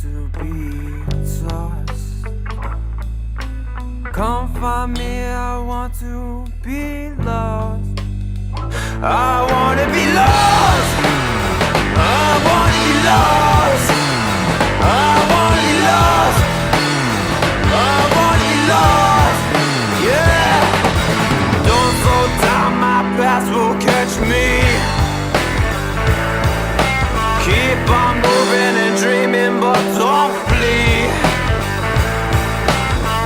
to be tossed. Come find me, I want to be lost. I wanna be lost. I wanna be lost. I wanna be lost. I wanna be lost. Yeah. Don't slow down, my past will catch me. Keep on moving and dreaming, but don't flee.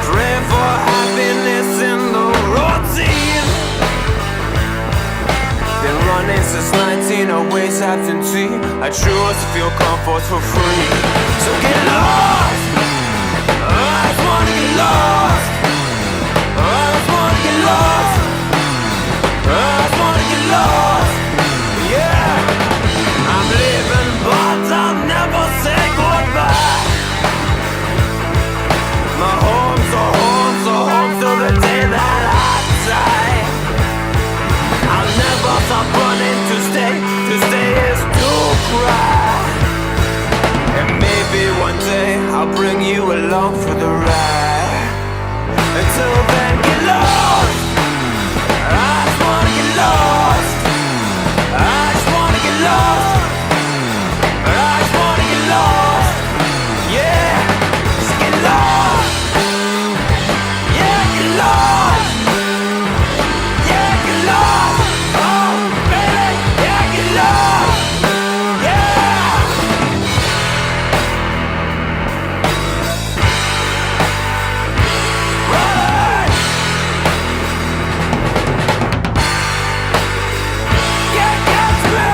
Pray for happiness in the routine. Been running since 19, always absentee. I choose to feel comfort for free. So get lost. I just wanna get lost. I just wanna get lost. I just wanna get lost. Yeah. I'm leaving, but I'll never say goodbye. My home's a home, so home till the day that I die. I'll never stop running to stay is to cry. And maybe one day I'll bring you along for the ride. Until then, get lost. I just wanna get lost. I just wanna get lost. I just wanna get lost. Yeah, just get lost. Yeah, get lost. Yeah, get lost. Oh, baby, yeah, get lost. Yeah. Run. Get to me.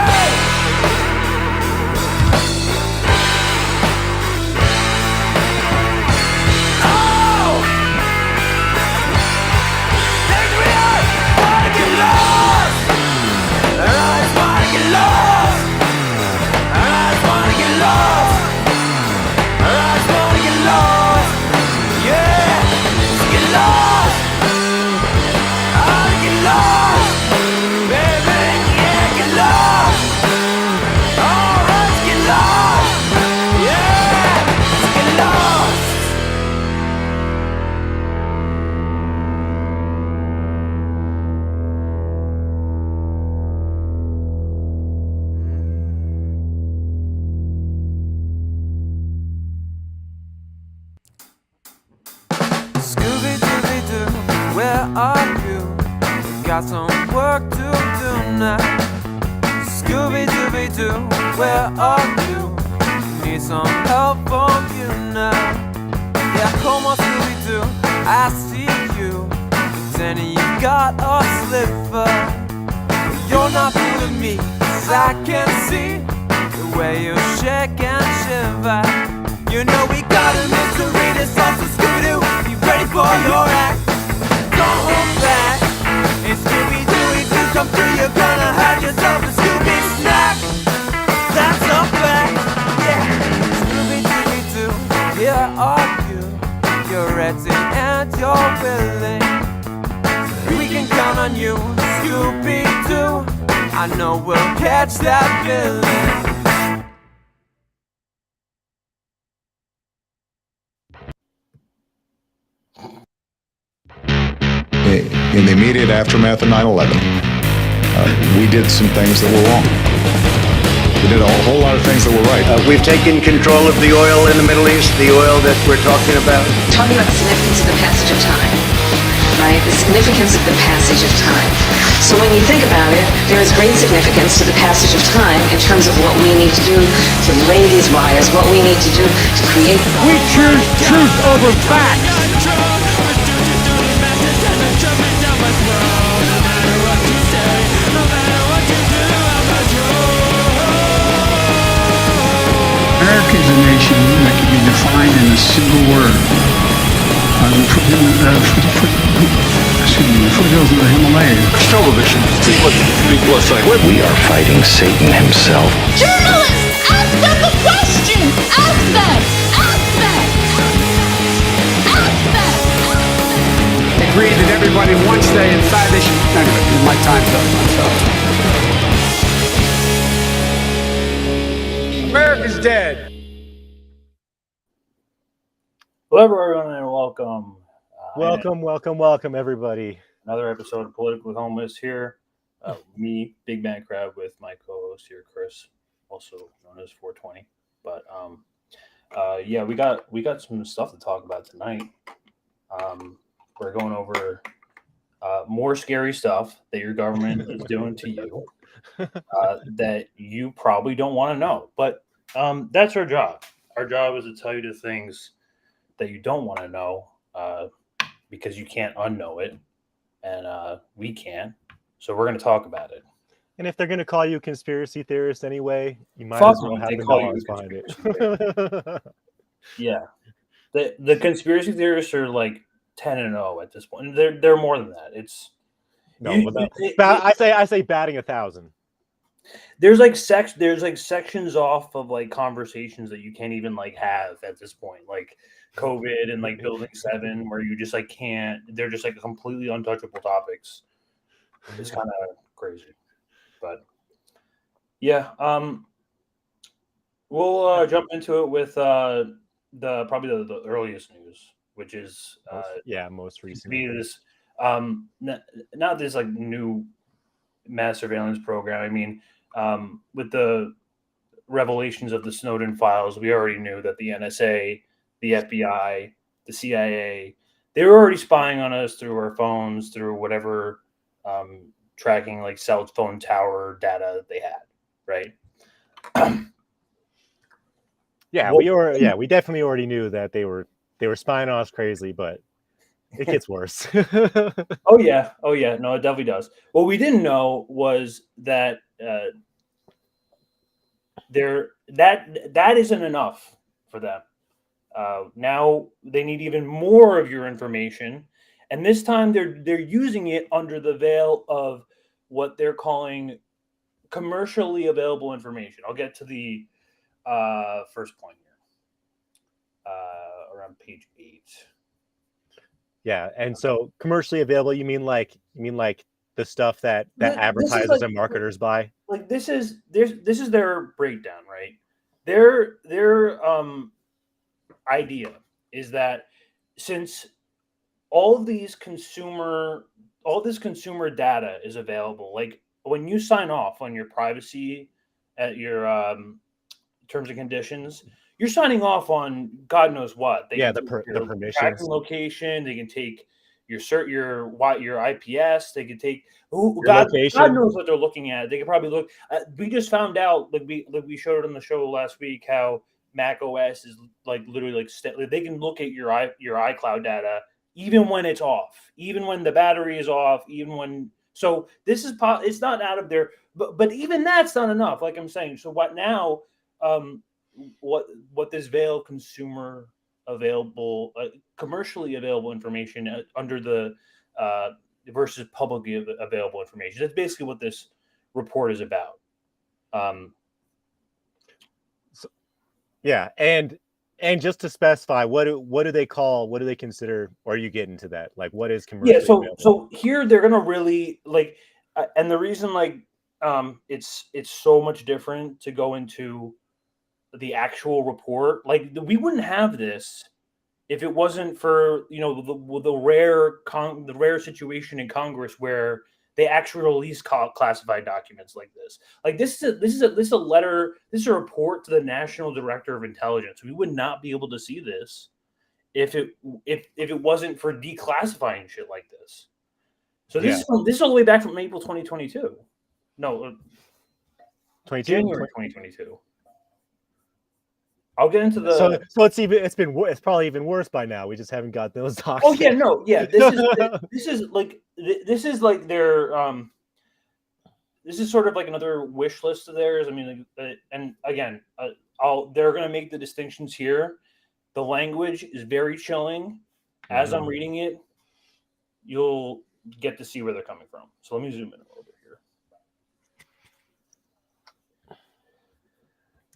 Oh! Take me out! Wanna get lost! I just wanna get lost! I just wanna get lost! I just wanna get lost! Yeah! Just get lost! I wanna get lost! Baby, yeah, get lost! Alright, get lost! Yeah! Just get lost! Scooby-Dooby-Doo, where are you? Got some work to do now. Scooby-Dooby-Doo, where are you? Need some help from you now. Yeah, come on, Scooby-Doo, I see you. Pretending you got a slipper. You're not fooling me, 'cause I can see the way you shake and shiver. You know we got a mystery to solve, so Scooby-Doo, be ready for your act. Don't hold back. It's Scooby-Dooby-Doo, come through, you're gonna have yourself a Scooby snack. That's a fact, yeah. Scooby-Dooby-Doo, here are you. You're ready and you're willing. We can count on you, Scooby-Doo. I know we'll catch that villain. In the immediate aftermath of 9/11, we did some things that were wrong. We did a whole lot of things that were right. We've taken control of the oil in the Middle East, the oil that we're talking about. Talking about the significance of the passage of time, right? The significance of the passage of time. So when you think about it, there is great significance to the passage of time in terms of what we need to do to lay these wires, what we need to do to create. We choose truth over fact. America is a nation that can be defined in a single word. The foothills of the Himalayas. Television. We are fighting Satan himself. Journalists, ask them the question! Ask them! Ask them! Ask them! Agreed that everybody, once they inside, they should. Anyway, my time's up. I'm sorry. America's dead. Hello, everyone, and welcome. Welcome, everybody. Another episode of Politically Homeless here. Me, Big Man Crab, with my co-host here, Chris, also known as 420. But yeah, we got some stuff to talk about tonight. We're going over more scary stuff that your government is doing to you that you probably don't want to know. But that's our job. Our job is to tell you the things that you don't want to know because you can't unknow it, and we can. So we're going to talk about it. And if they're going to call you a conspiracy theorist anyway, you might Fuck as well them, have they the call you dollars a behind conspiracy it. Yeah, the conspiracy theorists are like 10-0 at this point. They're more than that. It's I say batting 1,000. There's like sections off of like conversations that you can't even like have at this point, like COVID and like Building 7, where you just like can't. They're just like completely untouchable topics. It's kind of crazy, but yeah. We'll jump into it with probably the earliest news, which is most recent. Be this not this like new mass surveillance program. I mean, with the revelations of the Snowden files, we already knew that the NSA, the FBI, the CIA, they were already spying on us through our phones, through whatever tracking like cell phone tower data that they had, right? We definitely already knew that they were spying on us crazy, but it gets worse. Oh yeah, no, it definitely does. What we didn't know was that that isn't enough for them. Now they need even more of your information, and this time they're using it under the veil of what they're calling commercially available information. I'll get to the first point here, around page 8. Yeah, and so commercially available, you mean like the stuff that advertisers and marketers buy? Like this is their breakdown, right? Their idea is that since all this consumer data is available, like when you sign off on your privacy at your terms and conditions, you're signing off on God knows what. The permissions, tracking location. They can take your IPS. They can take God knows what they're looking at. They can probably look. We just found out, like we showed it on the show last week, how Mac OS is like literally like they can look at your iCloud data even when it's off, even when the battery is off, even when. So this is it's not out of there, but even that's not enough. Like I'm saying, so what now? What this veil consumer available, commercially available information under the versus publicly available information. That's basically what this report is about. And just to specify, what do they consider? Or are you getting to that? Like, what is commercially available? So here they're gonna really like, and the reason like it's so much different to go into the actual report. Like we wouldn't have this if it wasn't for the rare situation in Congress where they actually release classified documents like this. Like this is a letter. This is a report to the National Director of Intelligence. We would not be able to see this if it wasn't for declassifying shit like this. So this is all the way back from April 2022. No, January 2022. I'll get into the. So it's probably even worse by now. We just haven't got those docs. Oh yeah, no, yeah. This is like their This is sort of like another wish list of theirs. I mean, and again, they're going to make the distinctions here. The language is very chilling. As I'm reading it, you'll get to see where they're coming from. So let me zoom in a little bit here.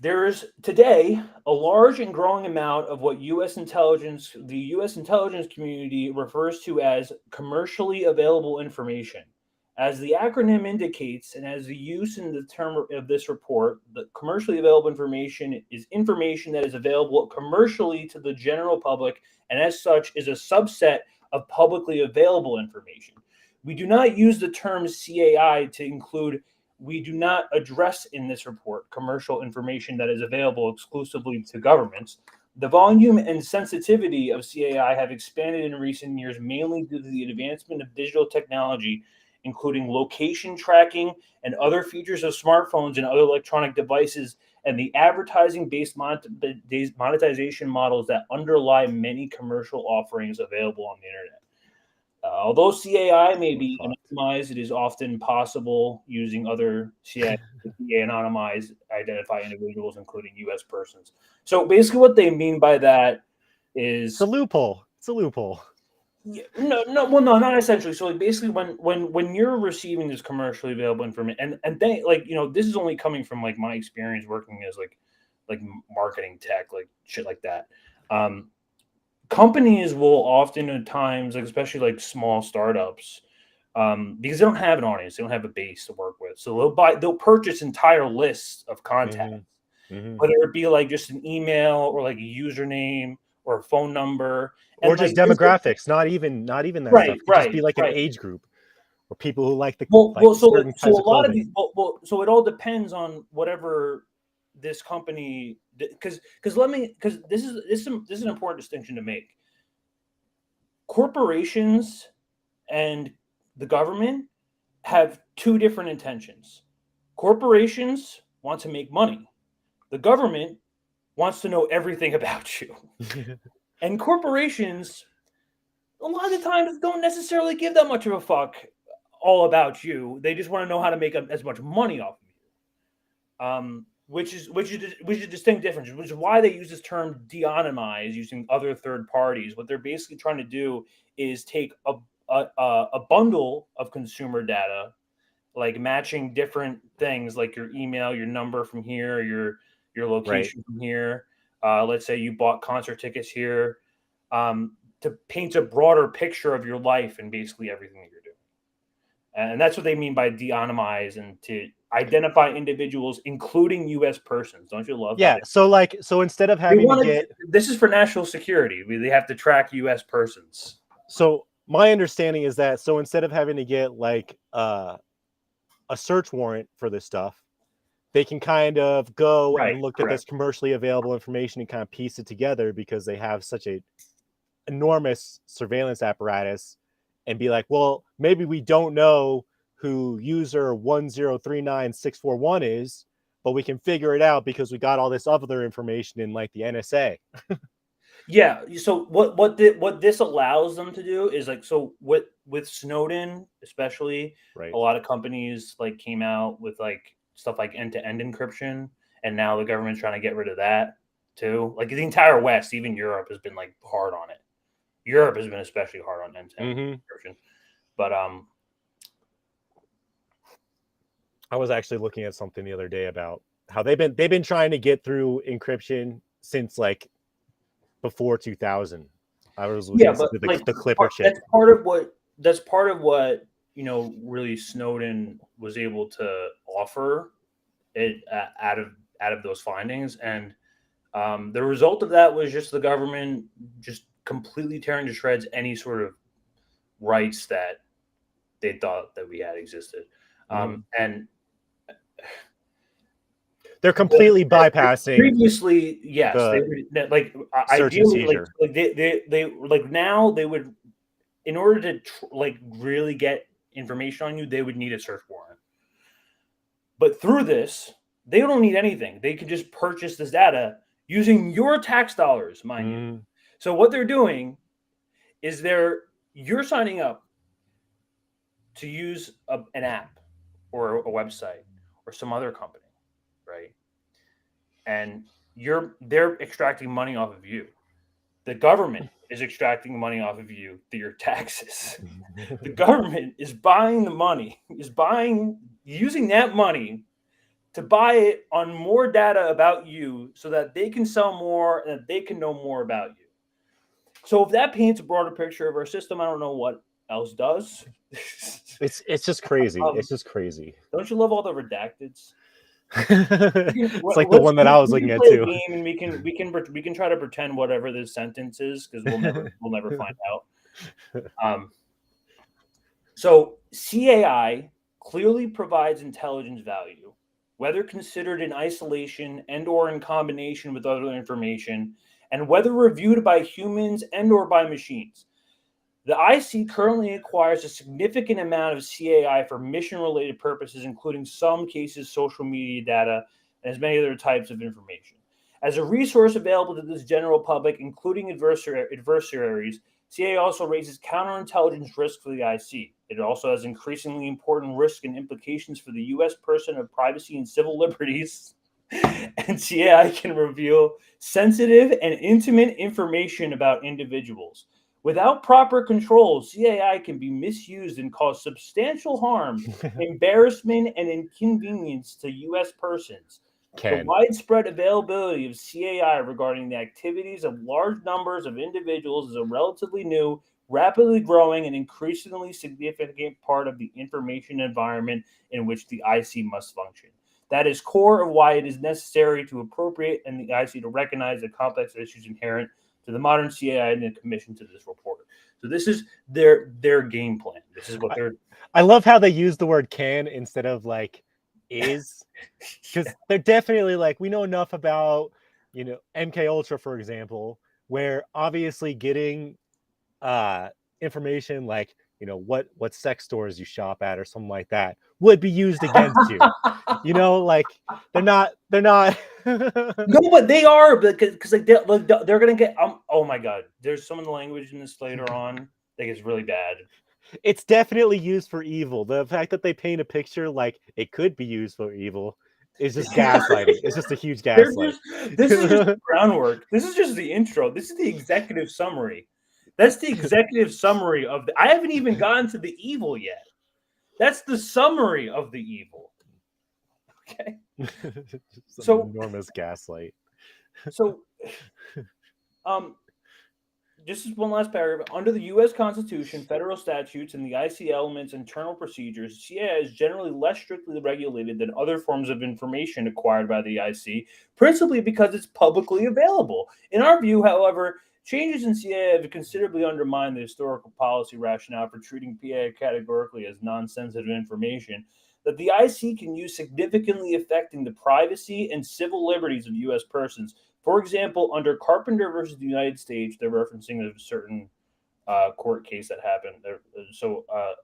There is today a large and growing amount of what the U.S. intelligence community refers to as commercially available information, As the acronym indicates, and as the use in the term of this report, the commercially available information is information that is available commercially to the general public, and as such is a subset of publicly available information. We do not use the term CAI to include, we do not address in this report commercial information that is available exclusively to governments. The volume and sensitivity of CAI have expanded in recent years, mainly due to the advancement of digital technology, including location tracking and other features of smartphones and other electronic devices, and the advertising-based monetization models that underlie many commercial offerings available on the internet. Although CAI may be anonymized, it is often possible using other CAI to anonymize, identify individuals, including U.S. persons. So basically what they mean by that is... It's a loophole. It's a loophole. Yeah, well, not essentially. So like basically when you're receiving this commercially available information, and they like, this is only coming from like my experience working as like marketing tech, like shit like that. Companies will often at times, like especially like small startups, because they don't have an audience, they don't have a base to work with. So they'll purchase entire lists of contacts, whether it be like just an email or like a username or a phone number. Or just demographics, not even that stuff. It could just be like an age group or people who like the certain types of clothing. So it all depends on whatever this company, because this is an important distinction to make. Corporations and the government have two different intentions. Corporations want to make money. The government wants to know everything about you. And corporations, a lot of the times, don't necessarily give that much of a fuck all about you. They just want to know how to make as much money off of you, which is a distinct difference. Which is why they use this term de-anonymize, using other third parties. What they're basically trying to do is take a bundle of consumer data, like matching different things, like your email, your number from here, your location from here. Let's say you bought concert tickets here, to paint a broader picture of your life and basically everything that you're doing. And that's what they mean by de-anonymize, and to identify individuals, including U.S. persons. Don't you love that? Yeah. So instead of having to get... This is for national security. They have to track U.S. persons. So my understanding is that, so instead of having to get like a search warrant for this stuff, they can kind of go and look at this commercially available information and kind of piece it together, because they have such a enormous surveillance apparatus, and be like, well, maybe we don't know who user 1039641 is, but we can figure it out because we got all this other information in like the NSA. Yeah. So what this allows them to do is like, so with Snowden, especially, a lot of companies like came out with like stuff like end-to-end encryption, and now the government's trying to get rid of that too. Like the entire West, even Europe, has been like hard on it. Europe has been especially hard on end-to-end encryption. But I was actually looking at something the other day about how they've been trying to get through encryption since like before 2000. I was looking at the Clipper shit. That's part of what really Snowden was able to offer it out of those findings. And the result of that was just the government just completely tearing to shreds any sort of rights that they thought that we had existed. And they're completely bypassing previously. Yes. They like ideally, like they like now they would, in order to like really get information on you, they would need a search warrant. But through this, they don't need anything. They can just purchase this data using your tax dollars, mind you. So what they're doing is you're signing up to use an app or a website or some other company, right? And they're extracting money off of you. The government is extracting money off of you through your taxes. The government is buying the money, using that money to buy it on more data about you so that they can sell more and that they can know more about you. So if that paints a broader picture of our system, I don't know what else does. It's just crazy. It's just crazy. Don't you love all the redacteds? It's like the one that I was looking at too. And we can try to pretend whatever this sentence is because we'll never find out. So CAI clearly provides intelligence value, whether considered in isolation and or in combination with other information, and whether reviewed by humans and or by machines. The IC currently acquires a significant amount of CAI for mission-related purposes, including some cases social media data and as many other types of information. As a resource available to this general public, including adversaries, CAI also raises counterintelligence risk for the IC. It also has increasingly important risks and implications for the U.S. person of privacy and civil liberties. And CAI can reveal sensitive and intimate information about individuals. Without proper control, CAI can be misused and cause substantial harm, embarrassment, and inconvenience to U.S. persons. The widespread availability of CAI regarding the activities of large numbers of individuals is a relatively new, rapidly growing, and increasingly significant part of the information environment in which the IC must function. That is core of why it is necessary to appropriate and the IC to recognize the complex issues inherent to the modern CAI and the commission to this report. So this is their game plan. This is what they're. I love how they use the word "can" instead of like "is," because they're definitely like, we know enough about, MK Ultra, for example, where obviously getting information like what sex stores you shop at or something like that would be used against you. Like they're not No, but they are, because like they're gonna get oh my god, there's some of the language in this later on that gets really bad. It's definitely used for evil. The fact that they paint a picture like it could be used for evil is just gaslighting. It's just a huge gaslight. This is just the groundwork. This is just the intro. This is the executive summary. That's the executive summary of I haven't even gotten to the evil yet. That's the summary of the evil. Okay. So enormous gaslight. So this is one last paragraph. Under the U.S. Constitution, federal statutes, and the IC element's internal procedures, CAI is generally less strictly regulated than other forms of information acquired by the IC, principally because it's publicly available. In our view, however, changes in CAI have considerably undermined the historical policy rationale for treating PA categorically as non-sensitive information that the IC can use, significantly affecting the privacy and civil liberties of U.S. persons. For example, under Carpenter versus the United States, they're referencing a certain court case that happened.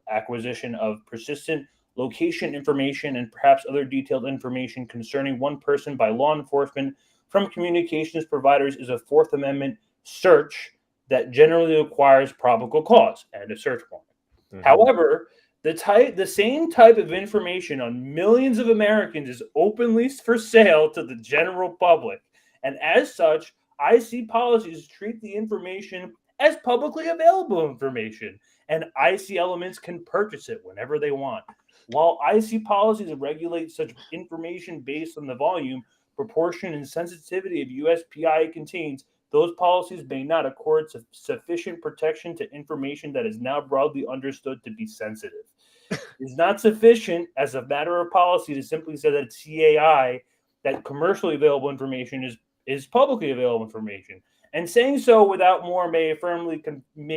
Acquisition of persistent location information and perhaps other detailed information concerning one person by law enforcement from communications providers is a Fourth Amendment search that generally requires probable cause and a search warrant. Mm-hmm. However, the same type of information on millions of Americans is openly for sale to the general public. And as such, IC policies treat the information as publicly available information, and IC elements can purchase it whenever they want. While IC policies regulate such information based on the volume, proportion, and sensitivity of USPI it contains, those policies may not accord sufficient protection to information that is now broadly understood to be sensitive. It is not sufficient as a matter of policy to simply say that CAI, that commercially available information is publicly available information, and saying so without more may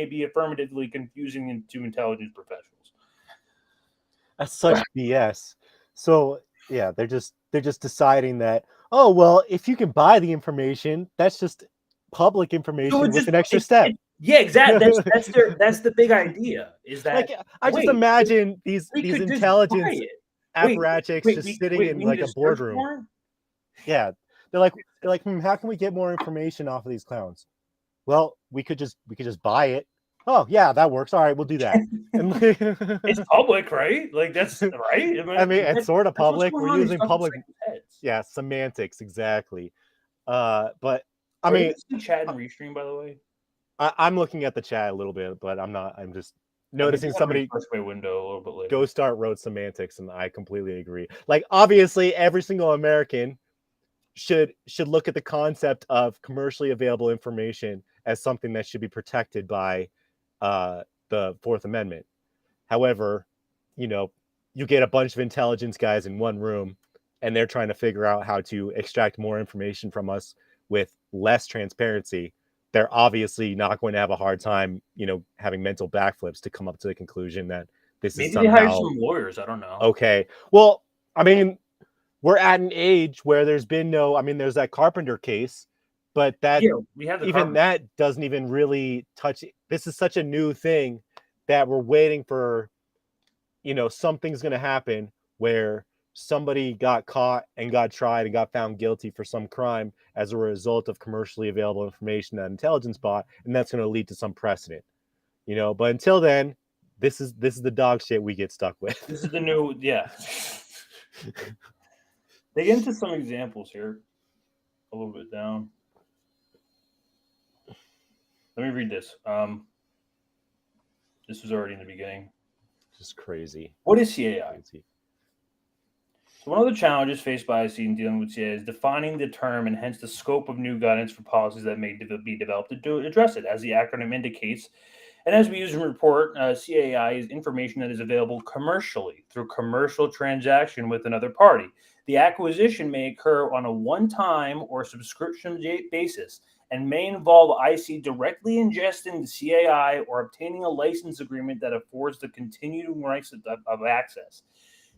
be affirmatively confusing to intelligence professionals. That's such BS. So yeah, they're just deciding that, oh well, if you can buy the information, that's just public information with an extra step. Yeah, exactly. That's the big idea. Is that like, I just imagine these intelligence apparatchiks just sitting in like a boardroom. Yeah. They're like, how can we get more information off of these clowns? Well, we could just buy it. Oh yeah, that works. All right, we'll do that. It's public, right? Like that's right. I mean, it's sort of public. We're using public. Yeah, semantics exactly. But I mean, chat and restream, by the way. I'm looking at the chat a little bit, but I'm not. I'm just noticing somebody my window a little bit later. Go start wrote semantics, and I completely agree. Like obviously, every single American should look at the concept of commercially available information as something that should be protected by the Fourth Amendment. However, you know, you get a bunch of intelligence guys in one room and they're trying to figure out how to extract more information from us with less transparency. They're obviously not going to have a hard time, you know, having mental backflips to come up to the conclusion that this is somehow... Maybe they hire some lawyers. I don't know. Okay. Well, I mean, we're at an age where there's been no... I mean, there's that Carpenter case, but that we have even that doesn't even really touch... This is such a new thing that we're waiting for, you know, something's going to happen where somebody got caught and got tried and got found guilty for some crime as a result of commercially available information that intelligence bought, and that's going to lead to some precedent, you know. But until then, this is the dog shit we get stuck with. This is the new, They get into some examples here, a little bit down. Let me read this. This was already in the beginning. Just crazy. What is CAI? So one of the challenges faced by IC in dealing with CAI is defining the term and hence the scope of new guidance for policies that may be developed to address it. As the acronym indicates, and as we use in report, CAI is information that is available commercially through commercial transaction with another party. The acquisition may occur on a one-time or subscription basis and may involve IC directly ingesting the CAI or obtaining a license agreement that affords the continuing rights of access.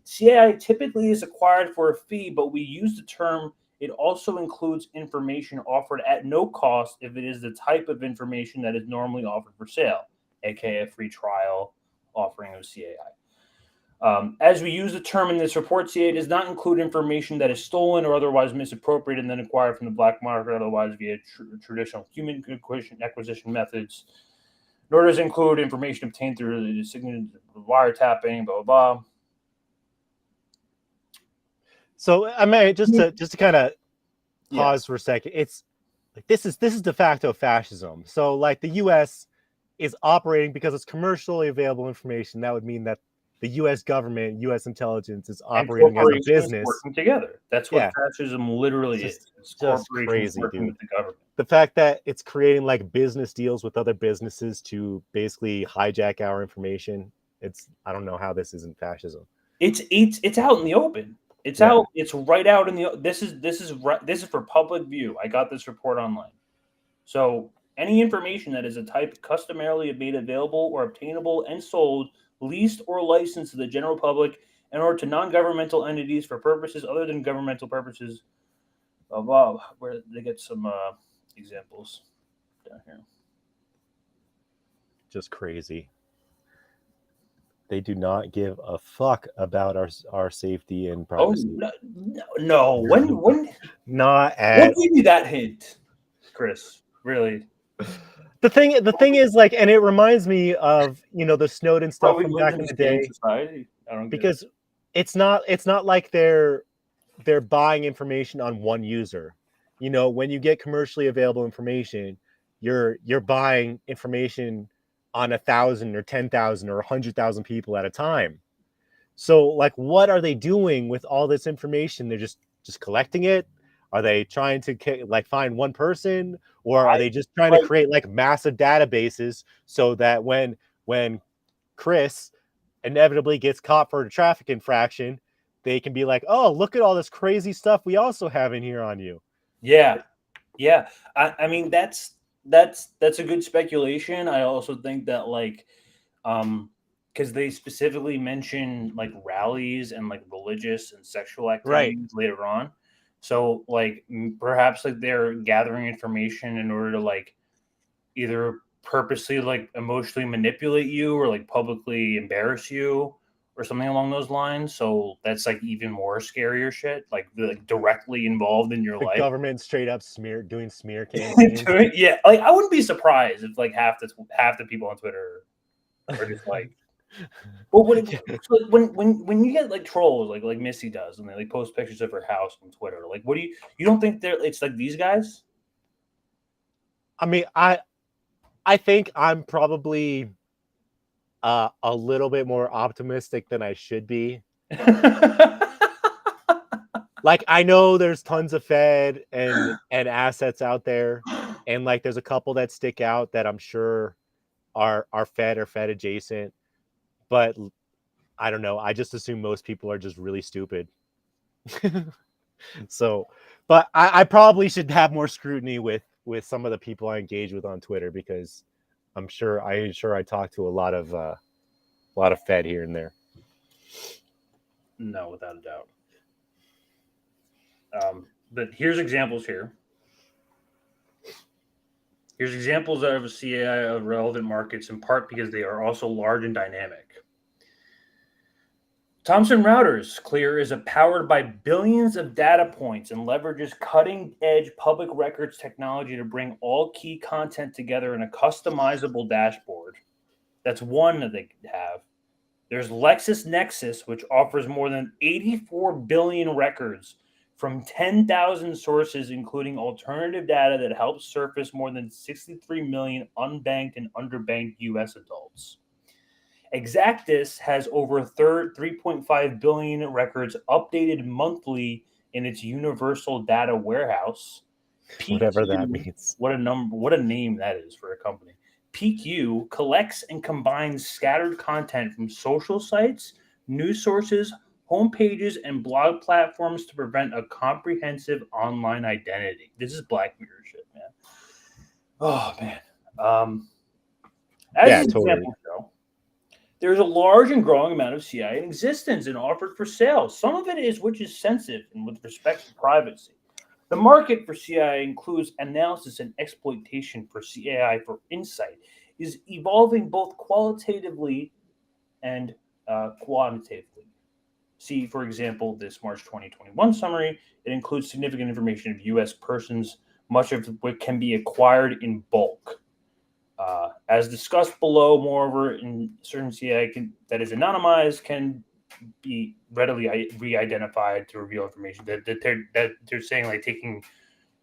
CAI typically is acquired for a fee, but we use the term it also includes information offered at no cost if it is the type of information that is normally offered for sale, aka a free trial offering of CAI. As we use the term in this report, CAI does not include information that is stolen or otherwise misappropriated and then acquired from the black market, otherwise via traditional human acquisition methods, nor does it include information obtained through the wiretapping, blah, blah, blah. So I mean, just to kind of pause for a second, it's like this is de facto fascism. So like the U.S. is operating because it's commercially available information. That would mean that the U.S. government, U.S. intelligence is operating as a business working together. That's what fascism literally is. It's just crazy, working dude. with the government. The fact that it's creating like business deals with other businesses to basically hijack our information. I don't know how this isn't fascism. It's out in the open. It's out. It's right out in the. This is for public view. I got this report online. So any information that is a type customarily made available or obtainable and sold, leased or licensed to the general public and or to non-governmental entities for purposes other than governmental purposes. Where they get some examples down here. Just crazy. They do not give a fuck about our safety and privacy. Oh no! When not at. What gave you that hint, Chris? Really? The thing is like, and it reminds me of the Snowden stuff from back in the day. Society? Because it's not like they're buying information on one user. When you get commercially available information, you're buying information on 1,000 or 10,000 or 100,000 people at a time. So like, what are they doing with all this information? They're just collecting it. Are they trying to like find one person, or are they just trying to create like massive databases so that when Chris inevitably gets caught for a traffic infraction, they can be like, oh, look at all this crazy stuff we also have in here on you. Yeah. I mean, that's a good speculation. I also think that like, because they specifically mention like rallies and like religious and sexual activities later on. So like perhaps like they're gathering information in order to like either purposely like emotionally manipulate you or like publicly embarrass you or something along those lines. So that's like even more scarier shit, like directly involved in your life. Government straight up doing smear campaigns. Yeah, like I wouldn't be surprised if like half the people on Twitter are just like. But when you get like trolls like Missy does, and they like post pictures of her house on Twitter, like what do you don't think it's like these guys? I mean, I think I'm probably a little bit more optimistic than I should be. Like I know there's tons of Fed and assets out there, and like there's a couple that stick out that I'm sure are Fed or Fed adjacent, but I don't know. I just assume most people are just really stupid. So, but I probably should have more scrutiny with some of the people I engage with on Twitter, because I'm sure I talk to a lot of Fed here and there. No, without a doubt. But here's examples here. Here's examples out of a CAI of relevant markets, in part because they are also large and dynamic. Thomson Reuters Clear is powered by billions of data points and leverages cutting-edge public records technology to bring all key content together in a customizable dashboard. That's one that they have. There's LexisNexis, which offers more than 84 billion records from 10,000 sources, including alternative data that helps surface more than 63 million unbanked and underbanked U.S. adults. Exactus has over 3.5 billion records updated monthly in its universal data warehouse. Whatever that means. What a name that is for a company. PQ collects and combines scattered content from social sites, news sources, homepages, and blog platforms to prevent a comprehensive online identity. This is Black Mirror shit, man. Oh, man. As an example, though, there's a large and growing amount of CI in existence and offered for sale. Some of it is which is sensitive and with respect to privacy. The market for CI includes analysis and exploitation for CAI for insight, is evolving both qualitatively and quantitatively. See, for example, this March 2021 summary. It includes significant information of U.S. persons, much of which can be acquired in bulk. As discussed below, moreover, in certain CI that is anonymized can be readily re-identified to reveal information that they're saying, like taking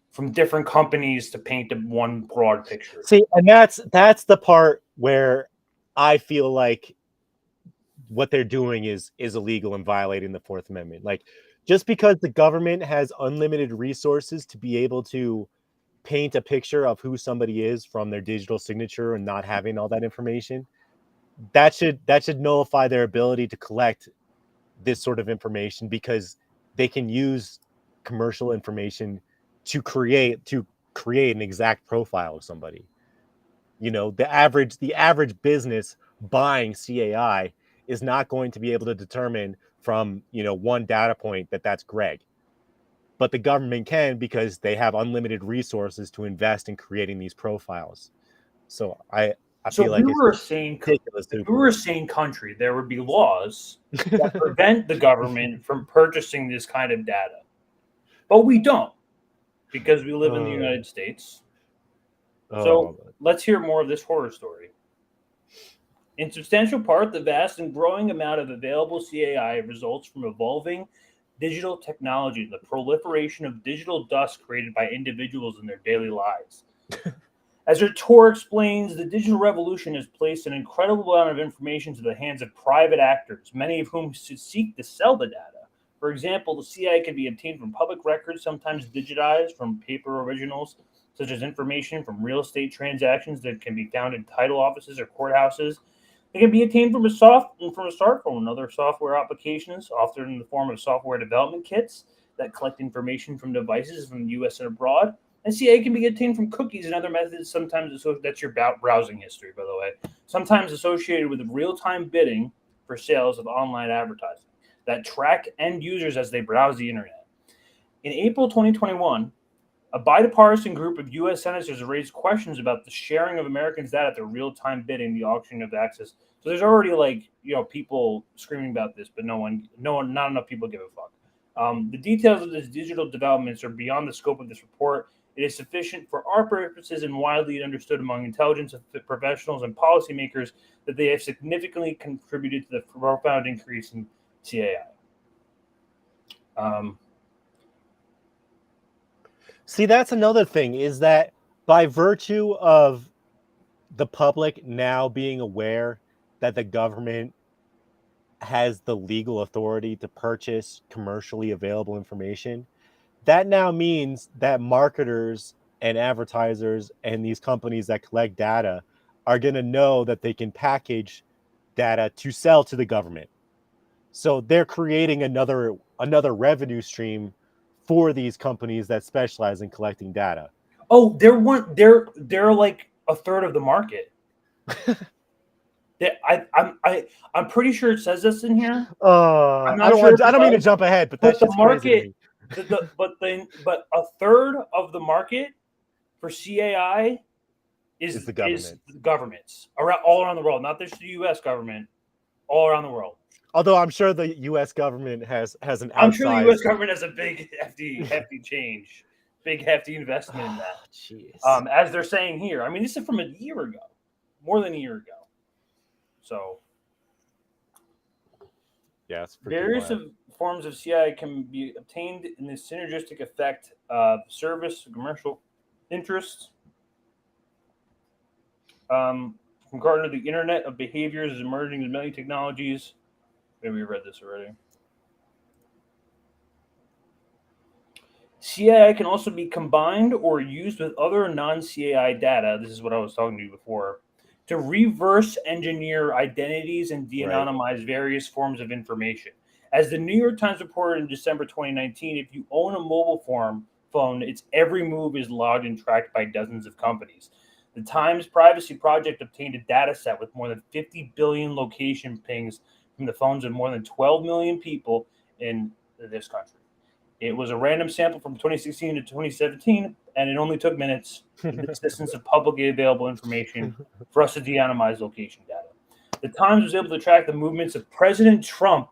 from different companies to paint one broad picture. See, and that's the part where I feel like what they're doing is illegal and violating the Fourth Amendment. Like, just because the government has unlimited resources to be able to paint a picture of who somebody is from their digital signature and not having all that information, that should nullify their ability to collect this sort of information, because they can use commercial information to create an exact profile of somebody. You know, the average business buying CAI is not going to be able to determine from, one data point that's Greg. But the government can, because they have unlimited resources to invest in creating these profiles. So I feel like if we were a sane country, there would be laws that prevent the government from purchasing this kind of data. But we don't, because we live in the United States. So let's hear more of this horror story. In substantial part, the vast and growing amount of available CAI results from evolving digital technology and the proliferation of digital dust created by individuals in their daily lives. As Tour explains, the digital revolution has placed an incredible amount of information to the hands of private actors, many of whom seek to sell the data. For example, the CI can be obtained from public records, sometimes digitized from paper originals, such as information from real estate transactions that can be found in title offices or courthouses. It can be obtained from a smartphone and other software applications, often in the form of software development kits that collect information from devices from the U.S. and abroad. And CA can be obtained from cookies and other methods, sometimes that's your browsing history, by the way, sometimes associated with real-time bidding for sales of online advertising that track end users as they browse the internet. In April 2021, a bipartisan group of U.S. senators raised questions about the sharing of Americans' data through real-time bidding, the auctioning of access. So there's already people screaming about this, but not enough people give a fuck. The details of these digital developments are beyond the scope of this report. It is sufficient for our purposes and widely understood among intelligence professionals and policymakers that they have significantly contributed to the profound increase in CAI. See, that's another thing, is that by virtue of the public now being aware that the government has the legal authority to purchase commercially available information, that now means that marketers and advertisers and these companies that collect data are going to know that they can package data to sell to the government. So they're creating another revenue stream for these companies that specialize in collecting data. Oh, they're like a third of the market. I'm pretty sure it says this in here. I don't mean to jump ahead, but that's just market. Crazy to me. But a third of the market for CAI is the government. Is governments all around the world, not just the U.S. government, all around the world. Although I'm sure the U.S. government has an. I'm sure the U.S. government has a big hefty change, big hefty investment in that. Jeez. As they're saying here, I mean, this is from a year ago, more than a year ago. So, yeah, various forms of CI can be obtained in the synergistic effect of service, commercial interests. From Gartner, the Internet of Behaviors is emerging as many technologies. Maybe we read this already. CAI can also be combined or used with other non-CAI data. This is what I was talking to you before. To reverse engineer identities and de-anonymize various forms of information. As the New York Times reported in December 2019, if you own a mobile phone, its every move is logged and tracked by dozens of companies. The Times Privacy Project obtained a data set with more than 50 billion location pings from the phones of more than 12 million people in this country. It was a random sample from 2016 to 2017, and it only took minutes with the assistance of publicly available information for us to de-anonymize location data. The Times was able to track the movements of President Trump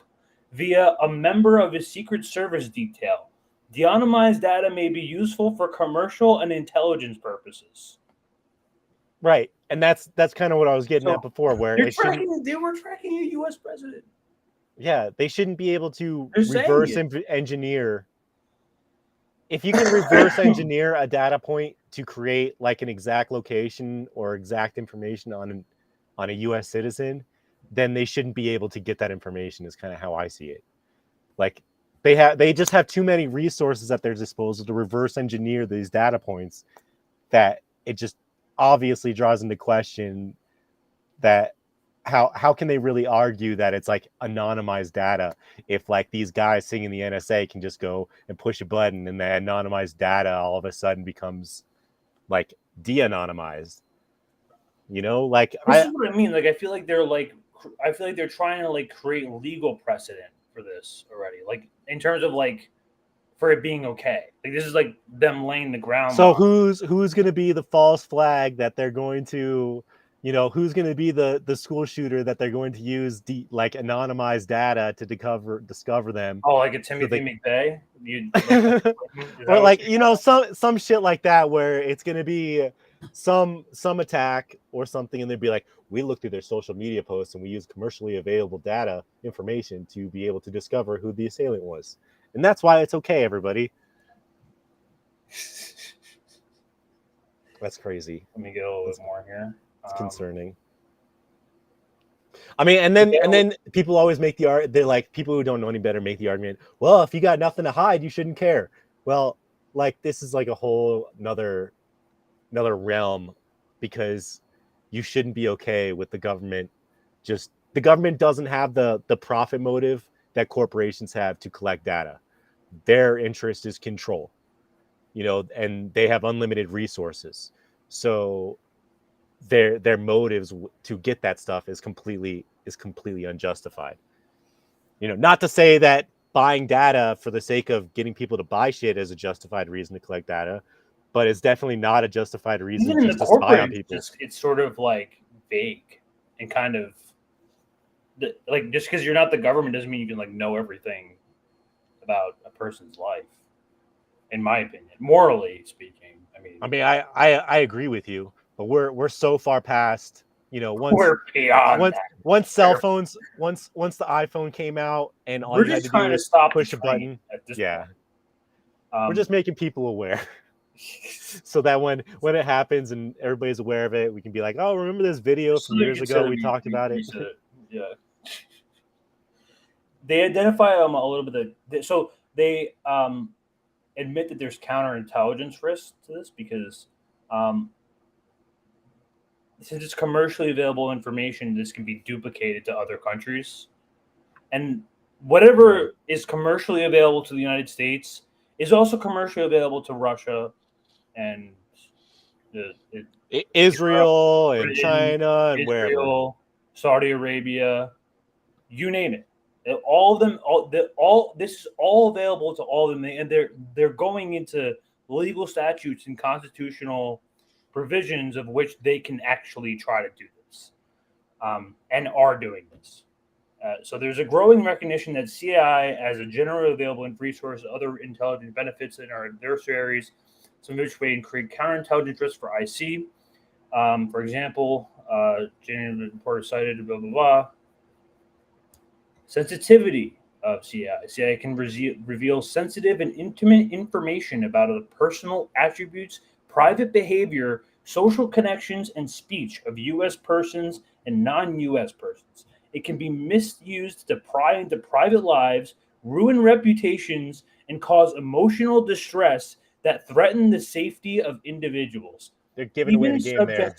via a member of his Secret Service detail. De-anonymized data may be useful for commercial and intelligence purposes. Right, and that's kind of what I was getting at before, where they were tracking a U.S. president. Yeah, they shouldn't be able to reverse engineer. If you can reverse engineer a data point to create like an exact location or exact information on a U.S. citizen, then they shouldn't be able to get that information. Is kind of how I see it. Like they just have too many resources at their disposal to reverse engineer these data points that it just obviously draws into question that how can they really argue that it's like anonymized data if like these guys sitting in the NSA can just go and push a button and the anonymized data all of a sudden becomes like de-anonymized, you know? Like this is what I mean. Like I feel like they're trying to like create legal precedent for this already, like in terms of like for it being okay. Like this is like them laying the ground. So who's going to be the false flag that they're going to, you know, who's going to be the school shooter that they're going to use like anonymized data to discover them? Oh, like a Timothy McVeigh? Or like, you know, some shit like that where it's going to be some attack or something, and they'd be like, we looked through their social media posts and we used commercially available data information to be able to discover who the assailant was. And that's why it's okay, everybody. That's crazy. Let me get a little bit more here. It's concerning. I mean, and then people always make the argument. They're like, people who don't know any better make the argument, well, if you got nothing to hide, you shouldn't care. Well, like this is like a whole another realm, because you shouldn't be okay with the government. Just the government doesn't have the profit motive that corporations have to collect data. Their interest is control, you know, and they have unlimited resources. So their motives to get that stuff is completely unjustified. You know, not to say that buying data for the sake of getting people to buy shit is a justified reason to collect data, but it's definitely not a justified reason just to spy on people. It's sort of like vague and kind of like, just because you're not the government doesn't mean you can like know everything about a person's life, in my opinion, morally speaking. I mean, I agree with you, but we're so far past, you know, once cell phones, once the iPhone came out and all you had to do was push a button. Yeah. We're just making people aware. So that when it happens and everybody's aware of it, we can be like, oh, remember this video from years ago? We talked about it. Yeah. They identify a little bit. So they admit that there's counterintelligence risks to this because since it's commercially available information, this can be duplicated to other countries. And whatever is commercially available to the United States is also commercially available to Russia and Israel Europe, and China and Israel, wherever. Saudi Arabia, you name it. All of them, this is all available to all of them, and they're going into legal statutes and constitutional provisions of which they can actually try to do this, and are doing this. So there's a growing recognition that CIA, as a generally available resource, other intelligence benefits in our adversaries, some of which way and create counterintelligence risks for IC. For example, January report cited, blah, blah, blah. Sensitivity of CIA. CIA can reveal sensitive and intimate information about the personal attributes, private behavior, social connections, and speech of U.S. persons and non-U.S. persons. It can be misused to pry into private lives, ruin reputations, and cause emotional distress that threaten the safety of individuals. They're giving away the game there.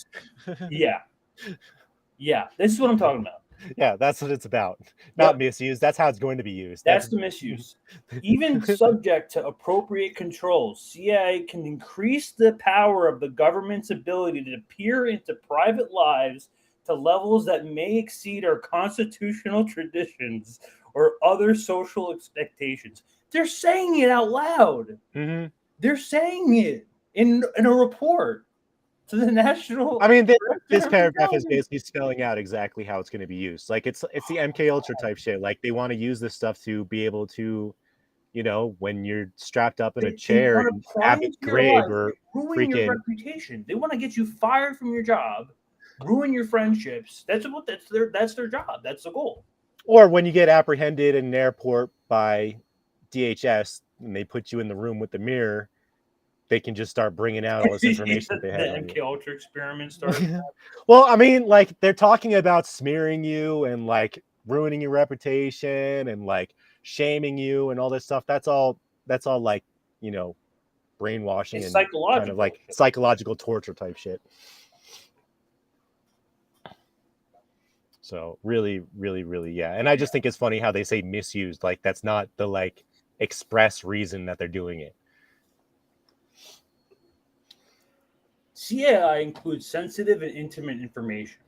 Yeah. This is what I'm talking about. Yeah, that's what it's about. Not misuse. That's how it's going to be used. That's the misuse. Even subject to appropriate controls, CIA can increase the power of the government's ability to peer into private lives to levels that may exceed our constitutional traditions or other social expectations. They're saying it out loud. Mm-hmm. They're saying it in a report to the national. I mean, this paragraph is basically spelling out exactly how it's going to be used. Like it's the MK Ultra type shit. Like they want to use this stuff to be able to, when you're strapped up in a chair and have it grade or ruin your reputation. They want to get you fired from your job, ruin your friendships. That's their job. That's the goal. Or when you get apprehended in an airport by DHS and they put you in the room with the mirror, they can just start bringing out all this information they have. The MK Ultra experiment started. Well, I mean, like they're talking about smearing you and like ruining your reputation and like shaming you and all this stuff. That's all like, brainwashing it's and kind of like psychological torture type shit. So really, really, really, yeah. And I just think it's funny how they say misused. Like that's not the like express reason that they're doing it. CIA includes sensitive and intimate information.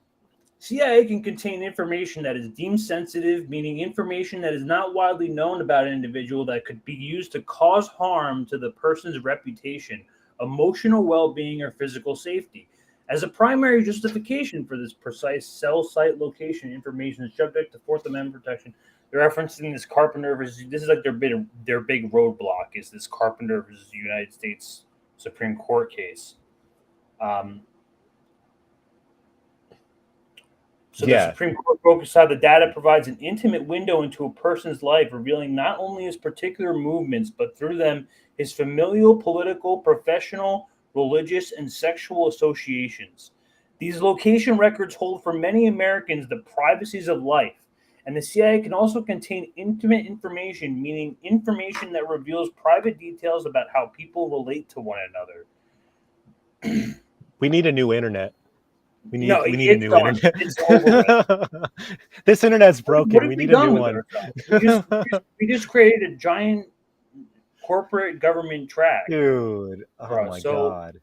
CIA can contain information that is deemed sensitive, meaning information that is not widely known about an individual that could be used to cause harm to the person's reputation, emotional well-being, or physical safety. As a primary justification for this precise cell site location information is subject to Fourth Amendment protection. They're referencing this Carpenter versus, this is like their big roadblock is this Carpenter versus United States Supreme Court case. The Supreme Court focused how the data provides an intimate window into a person's life, revealing not only his particular movements, but through them, his familial, political, professional, religious, and sexual associations. These location records hold for many Americans the privacies of life, and the CIA can also contain intimate information, meaning information that reveals private details about how people relate to one another. We need a new internet. We need a new internet. It's over. This internet's broken. We need a new one. We just created a giant corporate government track. Dude. Oh my God.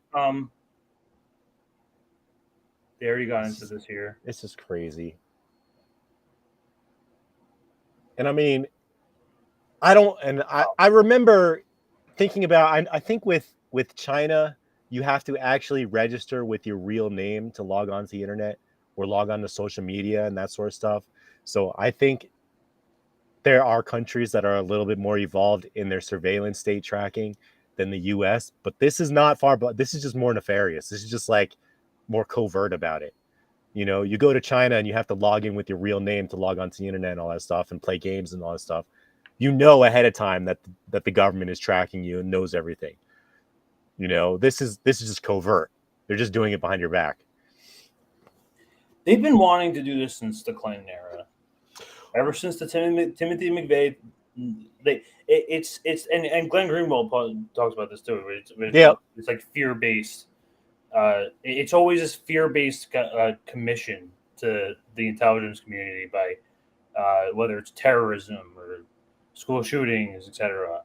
They already got into this here. This is crazy. And I mean, I remember thinking about, I think with China, you have to actually register with your real name to log on to the internet or log on to social media and that sort of stuff. So I think there are countries that are a little bit more evolved in their surveillance state tracking than the US, but this is not far, but this is just more nefarious. This is just like more covert about it. You go to China and you have to log in with your real name to log onto the internet and all that stuff and play games and all that stuff. Ahead of time that the government is tracking you and knows everything. This is just covert. They're just doing it behind your back. They've been wanting to do this since the Clinton era. Ever since the Timothy McVeigh, and Glenn Greenwald talks about this too. It's like fear-based. it's always this fear-based commission to the intelligence community by whether it's terrorism or school shootings, etc.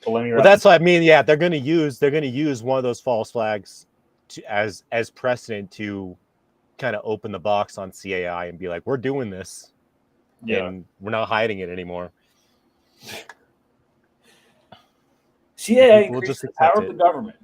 Well, that's what I mean. Yeah, they're going to use one of those false flags as precedent to kind of open the box on CAI and be like, we're doing this, and we're not hiding it anymore. CAI increased the power of the government.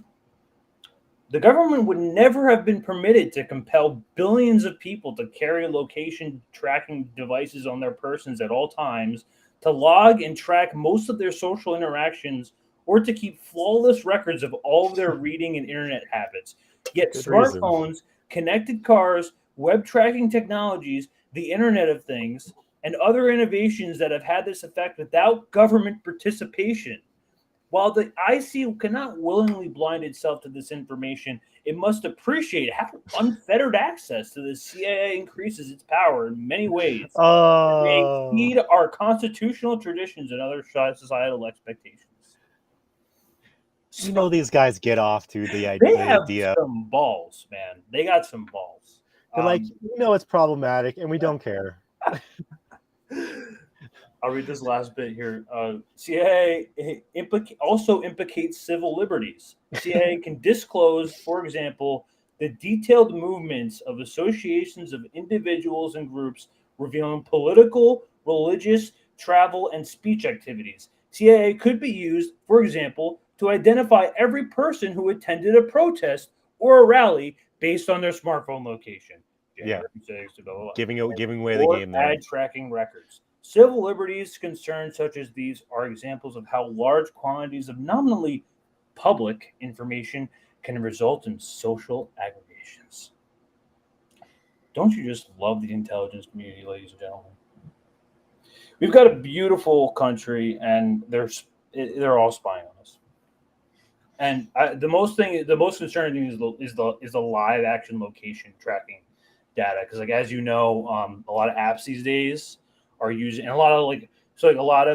The government would never have been permitted to compel billions of people to carry location tracking devices on their persons at all times, to log and track most of their social interactions, or to keep flawless records of all of their reading and internet habits. Yet smartphones, connected cars, web tracking technologies, the Internet of Things, and other innovations that have had this effect without government participation. While the IC cannot willingly blind itself to this information, it must appreciate how unfettered access to the CIA increases its power in many ways. It may exceed our constitutional traditions and other societal expectations. You know, these guys get off to the idea. They have some balls, man. They got some balls. They're like, it's problematic, and we don't care. I'll read this last bit here. CIA also implicates civil liberties. CIA can disclose, for example, the detailed movements of associations of individuals and groups revealing political, religious, travel, and speech activities. CIA could be used, for example, to identify every person who attended a protest or a rally based on their smartphone location. Giving away the game there. Ad tracking records. Civil liberties concerns such as these are examples of how large quantities of nominally public information can result in social aggregations. Don't you just love the intelligence community, ladies and gentlemen? We've got a beautiful country, and they're all spying on us. And the most concerning thing is the live action location tracking data, because as you know, a lot of apps these days are using, and there's a lot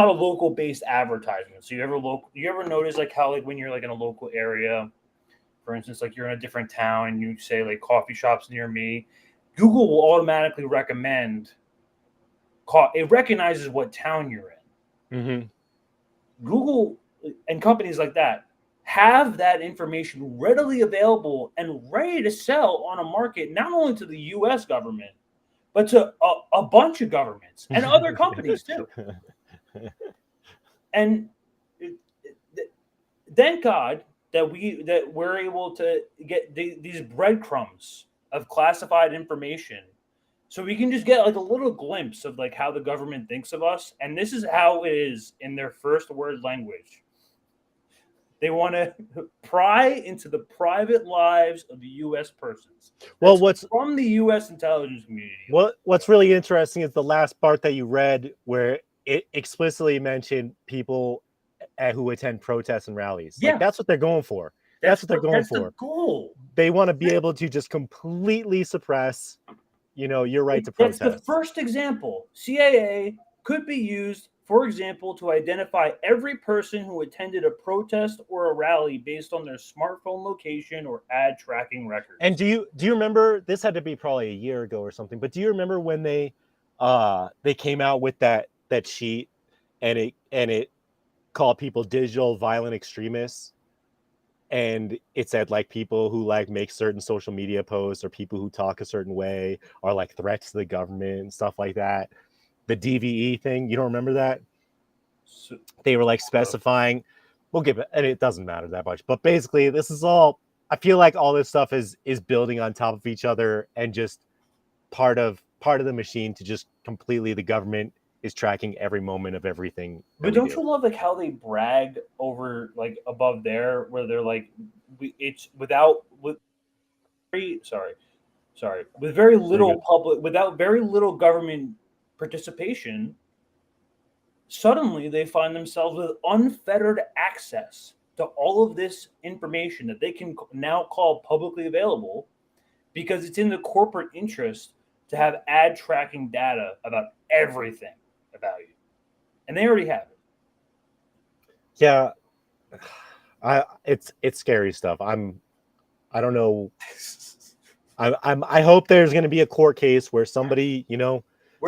of local based advertising. So you ever notice how when you're in a local area, for instance, you're in a different town and you say coffee shops near me, Google will automatically recommend. It recognizes what town you're in. Mm-hmm. Google and companies like that have that information readily available and ready to sell on a market, not only to the U.S. government, but to a bunch of governments and other companies too. And thank God that we're able to get these breadcrumbs of classified information, so we can just get a little glimpse of how the government thinks of us. And this is how it is in their first word language. They want to pry into the private lives of the U.S. persons. Well, what's from the U.S. intelligence community? What's really interesting is the last part that you read, where it explicitly mentioned people who attend protests and rallies. Yeah, that's what they're going for. That's what they're going for. The goal. They want to be able to just completely suppress, your right to protest. That's the first example. CIA could be used, for example, to identify every person who attended a protest or a rally based on their smartphone location or ad tracking records. And do you remember, this had to be probably a year ago or something, but do you remember when they came out with that sheet and it called people digital violent extremists, and it said people who make certain social media posts, or people who talk a certain way, are threats to the government and stuff like that? The DVE thing, you don't remember that? They were specifying, we'll give it, and it doesn't matter that much, but basically this is all, I feel like all this stuff is building on top of each other, and just part of the machine to just completely, the government is tracking every moment of everything. But don't you love how they brag over above there, where they're with very little public, without very little government participation, suddenly they find themselves with unfettered access to all of this information that they can now call publicly available, because it's in the corporate interest to have ad tracking data about everything about you. And they already have it. Yeah. It's scary stuff. I don't know. I hope there's going to be a court case where somebody,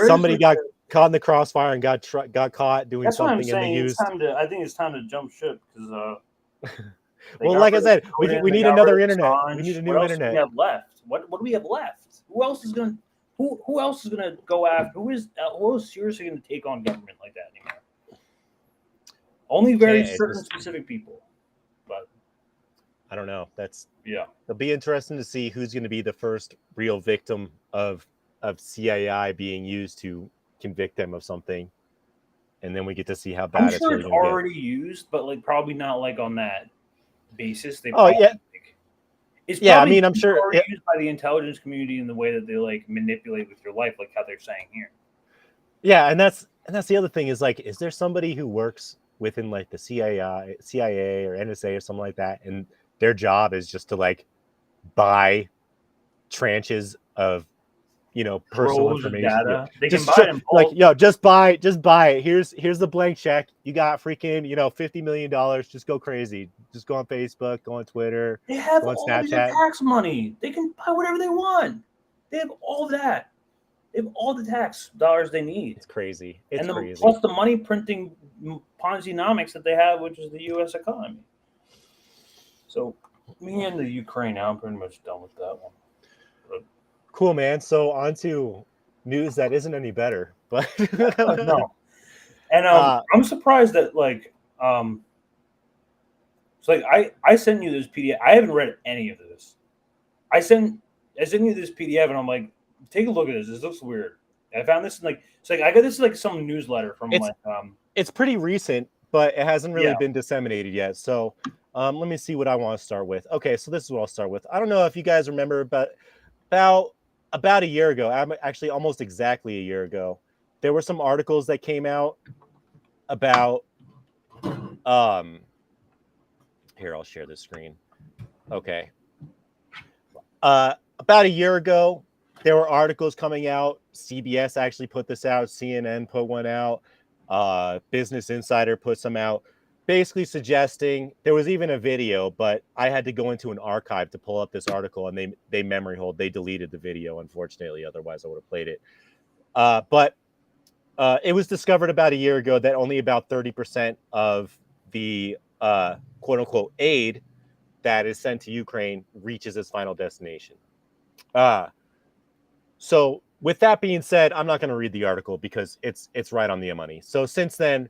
somebody got caught in the crossfire and got caught doing something, and they used. I think it's time to jump ship because. Well, like I said, we need another internet. We need a new internet. Do we have left? What do we have left? Who else is going? Who else is going to go after? Who is seriously going to take on government like that anymore? Only very certain specific people. But I don't know. It'll be interesting to see who's going to be the first real victim of CAI being used to convict them of something, and then we get to see how bad I'm sure it's already used, but like probably not like on that basis. It's I'm sure used by the intelligence community in the way that they like manipulate with your life, like how they're saying here. Yeah, and that's the other thing is like, is there somebody who works within like the CIA or NSA or something like that, and their job is just to like buy tranches of personal information. Data. They can buy them like just buy it. Here's the blank check. You got freaking $50 million. Just go crazy. Just go on Facebook, go on Twitter. They have go on all Snapchat. their tax money. They can buy whatever they want. They have all that. They have all the tax dollars they need. It's crazy. Plus the money printing Ponzi-nomics that they have, which is the U.S. economy. So me and the Ukraine now, I'm pretty much done with that one. Cool, man. So on to news that isn't any better, but no. And I'm surprised that I sent you this PDF. I haven't read any of this. I sent you this PDF, and I'm like, take a look at this. This looks weird. I found this I got this some newsletter from It's pretty recent, but it hasn't really been disseminated yet. So let me see what I want to start with. Okay, so this is what I'll start with. I don't know if you guys remember, but about a year ago, actually almost exactly a year ago, there were some articles that came out about here, I'll share the screen. Okay. About a year ago, there were articles coming out. CBS actually put this out. CNN put one out. Business Insider put some out, basically suggesting, there was even a video, but I had to go into an archive to pull up this article, and they memory hold. They deleted the video, unfortunately. Otherwise, I would have played it. But it was discovered about a year ago that only about 30% of the quote unquote aid that is sent to Ukraine reaches its final destination. So with that being said, I'm not going to read the article because it's right on the money. So since then,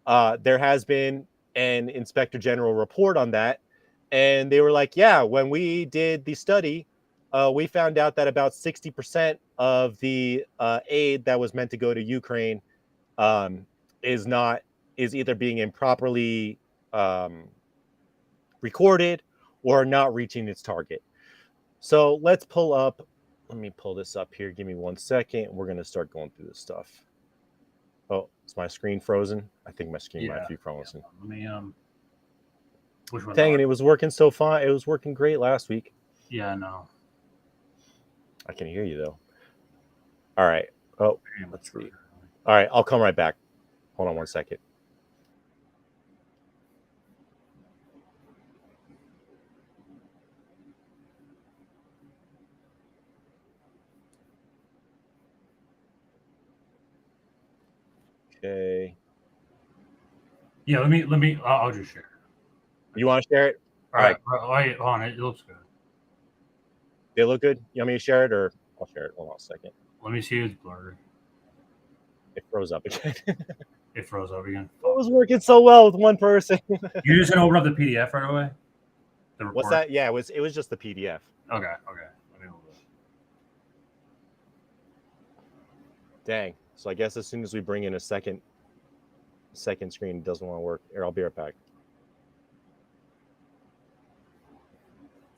there has been an Inspector General report on that, and they were like, yeah, when we did the study, we found out that about 60% of the aid that was meant to go to Ukraine is either being improperly recorded or not reaching its target. So let me pull this up here. Give me 1 second. We're going to start going through this stuff. Oh, is my screen frozen? I think my screen might be frozen. Let me which one? Dang it, it was working so fine. It was working great last week. Yeah, I know. I can hear you though. All right. Oh, let's see. All right, I'll come right back. Hold on 1 second. Okay. Yeah, let me. I'll just share. You want to share it? All right. Hold on. It looks good. They look good. You want me to share it, or I'll share it? Hold on a second. Let me see. It's blurry. It froze up again. It froze up again. It was working so well with one person. You're just gonna open up the PDF right away. What's that? Yeah, it was just the PDF. Okay. Let me open it. Dang. So I guess as soon as we bring in a second screen, it doesn't want to work. Here, I'll be right back.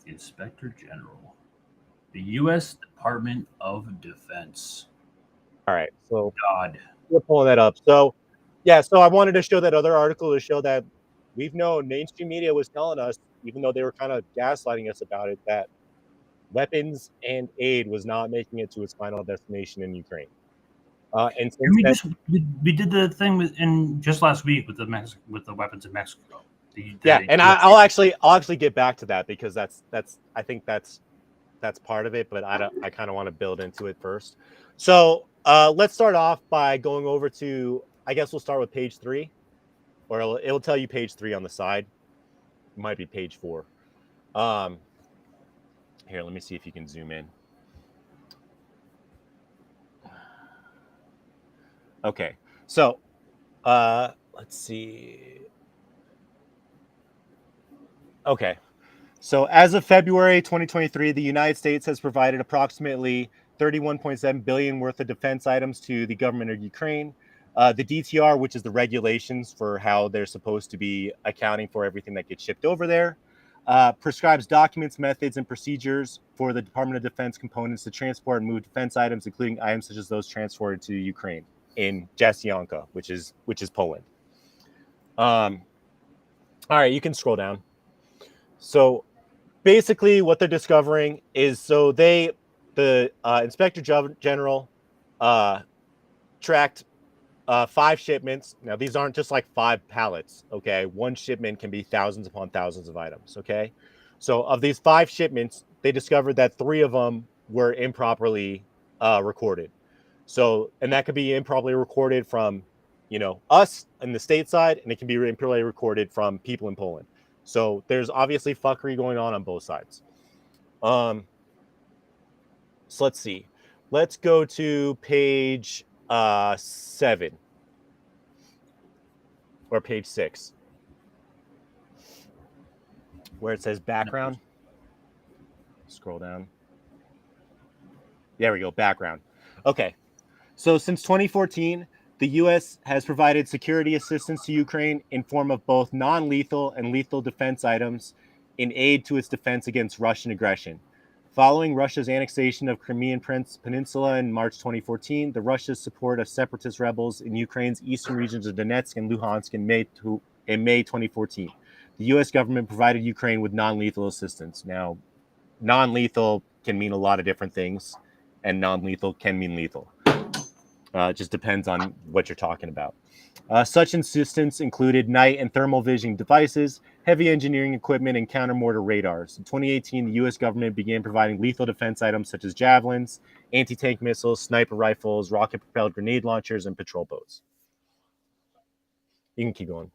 Inspector General, the U.S. Department of Defense. All right. So God, we're pulling that up. So yeah. So I wanted to show that other article to show that we've known mainstream media was telling us, even though they were kind of gaslighting us about it, that weapons and aid was not making it to its final destination in Ukraine. And we did the thing just last week with the weapons in Mexico. And I'll actually get back to that because I think that's part of it, but I kind of want to build into it first. So let's start off by going over to, I guess we'll start with page 3, or it'll tell you page 3 on the side. It might be page 4. Here, let me see if you can zoom in. Okay, so let's see. Okay, so as of February 2023, the United States has provided approximately $31.7 billion worth of defense items to the government of Ukraine. The DTR, which is the regulations for how they're supposed to be accounting for everything that gets shipped over there, prescribes documents, methods, and procedures for the Department of Defense components to transport and move defense items, including items such as those transported to Ukraine in Jastrzębie, which is Poland. All right, you can scroll down. So basically what they're discovering is, the Inspector General tracked 5 shipments. Now, these aren't just like 5 pallets, okay? One shipment can be thousands upon thousands of items, okay? So of these 5 shipments, they discovered that 3 of them were improperly recorded. So, and that could be improperly recorded from, us in the stateside, and it can be improperly recorded from people in Poland. So there's obviously fuckery going on both sides. So let's see. Let's go to page 7 or page 6, where it says background. Scroll down. There we go. Background. Okay. So since 2014, the U.S. has provided security assistance to Ukraine in form of both non-lethal and lethal defense items in aid to its defense against Russian aggression. Following Russia's annexation of Crimean Peninsula in March 2014, the Russia's support of separatist rebels in Ukraine's eastern regions of Donetsk and Luhansk in May 2014. The U.S. government provided Ukraine with non-lethal assistance. Now, non-lethal can mean a lot of different things, and non-lethal can mean lethal. It just depends on what you're talking about. Such assistance included night and thermal vision devices, heavy engineering equipment, and counter-mortar radars. In 2018, the U.S. government began providing lethal defense items such as javelins, anti-tank missiles, sniper rifles, rocket-propelled grenade launchers, and patrol boats. You can keep going.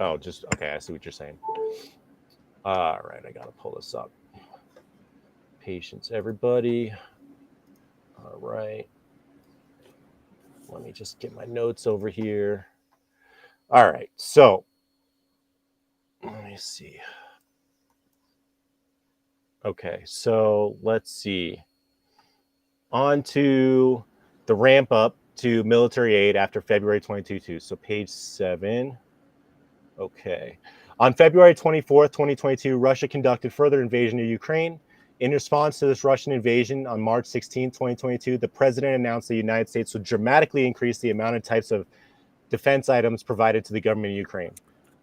Oh, okay, I see what you're saying. All right, I got to pull this up. Patience, everybody. All right. Let me just get my notes over here. All right. So let me see. Okay. So let's see. On to the ramp up to military aid after February 2022. So page 7. Okay. On February 24th, 2022, Russia conducted further invasion of Ukraine. In response to this Russian invasion on March 16, 2022, the president announced the United States would dramatically increase the amount of types of defense items provided to the government of Ukraine.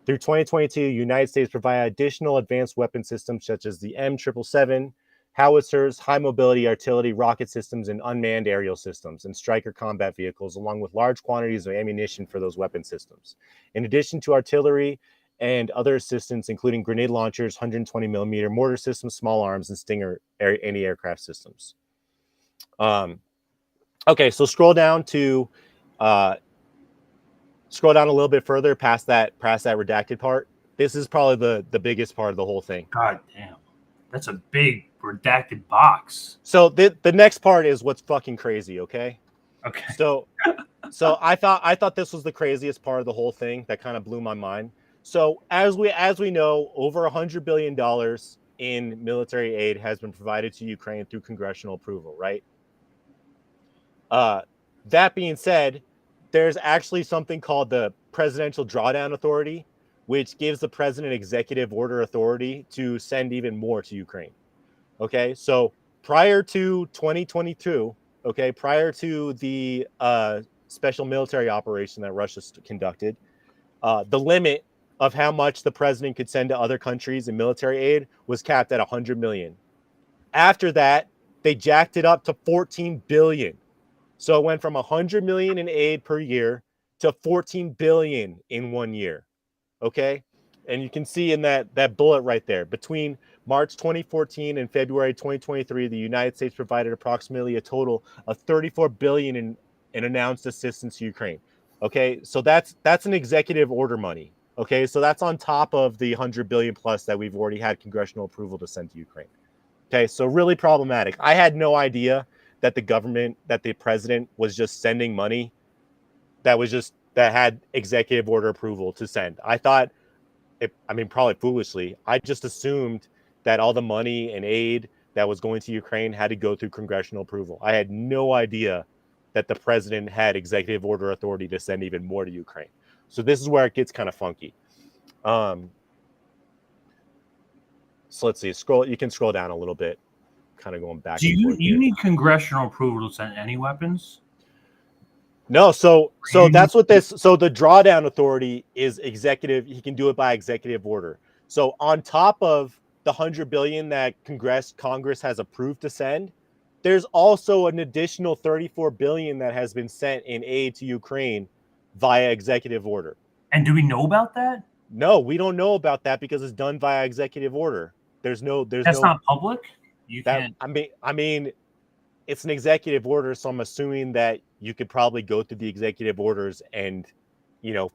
Through 2022, the United States provided additional advanced weapon systems such as the M777, howitzers, high mobility artillery, rocket systems, and unmanned aerial systems, and Stryker combat vehicles, along with large quantities of ammunition for those weapon systems. In addition to artillery and other assistance, including grenade launchers, 120 millimeter mortar systems, small arms, and Stinger anti-aircraft systems. Okay, so scroll down a little bit further past that redacted part. This is probably the biggest part of the whole thing. God damn, that's a big redacted box. So the next part is what's fucking crazy. Okay. So I thought this was the craziest part of the whole thing that kind of blew my mind. So as we know, over $100 billion in military aid has been provided to Ukraine through congressional approval, right? That being said, there's actually something called the Presidential Drawdown Authority, which gives the president executive order authority to send even more to Ukraine. Okay, so prior to 2022, prior to the special military operation that Russia conducted, the limit of how much the president could send to other countries in military aid was capped at 100 million. After that, they jacked it up to 14 billion. So it went from 100 million in aid per year to 14 billion in 1 year. Okay. And you can see in that bullet right there, between March 2014 and February 2023, the United States provided approximately a total of 34 billion in announced assistance to Ukraine. Okay. So that's an executive order money. Okay. So that's on top of the 100 billion plus that we've already had congressional approval to send to Ukraine. Okay. So really problematic. I had no idea that the president was just sending money that had executive order approval to send. I thought, probably foolishly, I just assumed that all the money and aid that was going to Ukraine had to go through congressional approval. I had no idea that the president had executive order authority to send even more to Ukraine. So this is where it gets kind of funky. So let's see. You can scroll down a little bit, kind of going back. Do you need congressional approval to send any weapons? No, so that's what this. So the drawdown authority is executive. He can do it by executive order. So on top of the 100 billion that Congress has approved to send, there's also an additional 34 billion that has been sent in aid to Ukraine via executive order. And do we know about that? No, we don't know about that because it's done via executive order. That's not public. You can't. I mean, it's an executive order, so I'm assuming that you could probably go through the executive orders and,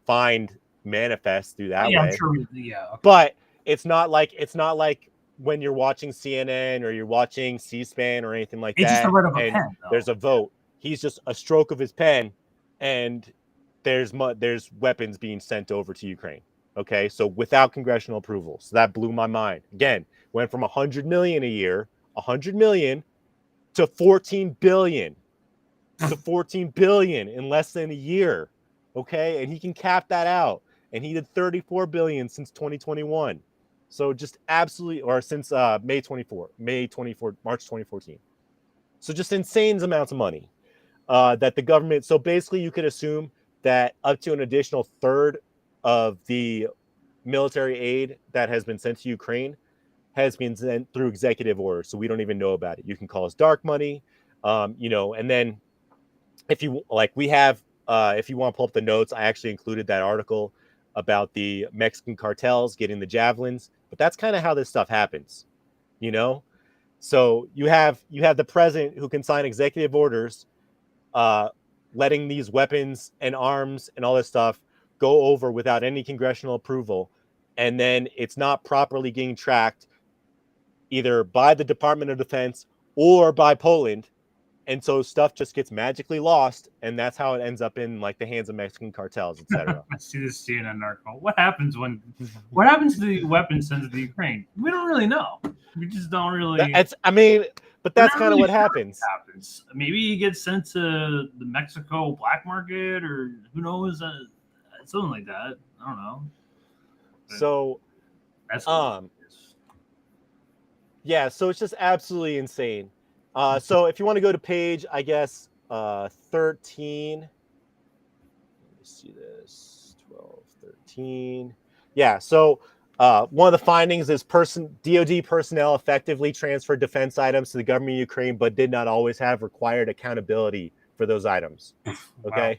find manifests through that way. I'm sure. Yeah. Okay. But it's not like when you're watching CNN or you're watching C-SPAN or anything like that. It's just a red of a pen. There's a vote. He's just a stroke of his pen, and there's weapons being sent over to Ukraine. Okay, so without congressional approval. So that blew my mind. Again, went from 100 million a year, 100 million, to 14 billion. To 14 billion in less than a year. Okay, and he can cap that out. And he did 34 billion since 2021. So just absolutely, or since March 2014. So just insane amounts of money that the government. So basically, you could assume that up to an additional third of the military aid that has been sent to Ukraine has been sent through executive order. So we don't even know about it. You can call us dark money, and then if you like, we have, if you want to pull up the notes, I actually included that article about the Mexican cartels getting the javelins, but that's kind of how this stuff happens, So you have the president who can sign executive orders, letting these weapons and arms and all this stuff go over without any congressional approval, and then it's not properly getting tracked either by the Department of Defense or by Poland. And so stuff just gets magically lost, and that's how it ends up in the hands of Mexican cartels, etc. I see this CNN article. What happens to the weapons sent to the Ukraine? We don't really know. We just don't really. But that's kind of what happens. Maybe he gets sent to the Mexico black market, or who knows, something like that. I don't know. But so that's yeah. So it's just absolutely insane. So if you want to go to page, I guess, 13. Let me see this. 12, 13. Yeah. So one of the findings is DoD personnel effectively transferred defense items to the government of Ukraine, but did not always have required accountability for those items. Okay. Wow.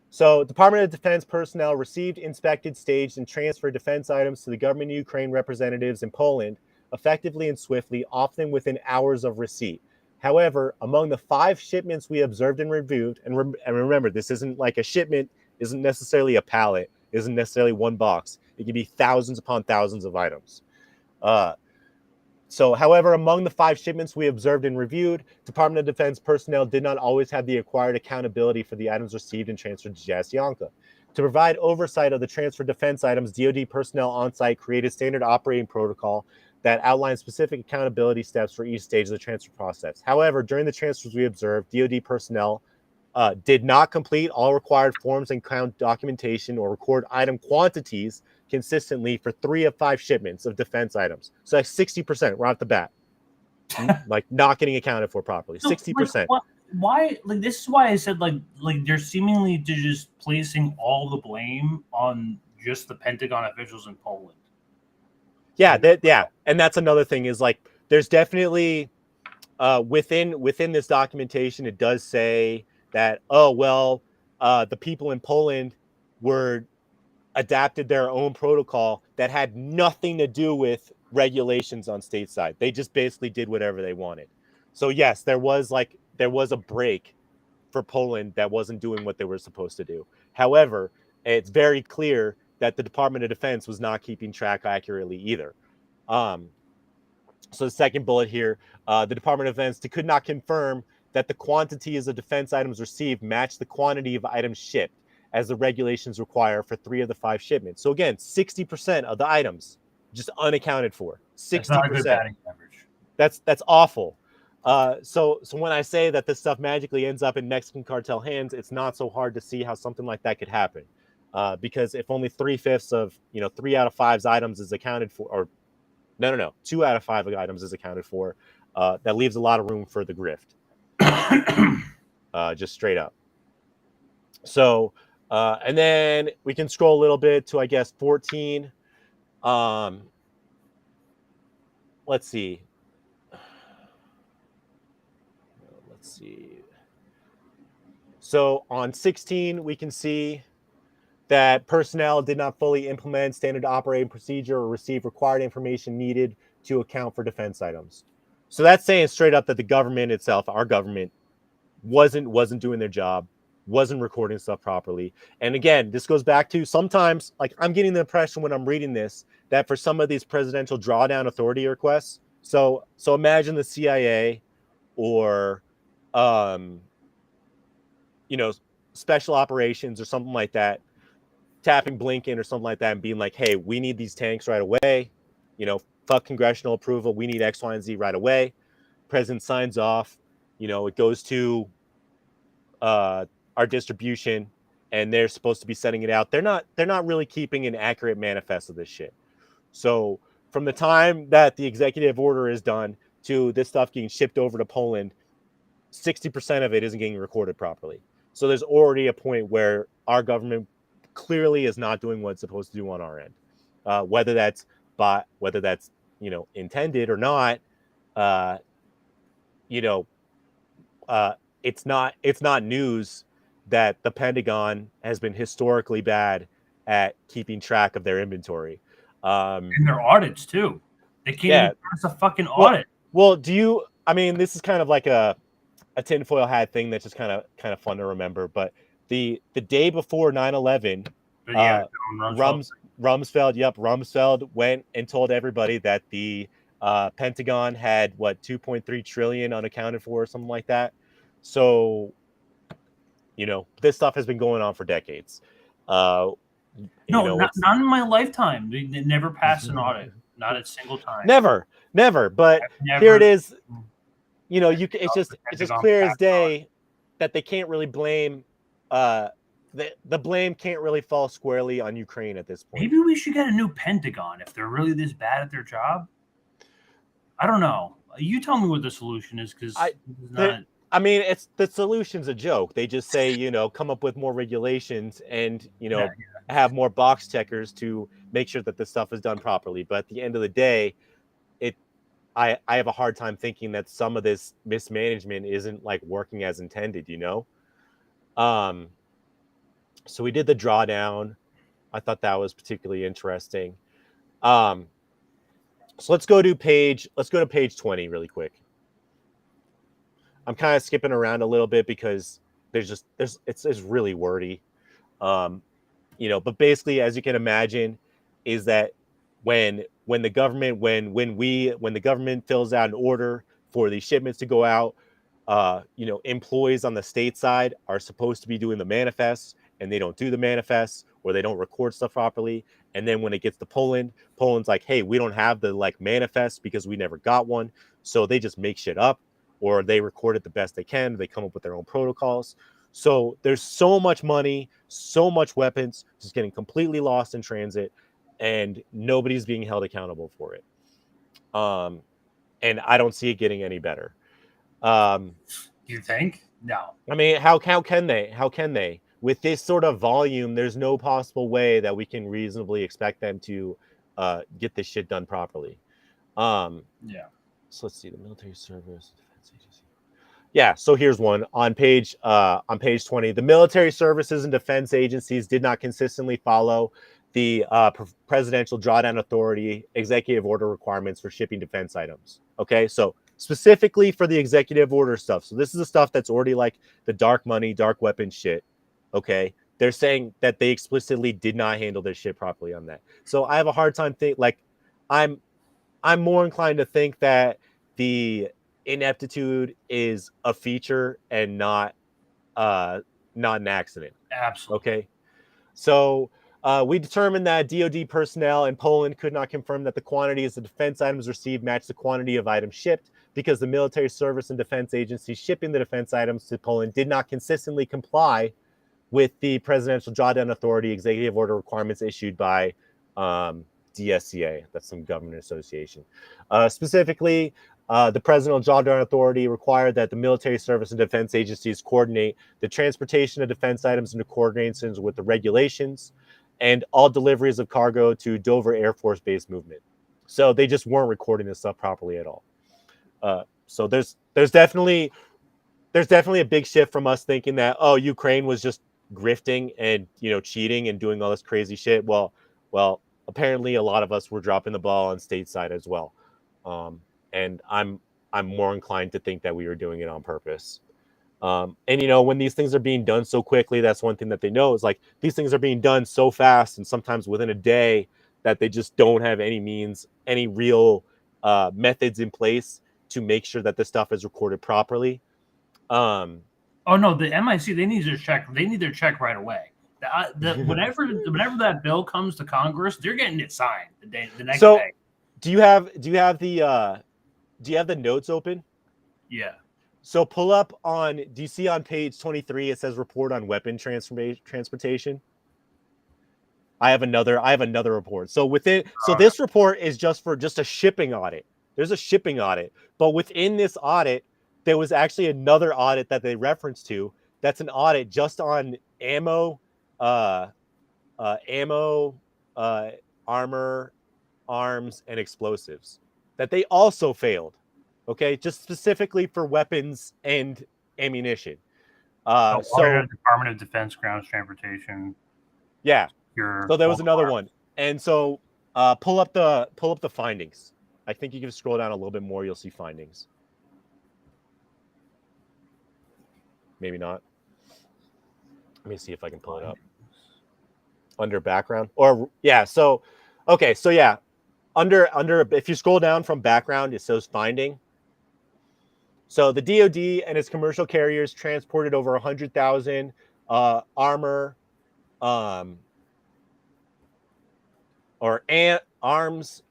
So Department of Defense personnel received, inspected, staged, and transferred defense items to the government of Ukraine representatives in Poland effectively and swiftly, often within hours of receipt. However, among the 5 shipments we observed and reviewed, and remember, this isn't like a shipment, isn't necessarily a pallet, isn't necessarily one box. It can be thousands upon thousands of items. However, among the 5 shipments we observed and reviewed, Department of Defense personnel did not always have the acquired accountability for the items received and transferred to Jasyanka. To provide oversight of the transferred defense items, DoD personnel on site created standard operating protocol that outlines specific accountability steps for each stage of the transfer process. However, during the transfers we observed, DoD personnel did not complete all required forms and count documentation or record item quantities consistently for 3 of 5 shipments of defense items. So that's 60% right off the bat, not getting accounted for properly. 60%. Why? This is why I said they're seemingly just placing all the blame on just the Pentagon officials in Poland. Yeah, and that's another thing is there's definitely within this documentation, it does say that, oh, well, the people in Poland adapted their own protocol that had nothing to do with regulations on stateside. They just basically did whatever they wanted. So yes, there was a break for Poland that wasn't doing what they were supposed to do. However, it's very clear that the Department of Defense was not keeping track accurately either. So the second bullet here, the Department of Defense could not confirm that the quantities of defense items received matched the quantity of items shipped, as the regulations require for 3 of the 5 shipments. So again, 60% of the items just unaccounted for. 60%. That's not a good batting average. That's awful. So when I say that this stuff magically ends up in Mexican cartel hands, it's not so hard to see how something like that could happen. Because if only 3/5 of 3 out of 5's items is accounted for, or no, 2 out of 5 items is accounted for, that leaves a lot of room for the grift. Just straight up. So, and then we can scroll a little bit to, I guess, 14. Let's see. So on 16, we can see that personnel did not fully implement standard operating procedure or receive required information needed to account for defense items. So that's saying straight up that the government itself, our government, wasn't doing their job, wasn't recording stuff properly. And again, this goes back to sometimes, like, I'm getting the impression when I'm reading this that for some of these presidential drawdown authority requests, so imagine the CIA or special operations or something like that, tapping Blinken or something like that and being like, hey, we need these tanks right away. Fuck congressional approval. We need X, Y, and Z right away. President signs off. It goes to our distribution, and they're supposed to be sending it out. They're not really keeping an accurate manifest of this shit. So from the time that the executive order is done to this stuff getting shipped over to Poland, 60% of it isn't getting recorded properly. So there's already a point where our government clearly is not doing what it's supposed to do on our end. Whether that's intended or not, it's not news that the Pentagon has been historically bad at keeping track of their inventory. And their audits too. They can't even pass a fucking audit. Well, this is kind of like a tinfoil hat thing that's just kind of fun to remember. But the day before 9/11, Rumsfeld went and told everybody that the Pentagon had 2.3 trillion unaccounted for or something like that. So, this stuff has been going on for decades. Not in my lifetime. They never passed an audit. Not a single time. Never. But here it is. It's just clear as day that they can't really blame. The blame can't really fall squarely on Ukraine at this point. Maybe we should get a new Pentagon if they're really this bad at their job. I don't know. You tell me what the solution is, because it's the solution's a joke. They just say, come up with more regulations and have more box checkers to make sure that this stuff is done properly. But at the end of the day, I have a hard time thinking that some of this mismanagement isn't working as intended. So we did the drawdown. I thought that was particularly interesting. So let's go to page 20 really quick. I'm kind of skipping around a little bit because it's really wordy. But basically, as you can imagine, is that when the government fills out an order for these shipments to go out, employees on the state side are supposed to be doing the manifests, and they don't do the manifests, or they don't record stuff properly. And then when it gets to Poland's like, hey, we don't have the manifest because we never got one. So they just make shit up, or they record it the best they can. They come up with their own protocols. So there's so much money, so much weapons just getting completely lost in transit, and nobody's being held accountable for it. And I don't see it getting any better. You think? No. How can they? With this sort of volume, there's no possible way that we can reasonably expect them to get this shit done properly. Yeah. So let's see, the military service, defense agency. Yeah, so here's one on page 20. The military services and defense agencies did not consistently follow the presidential drawdown authority executive order requirements for shipping defense items. Okay, so specifically for the executive order stuff. So this is the stuff that's already like the dark money, dark weapon shit. Okay, they're saying that they explicitly did not handle their shit properly on that. So I have a hard time I'm more inclined to think that the ineptitude is a feature and not an accident. Absolutely. Okay. So we determined that DoD personnel in Poland could not confirm that the quantities of defense items received matched the quantity of items shipped because the military service and defense agencies shipping the defense items to Poland did not consistently comply with the Presidential Drawdown Authority executive order requirements issued by DSCA. That's some government association. Specifically, the Presidential Drawdown Authority required that the military service and defense agencies coordinate the transportation of defense items into coordination with the regulations and all deliveries of cargo to Dover Air Force Base movement. So they just weren't recording this stuff properly at all. So there's definitely a big shift from us thinking that, oh, Ukraine was just grifting and cheating and doing all this crazy shit. Well, apparently a lot of us were dropping the ball on stateside as well. And I'm more inclined to think that we were doing it on purpose. And when these things are being done so quickly, that's one thing that they know is like these things are being done so fast and sometimes within a day that they just don't have any real methods in place to make sure that this stuff is recorded properly. Oh no, the MIC, they need their check. They need their check right away. Whenever that bill comes to Congress, they're getting it signed the next day. Do you have the notes open? Yeah. So pull up do you see on page 23 it says report on weapon transportation? I have another report. So this report is just a shipping audit. There's a shipping audit, but within this audit there was actually another audit that they referenced to. That's an audit just on ammo, armor, arms, and explosives that they also failed. Okay, just specifically for weapons and ammunition. So Department of Defense ground transportation. Yeah. So there was another one, and so pull up the findings. I think you can scroll down a little bit more. You'll see findings. Maybe not. Let me see if I can pull it up. Under background So under if you scroll down from background, it says finding. So the DoD and its commercial carriers transported over 100,000 armor, arms.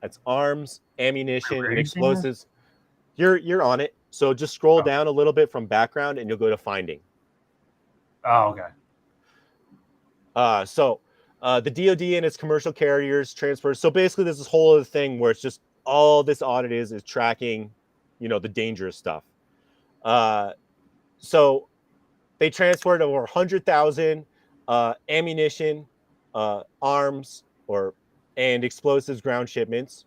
That's arms, ammunition, and explosives. You're on it. So just scroll down a little bit from background, and you'll go to finding. Oh, okay. So the DoD and its commercial carriers transfer. So basically, there's this whole other thing where it's just all this audit is tracking, the dangerous stuff. So they transported over 100,000 ammunition, arms, and explosives ground shipments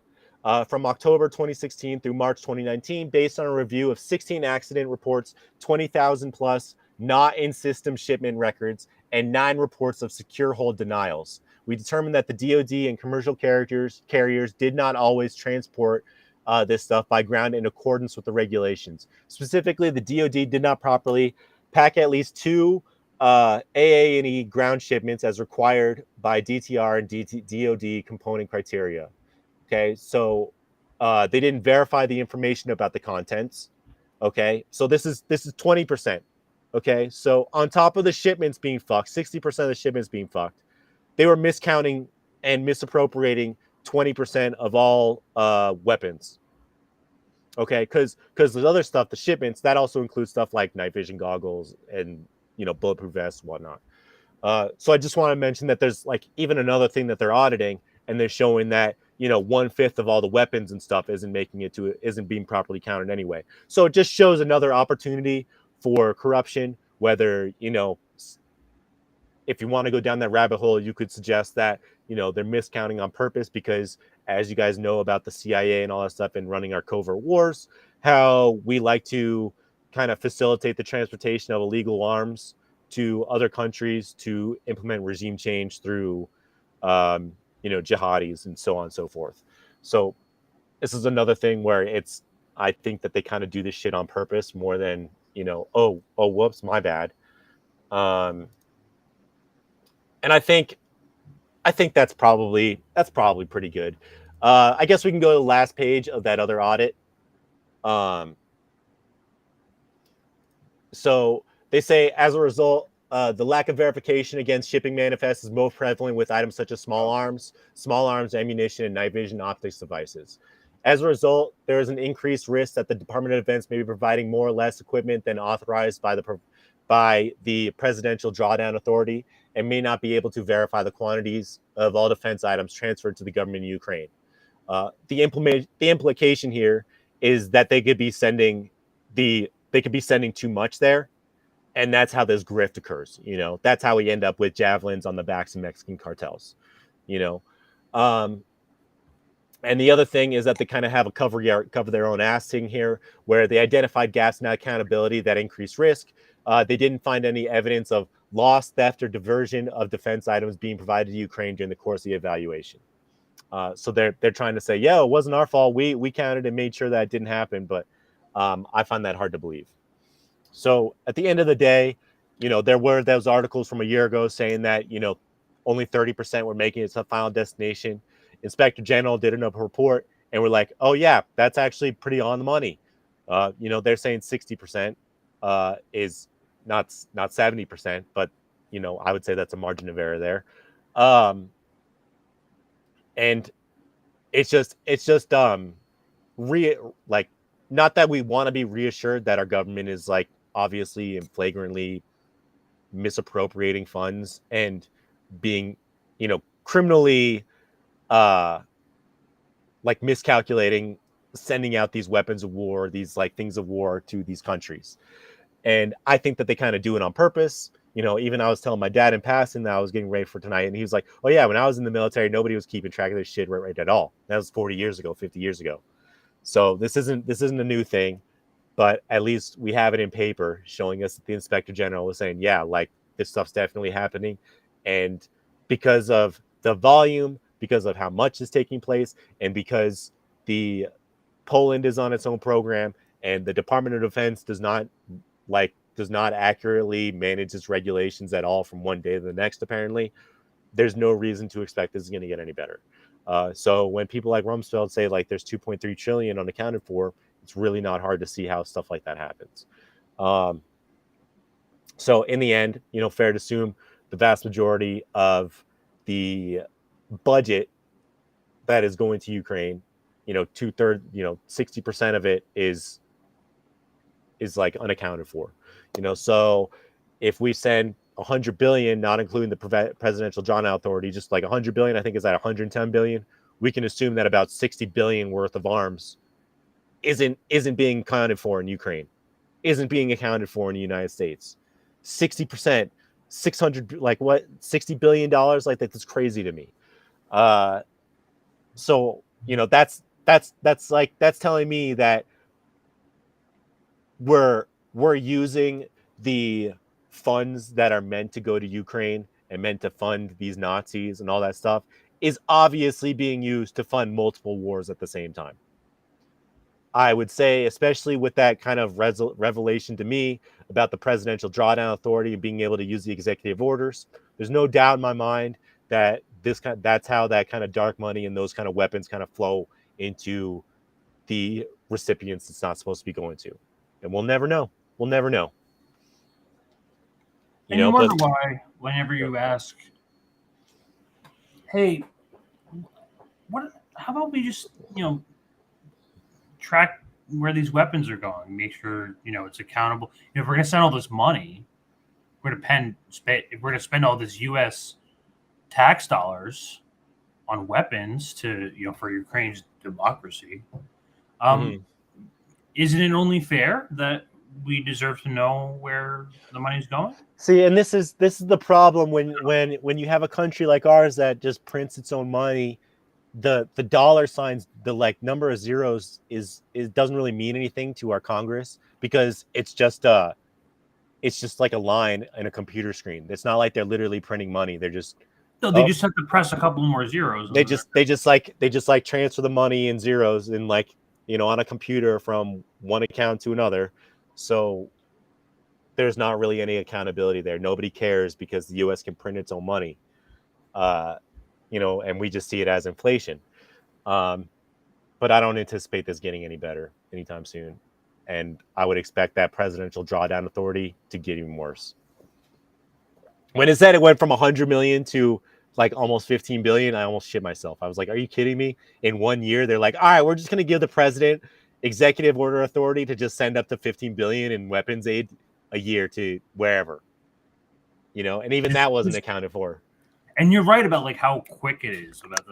from October 2016 through March 2019, based on a review of 16 accident reports, 20,000 plus not in system shipment records, and 9 reports of secure hold denials. We determined that the DoD and commercial carriers did not always transport this stuff by ground in accordance with the regulations. Specifically, the DoD did not properly pack at least 2 AA&E ground shipments as required by DTR and DoD component criteria. Okay, so they didn't verify the information about the contents. Okay, so this is 20%. Okay, so on top of the shipments being fucked, 60% of the shipments being fucked, they were miscounting and misappropriating 20% of all weapons. Okay, because the other stuff, the shipments, that also includes stuff like night vision goggles and bulletproof vests and whatnot. So I just want to mention that there's like even another thing that they're auditing, and they're showing that 1/5 of all the weapons and stuff isn't being properly counted anyway. So it just shows another opportunity for corruption. Whether if you want to go down that rabbit hole, you could suggest that they're miscounting on purpose because, as you guys know about the CIA and all that stuff and running our covert wars, how we like to kind of facilitate the transportation of illegal arms to other countries to implement regime change through, jihadis and so on and so forth. So this is another thing where I think that they kind of do this shit on purpose more than, oh, whoops, my bad. And I think that's probably pretty good. I guess we can go to the last page of that other audit. So they say, as a result, the lack of verification against shipping manifests is most prevalent with items such as small arms, ammunition, and night vision optics devices. As a result, there is an increased risk that the Department of Defense may be providing more or less equipment than authorized by the Presidential Drawdown Authority and may not be able to verify the quantities of all defense items transferred to the government in Ukraine. The implication here is that they could be sending too much there, and that's how this grift occurs. That's how we end up with javelins on the backs of Mexican cartels. And the other thing is that they kind of have a cover their own ass thing here, where they identified gaps in accountability that increased risk. They didn't find any evidence of loss, theft, or diversion of defense items being provided to Ukraine during the course of the evaluation. So they're trying to say, yeah, it wasn't our fault. We counted and made sure that it didn't happen, but I find that hard to believe. So at the end of the day, there were those articles from a year ago saying that, only 30% were making it to the final destination. Inspector General did a report, and we're like, oh yeah, that's actually pretty on the money. They're saying 60% is not 70%, but I would say that's a margin of error there. And it's just not that we want to be reassured that our government is like obviously and flagrantly misappropriating funds and being, criminally miscalculating, sending out these weapons of war, these things of war to these countries. And I think that they kind of do it on purpose. Even I was telling my dad in passing that I was getting ready for tonight, and he was like, oh yeah, when I was in the military, nobody was keeping track of this shit right at all. That was 40 years ago, 50 years ago. So this isn't a new thing, but at least we have it in paper showing us that the Inspector General was saying, yeah, this stuff's definitely happening. And because of the volume, because of how much is taking place, and because the Poland is on its own program and the Department of Defense does not accurately manage its regulations at all from one day to the next, apparently, there's no reason to expect this is going to get any better. So when people like Rumsfeld say there's 2.3 trillion unaccounted for, it's really not hard to see how stuff like that happens. So in the end, fair to assume the vast majority of the budget that is going to Ukraine, 2/3, 60% of it is unaccounted for. So if we send 100 billion, not including the Presidential Drawdown Authority, just 100 billion, I think is at 110 billion, we can assume that about 60 billion worth of arms isn't being accounted for in Ukraine, isn't being accounted for in the United States. 60%, 600, $60 billion, that's crazy to me. So that's telling me that we're using the funds that are meant to go to Ukraine and meant to fund these Nazis and all that stuff is obviously being used to fund multiple wars at the same time. I would say, especially with that kind of revelation to me about the Presidential Drawdown Authority and being able to use the executive orders, there's no doubt in my mind that that's how that kind of dark money and those kind of weapons kind of flow into the recipients it's not supposed to be going to. And we'll never know. We'll never know. You wonder why, whenever you ask, hey, how about we just, track where these weapons are going, make sure, it's accountable. If we're going to send all this money, we're going to spend all this U.S. tax dollars on weapons to, for Ukraine's democracy. Isn't it only fair that we deserve to know where the money's going? See, and this is the problem when you have a country like ours that just prints its own money the dollar signs, the like number of zeros is doesn't really mean anything to our Congress, because it's just like a line in a computer screen. It's not like they're literally printing money. They're just they just have to press a couple more zeros. They just transfer the money in zeros in, like, you know, on a computer from one account to another. So there's not really any accountability there. Nobody cares because the U.S. can print its own money, you know, and we just see it as inflation. But I don't anticipate this getting any better anytime soon. And I would expect that presidential drawdown authority to get even worse. When it said it went from 100 million to like almost 15 billion, I almost shit myself. I was like, are you kidding me? In 1 year, they're like, all right, we're just going to give the president executive order authority to just send up to 15 billion in weapons aid a year to wherever, you know, and even that wasn't accounted for. And you're right about like how quick it is about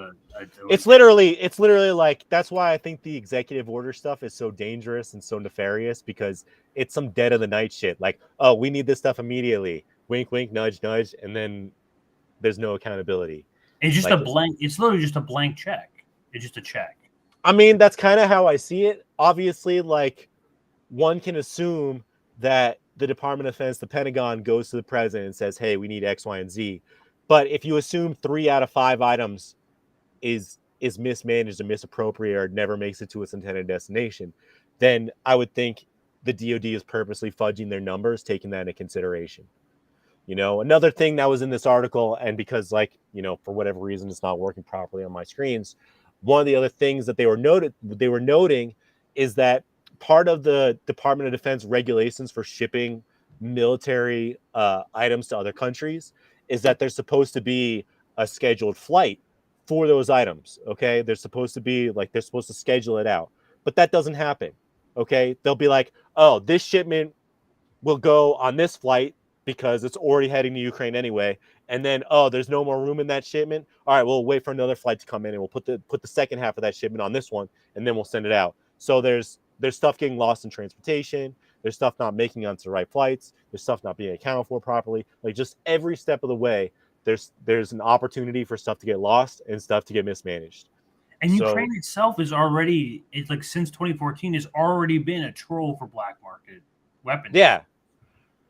it's literally like, that's why I think the executive order stuff is so dangerous and so nefarious, because it's some dead of the night shit. Like, oh, we need this stuff immediately. Wink, wink, nudge, nudge. And then there's no accountability. It's just like, a blank. It's literally just a blank check. It's just a check. I mean, that's kind of how I see it. Obviously, like, one can assume that the Department of Defense, the Pentagon, goes to the president and says, hey, we need X, Y, and Z. But if you assume 3 out of 5 items is mismanaged or misappropriated or never makes it to its intended destination, then I would think the DoD is purposely fudging their numbers, taking that into consideration. You know, another thing that was in this article, and because, like, you know, for whatever reason it's not working properly on my screens, one of the other things that they were noting is that part of the Department of Defense regulations for shipping military items to other countries is that there's supposed to be a scheduled flight for those items. Okay, they're supposed to schedule it out, but that doesn't happen. Okay, they'll be like, oh, this shipment will go on this flight because it's already heading to Ukraine anyway. And then, oh, there's no more room in that shipment. All right, we'll wait for another flight to come in and we'll put the second half of that shipment on this one, and then we'll send it out. So there's stuff getting lost in transportation. There's stuff not making onto the right flights. There's stuff not being accounted for properly. Like, just every step of the way, there's an opportunity for stuff to get lost and stuff to get mismanaged. And Ukraine itself is already, it's like since 2014, has already been a troll for black market weapons. Yeah.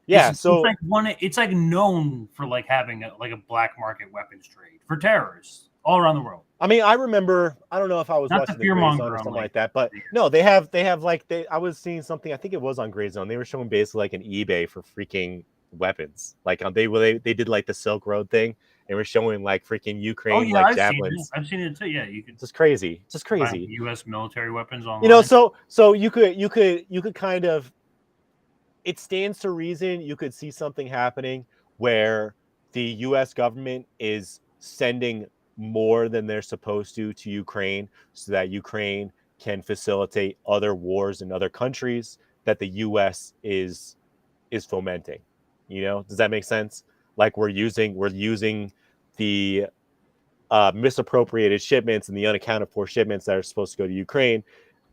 Yeah. It's like known for like having a black market weapons trade for terrorists all around the world. I mean, I remember, I don't know if I was watching the Gray Zone or something like that, but no, they have I was seeing something, I think it was on Gray Zone. They were showing basically like an eBay for freaking weapons. Like they did like the Silk Road thing, and we're showing like freaking Ukraine javelins. I've seen it too. Yeah, you can. Just crazy. U.S. military weapons online. You know, so you could kind of. It stands to reason you could see something happening where the U.S. government is sending more than they're supposed to Ukraine, so that Ukraine can facilitate other wars in other countries that the U.S. is fomenting. You know, does that make sense? Like, we're using the misappropriated shipments and the unaccounted for shipments that are supposed to go to Ukraine,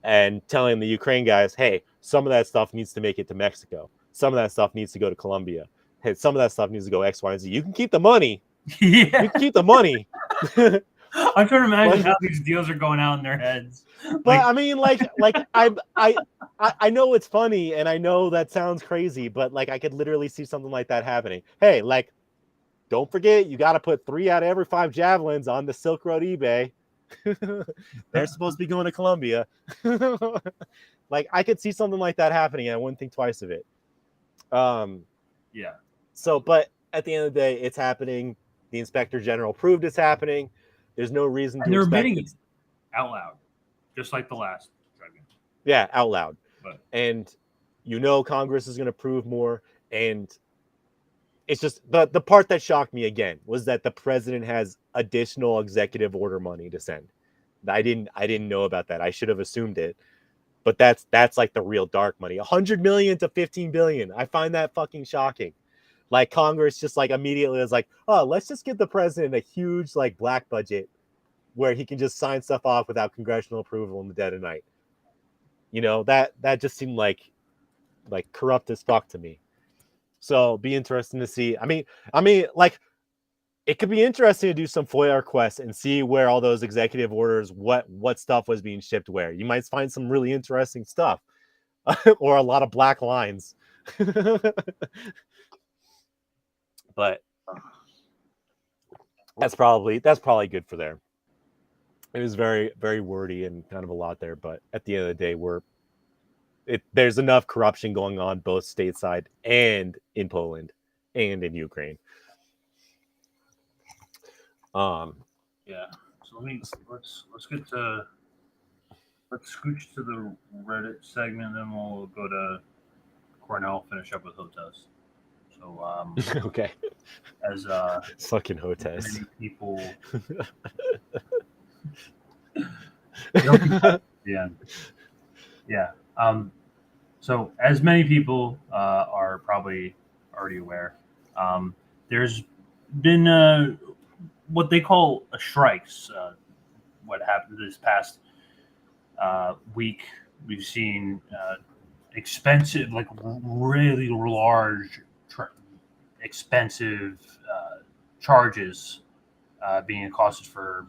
and telling the Ukraine guys, hey, some of that stuff needs to make it to Mexico. Some of that stuff needs to go to Colombia. Hey, some of that stuff needs to go X, Y, and Z. You can keep the money. Yeah. You can keep the money. I'm trying to imagine how these deals are going out in their heads. But I mean, I know it's funny, and I know that sounds crazy, but like, I could literally see something like that happening. Hey, like, don't forget, you got to put 3 out of every 5 javelins on the Silk Road eBay. They're supposed to be going to Colombia. Like, I could see something like that happening, and I wouldn't think twice of it. Yeah. So, but at the end of the day, it's happening. The Inspector General proved it's happening. There's no reason to. They're admitting it out loud, just like the last. Yeah, out loud. And you know, Congress is going to prove more. And it's just the part that shocked me again was that the president has additional executive order money to send. I didn't know about that. I should have assumed it. But that's like the real dark money. 100 million to 15 billion. I find that fucking shocking. Like, Congress just like immediately is like, oh, let's just give the president a huge like black budget where he can just sign stuff off without congressional approval in the dead of night. You know, that just seemed like corrupt as fuck to me. So be interesting to see. I mean, like, it could be interesting to do some FOIA requests and see where all those executive orders, what stuff was being shipped where. You might find some really interesting stuff, or a lot of black lines. But that's probably good for there. It was very, very wordy and kind of a lot there, but at the end of the day, there's enough corruption going on both stateside and in Poland and in Ukraine. Yeah. So let's scooch to the Reddit segment, then we'll go to Cornell, finish up with Hotez. So okay. As fucking Hotez. Many people yeah. So as many people are probably already aware, there's been what they call strikes. What happened this past week? We've seen expensive, like really large, expensive charges being accosted for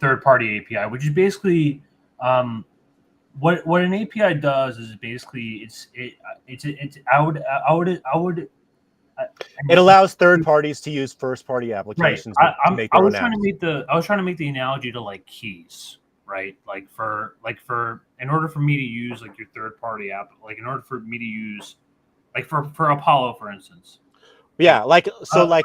third-party API, which is basically what an API does is basically it allows third parties to use first-party applications. Right. I was trying to make the analogy to like keys, right? Like for in order for me to use like your third-party app, like in order for me to use like for Apollo, for instance. Yeah, like so like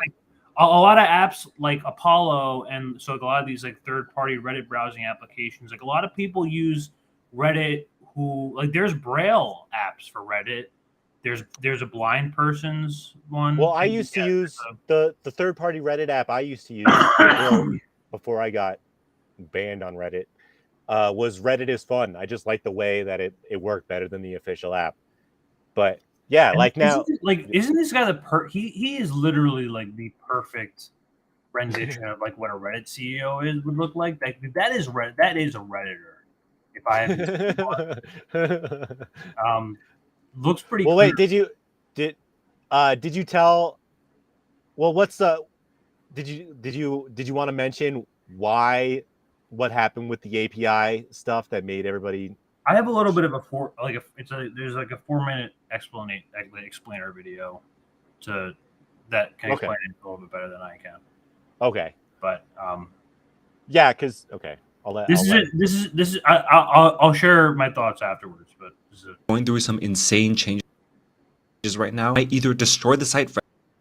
a lot of apps like Apollo, and so a lot of these like third-party Reddit browsing applications, like a lot of people use Reddit who like there's Braille apps for Reddit. There's a blind person's one. Well, I used to use the third-party Reddit app I used to use before I got banned on Reddit. Was Reddit is fun. I just like the way that it worked better than the official app. But yeah, and like now, isn't this guy he is literally like the perfect rendition of like what a Reddit CEO would look like. Like that is a Redditor. If I had looks pretty well clear. Wait, did you tell what's the did you want to mention what happened with the API stuff that made everybody? I have a little bit of there's like a 4-minute explainer video to that can explain it a little bit better than I can. Okay. But yeah, because okay. I'll share my thoughts afterwards, but going through some insane changes right now might either destroy the site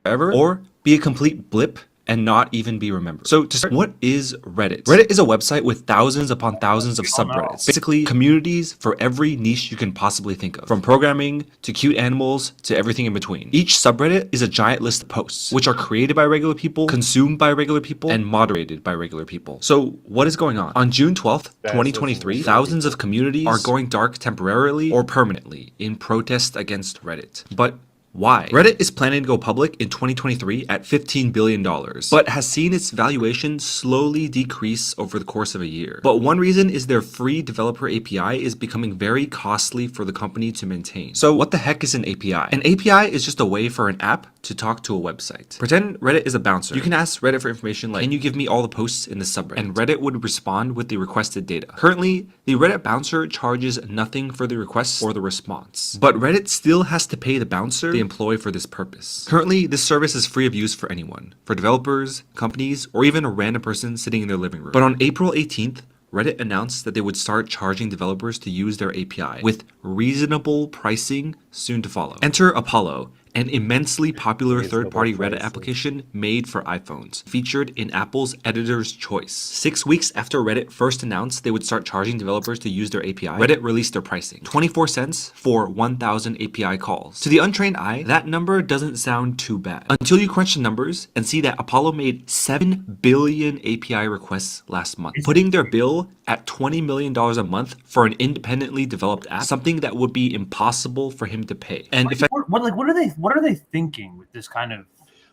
forever or be a complete blip and not even be remembered. So to start, what is Reddit? Reddit is a website with thousands upon thousands of subreddits. Basically, communities for every niche you can possibly think of. From programming to cute animals to everything in between. Each subreddit is a giant list of posts, which are created by regular people, consumed by regular people, and moderated by regular people. So what is going on? On June 12th, 2023, thousands of communities are going dark temporarily or permanently in protest against Reddit. But why? Reddit is planning to go public in 2023 at $15 billion, but has seen its valuation slowly decrease over the course of a year. But one reason is their free developer API is becoming very costly for the company to maintain. So what the heck is an API? An API is just a way for an app to talk to a website. Pretend Reddit is a bouncer. You can ask Reddit for information like, can you give me all the posts in the subreddit? And Reddit would respond with the requested data. Currently, the Reddit bouncer charges nothing for the request or the response. But Reddit still has to pay the bouncer they employ for this purpose. Currently, this service is free of use for anyone, for developers, companies, or even a random person sitting in their living room. But on April 18th, Reddit announced that they would start charging developers to use their API, with reasonable pricing soon to follow. Enter Apollo, an immensely popular third-party Reddit application made for iPhones, featured in Apple's Editor's Choice. 6 weeks after Reddit first announced they would start charging developers to use their API, Reddit released their pricing, 24 cents for 1,000 API calls. To the untrained eye, that number doesn't sound too bad, until you crunch the numbers and see that Apollo made 7 billion API requests last month, putting their bill at $20 million a month for an independently developed app, something that would be impossible for him to pay. And what are they thinking with this kind of?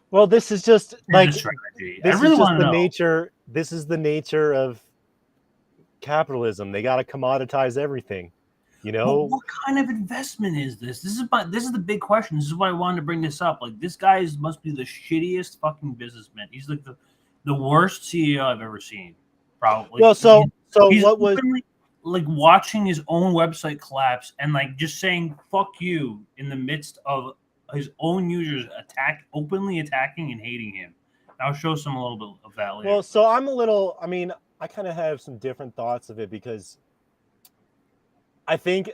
Well, this is just like strategy. This is just the nature. This is the nature of capitalism. They got to commoditize everything. You know, what kind of investment is this? This is the big question. This is why I wanted to bring this up. Like, this guy must be the shittiest fucking businessman. He's like the worst CEO I've ever seen, probably. Well, he's what was like watching his own website collapse and like just saying "fuck you" in the midst of his own users openly attacking and hating him. I'll show some a little bit of that later. Well, so I mean, I kind of have some different thoughts of it because I think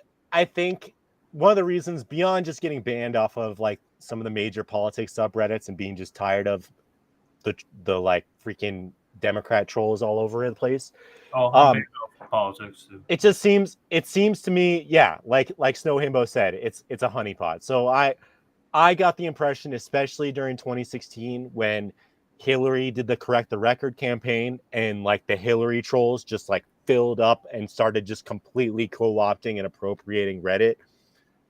one of the reasons beyond just getting banned off of like some of the major politics subreddits and being just tired of the like freaking Democrat trolls all over the place. Politics too. It seems to me, yeah, like Snow Himbo said, it's a honeypot. So I got the impression, especially during 2016 when Hillary did the Correct the Record campaign and like the Hillary trolls just like filled up and started just completely co-opting and appropriating Reddit,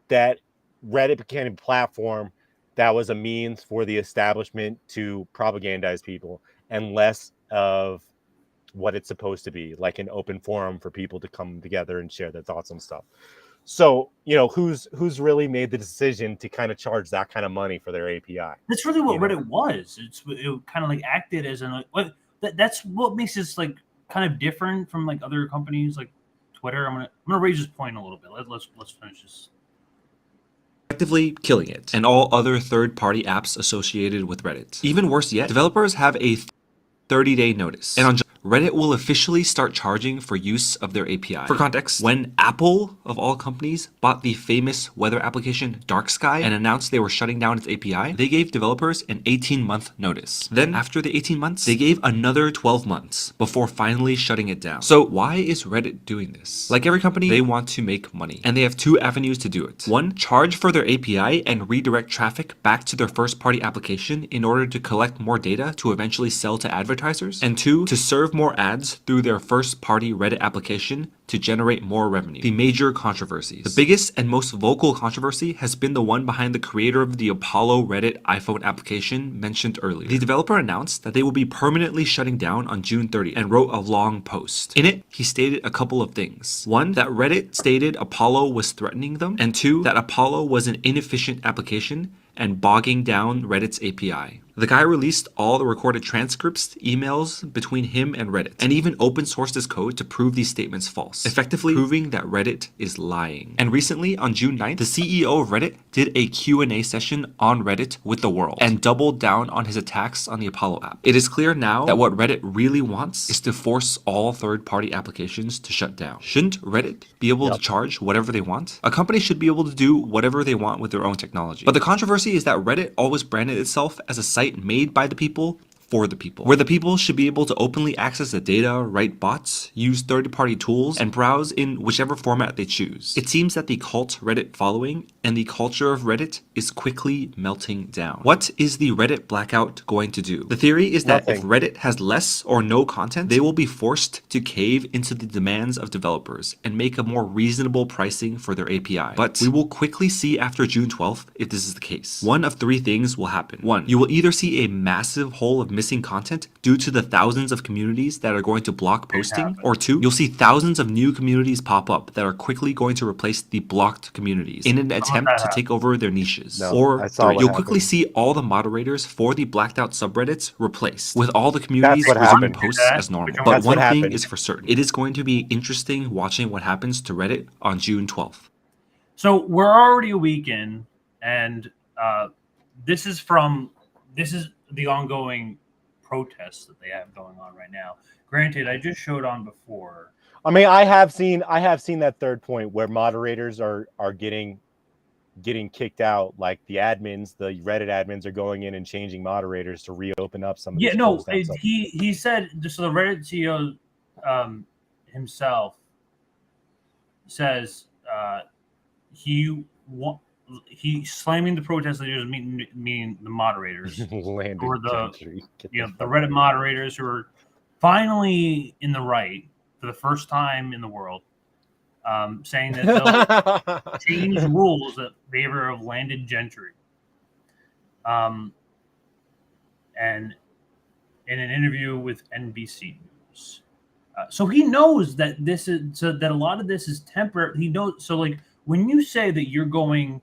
that Reddit became a platform that was a means for the establishment to propagandize people and less of what it's supposed to be, like an open forum for people to come together and share their thoughts on stuff. So, you know, who's really made the decision to kind of charge that kind of money for their API? That's really what Reddit was. It kind of like acted as that's what makes this like kind of different from like other companies like Twitter. I'm gonna raise this point a little bit. Let's finish this. Effectively killing it and all other third-party apps associated with Reddit. Even worse yet, developers have a 30-day notice, and on Reddit will officially start charging for use of their API. For context, when Apple, of all companies, bought the famous weather application Dark Sky and announced they were shutting down its API, they gave developers an 18-month notice. Then, after the 18 months, they gave another 12 months before finally shutting it down. So why is Reddit doing this? Like every company, they want to make money, and they have two avenues to do it. One, charge for their API and redirect traffic back to their first-party application in order to collect more data to eventually sell to advertisers. And two, to serve more ads through their first-party Reddit application to generate more revenue. The major controversies. The biggest and most vocal controversy has been the one behind the creator of the Apollo Reddit iPhone application mentioned earlier. The developer announced that they will be permanently shutting down on June 30th and wrote a long post. In it, he stated a couple of things. One, that Reddit stated Apollo was threatening them, and two, that Apollo was an inefficient application and bogging down Reddit's API. The guy released all the recorded transcripts, emails between him and Reddit, and even open sourced his code to prove these statements false, effectively proving that Reddit is lying. And recently, on June 9th, the CEO of Reddit did a Q&A session on Reddit with the world and doubled down on his attacks on the Apollo app. It is clear now that what Reddit really wants is to force all third-party applications to shut down. Shouldn't Reddit be able to charge whatever they want? A company should be able to do whatever they want with their own technology. But the controversy is that Reddit always branded itself as a site made by the people for the people, where the people should be able to openly access the data, write bots, use third-party tools, and browse in whichever format they choose. It seems that the cult Reddit following and the culture of Reddit is quickly melting down. What is the Reddit blackout going to do? The theory is that if Reddit has less or no content, they will be forced to cave into the demands of developers and make a more reasonable pricing for their API. But we will quickly see after June 12th if this is the case. One of three things will happen. One, you will either see a massive hole of missing content due to the thousands of communities that are going to block posting, or two, you'll see thousands of new communities pop up that are quickly going to replace the blocked communities in an attempt to take over their niches. Or three, you'll quickly see all the moderators for the blacked out subreddits replaced, with all the communities resuming posts as normal. But one thing is for certain, it is going to be interesting watching what happens to Reddit on June 12th. So we're already a week in, and this is the ongoing protests that they have going on right now. Granted, I just showed on before. I mean, I have seen that third point where moderators are getting kicked out. Like the admins, the Reddit admins are going in and changing moderators to reopen up some of these posts. He said, so the Reddit CEO himself says he's slamming the protest leaders, meaning the moderators, or the Reddit moderators who are finally in the right for the first time in the world, saying that they'll change rules in favor of landed gentry. And in an interview with NBC News, So he knows that that a lot of this is temporary. He knows. So like when you say that you're going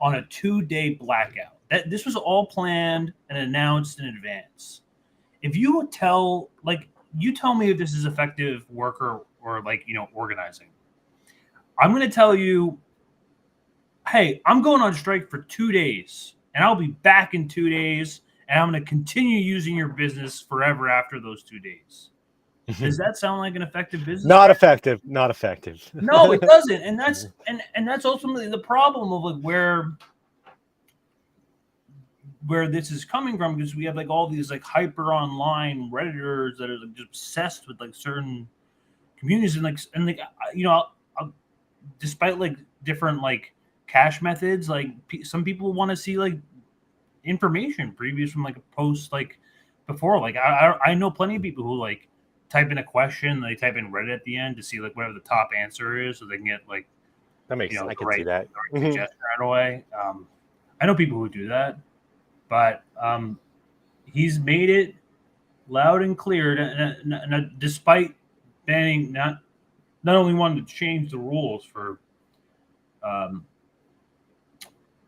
on a 2-day blackout, that this was all planned and announced in advance. If you tell me if this is effective work or like, organizing, I'm going to tell you, hey, I'm going on strike for 2 days and I'll be back in 2 days and I'm going to continue using your business forever after those 2 days. Does that sound like an effective business? Not effective. Not effective. No, it doesn't. And that's ultimately the problem of like where this is coming from, because we have like all these like hyper online Redditors that are like just obsessed with like certain communities and despite like different like cash methods, like some people want to see like information previous from like a post like before. Like I know plenty of people who like type in a question, they type in Reddit at the end to see like whatever the top answer is, so they can get like that makes I can see that suggestion right away. I know people who do that, but he's made it loud and clear, and despite banning, not only wanting to change the rules for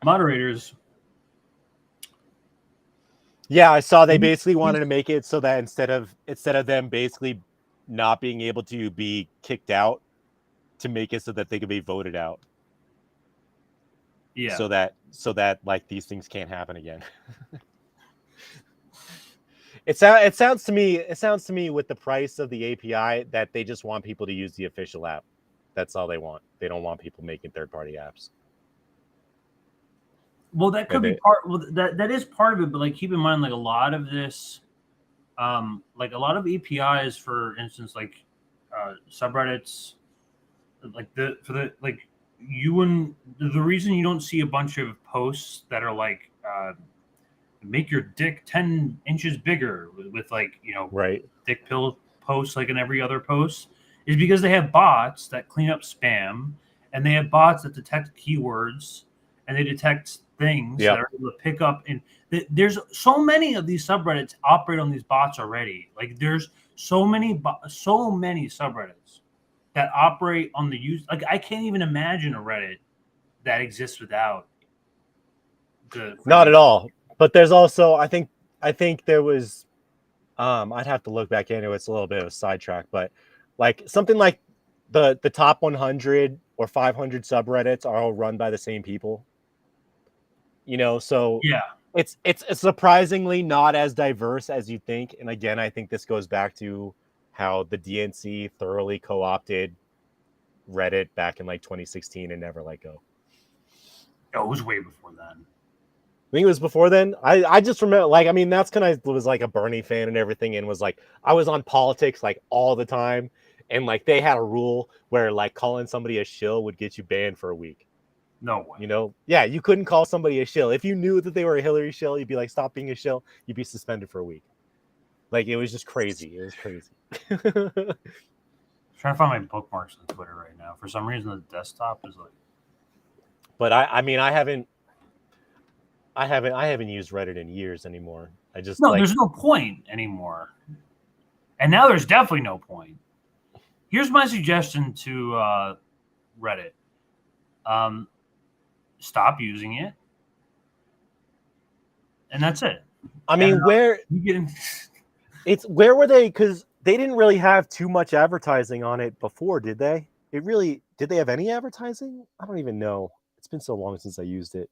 moderators. Yeah, I saw they basically wanted to make it so that instead of them basically not being able to be kicked out, to make it so that they could be voted out. Yeah. So that like these things can't happen again. It sounds to me with the price of the API that they just want people to use the official app. That's all they want. They don't want people making third-party apps. Well, that could be part. Well, that is part of it, but like keep in mind, like a lot of this, like a lot of APIs, for instance, like subreddits, like the reason you don't see a bunch of posts that are like make your dick 10 inches bigger with like right dick pill posts like in every other post is because they have bots that clean up spam, and they have bots that detect keywords, and they detect things that are able to pick up. And there's so many of these subreddits operate on these bots already. Like there's so many subreddits that operate on the use. Like I can't even imagine a Reddit that exists without not at all. But there's also I think there was I'd have to look back into it. It's a little bit of a sidetrack, but like something like the top 100 or 500 subreddits are all run by the same people. So yeah, it's surprisingly not as diverse as you think. And again, I think this goes back to how the DNC thoroughly co-opted Reddit back in like 2016 and never let go. Oh, it was way before then. I think it was before then. I just remember, like, I mean, that's kind of was like a Bernie fan and everything, and was like, I was on politics like all the time, and like they had a rule where like calling somebody a shill would get you banned for a week. No way. Yeah, you couldn't call somebody a shill. If you knew that they were a Hillary shill, you'd be like, stop being a shill. You'd be suspended for a week. Like, it was just crazy. It was crazy. I'm trying to find my bookmarks on Twitter right now. For some reason, the desktop is like. But I mean, I haven't used Reddit in years anymore. There's no point anymore. And now there's definitely no point. Here's my suggestion to Reddit. Stop using it. And that's it. I mean, where were they? Because they didn't really have too much advertising on it before, did they? Did they have any advertising? I don't even know. It's been so long since I used it.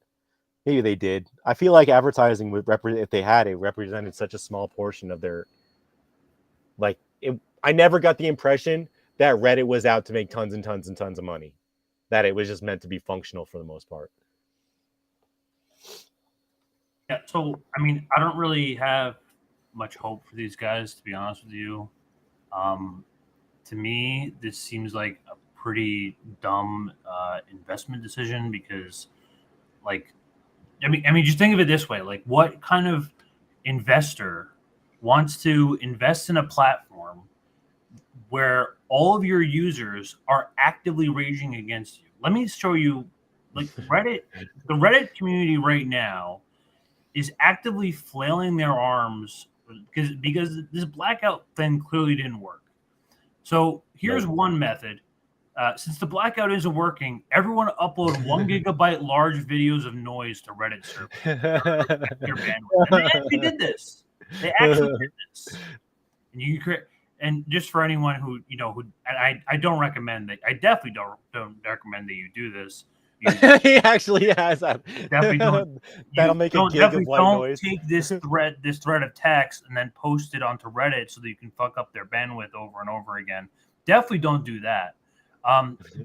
Maybe they did. I feel like advertising would represent, if they had it, represented such a small portion of their. Like, I never got the impression that Reddit was out to make tons and tons and tons of money. That it was just meant to be functional for the most part. Yeah, so I mean, I don't really have much hope for these guys, to be honest with you. To me, this seems like a pretty dumb investment decision because, like, I mean, just think of it this way: like, what kind of investor wants to invest in a platform where all of your users are actively raging against you? Let me show you, like, Reddit. The Reddit community right now is actively flailing their arms because this blackout thing clearly didn't work. So here's one method. Since the blackout isn't working, everyone upload 1 gigabyte large videos of noise to Reddit server. Their bandwidth. And they actually did this. They actually did this. And you can create. And just for anyone who I don't recommend that. I definitely don't recommend that you do this. He actually has that. That'll make a gig of white noise. Take this thread of text and then post it onto Reddit so that you can fuck up their bandwidth over and over again. Definitely don't do that.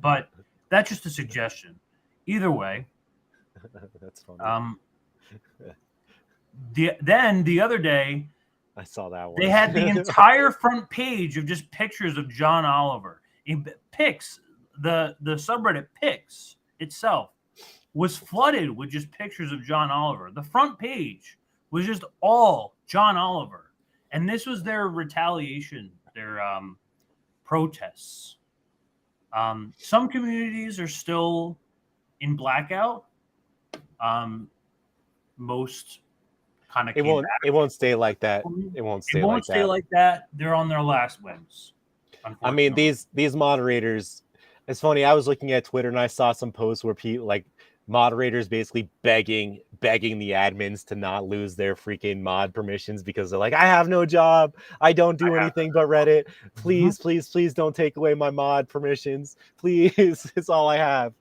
But that's just a suggestion. Either way, that's funny. The other day, I saw that one. They had the entire front page of just pictures of John Oliver. Pics, the subreddit Pics itself was flooded with just pictures of John Oliver. The front page was just all John Oliver. And this was their retaliation, their protests. Some communities are still in blackout. Most kind of it won't stay like that. It won't stay like that. They're on their last wins. I mean, these moderators. It's funny. I was looking at Twitter and I saw some posts where people like moderators basically begging the admins to not lose their freaking mod permissions because they're like, I have no job. I don't do anything but Reddit. Please, please don't take away my mod permissions. Please, it's all I have.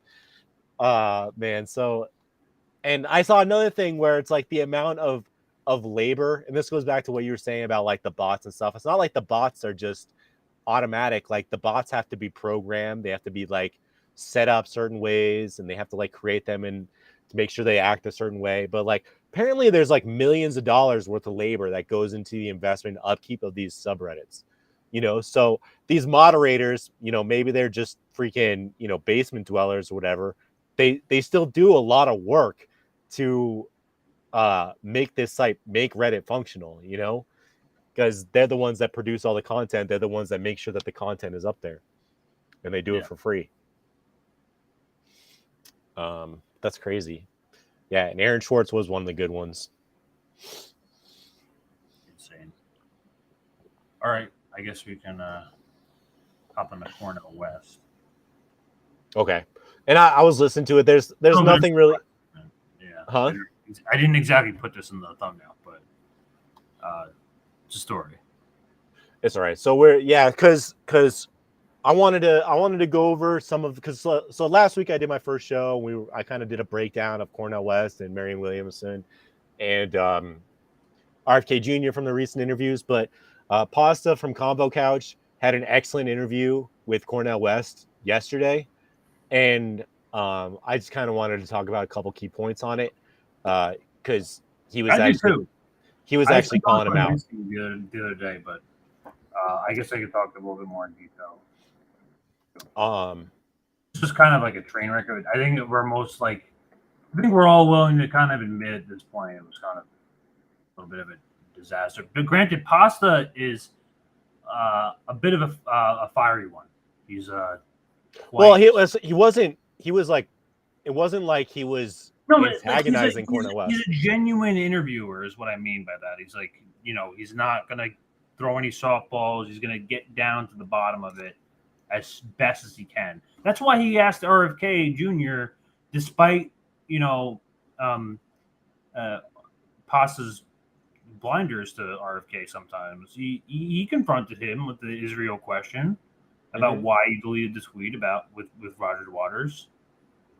Man. So, and I saw another thing where it's like the amount of labor, and this goes back to what you were saying about like the bots and stuff. It's not like the bots are just automatic. Like the bots have to be programmed. They have to be like set up certain ways, and they have to like create them and to make sure they act a certain way. But like apparently there's like millions of dollars worth of labor that goes into the investment and upkeep of these subreddits. So these moderators, maybe they're just freaking, basement dwellers or whatever. They still do a lot of work to make this site, make Reddit functional, because they're the ones that produce all the content. They're the ones that make sure that the content is up there, and they do it for free. That's crazy. Yeah, and Aaron Schwartz was one of the good ones. Insane. All right, I guess we can hop on the Cornell West. Okay, and I was listening to it. There's nothing really. Yeah. Huh? I didn't exactly put this in the thumbnail, but it's a story. It's all right. So because I wanted to go over some of so last week I did my first show. I kind of did a breakdown of Cornell West and Marianne Williamson and RFK Jr. from the recent interviews. But Pasta from Combo Couch had an excellent interview with Cornell West yesterday, and I just kind of wanted to talk about a couple key points on it because he was actually calling him out the other day, but I guess I could talk a little bit more in detail. It's just kind of like a train wreck. I think we're all willing to kind of admit at this point it was kind of a little bit of a disaster. But granted, Pasta is a bit of a fiery one. He's well, it wasn't like he was antagonizing Cornell West. He's a genuine interviewer, is what I mean by that. He's like, he's not gonna throw any softballs. He's gonna get down to the bottom of it as best as he can. That's why he asked RFK Jr., despite Pasta's blinders to RFK sometimes. He confronted him with the Israel question about why he deleted the tweet with Roger Waters.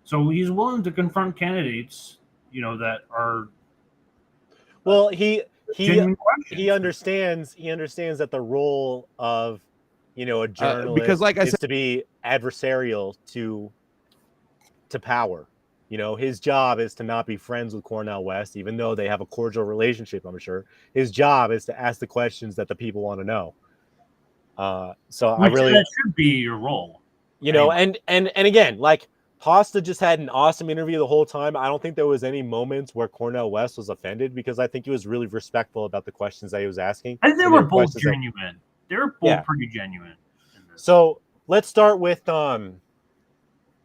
So he's willing to confront candidates, that are. Well, he understands that the role of a journalist because, like I said, to be adversarial to power. His job is to not be friends with Cornell West, even though they have a cordial relationship. I'm sure his job is to ask the questions that the people want to know. So that should be your role. And again, like Pasta just had an awesome interview the whole time. I don't think there was any moments where Cornell West was offended because I think he was really respectful about the questions that he was asking. I think they were both genuine. They were both pretty genuine. So let's start with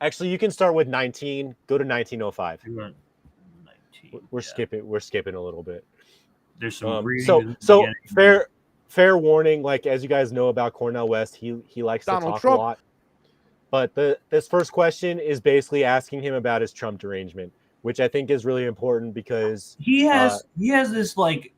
actually you can start with 19. Go to 1905. 19. We're skipping a little bit. There's some so fair warning, like as you guys know about Cornel West, he likes to talk a lot. But this first question is basically asking him about his Trump derangement, which I think is really important because he has this like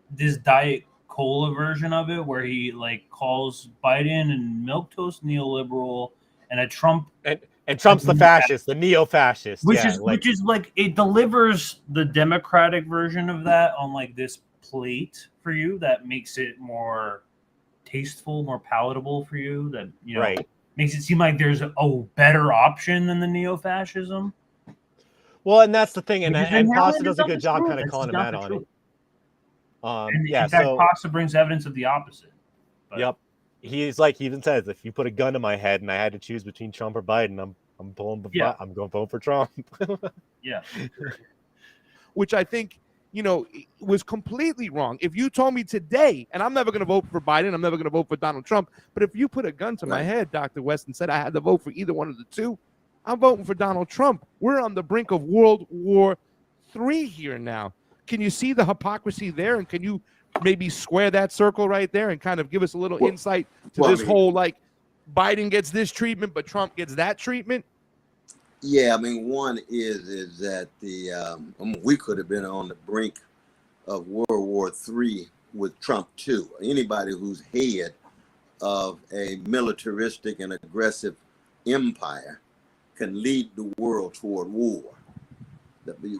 this Diet Cola version of it where he like calls Biden and milquetoast neoliberal and a Trump and Trump's the fascist, the neo-fascist, which is like it delivers the Democratic version of that on like this plate for you that makes it more tasteful, more palatable for you. That right. Makes it seem like there's a better option than the neo-fascism. Well, and that's the thing, and Pasta does a good job kind of calling him out on it. In fact, Pasta brings evidence of the opposite. But. Yep, he even says, if you put a gun to my head and I had to choose between Trump or Biden, I'm going to vote for Trump. Yeah, which I think was completely wrong. If you told me today, and I'm never going to vote for Biden, I'm never going to vote for Donald Trump, but if you put a gun to my head, Dr. West, and said I had to vote for either one of the two, I'm voting for Donald Trump. We're on the brink of World War III here now. Can you see the hypocrisy there? And can you maybe square that circle right there and kind of give us a little insight to this whole, like, Biden gets this treatment, but Trump gets that treatment? Yeah, I mean, one is that we could have been on the brink of World War III with Trump too. Anybody who's head of a militaristic and aggressive empire can lead the world toward war.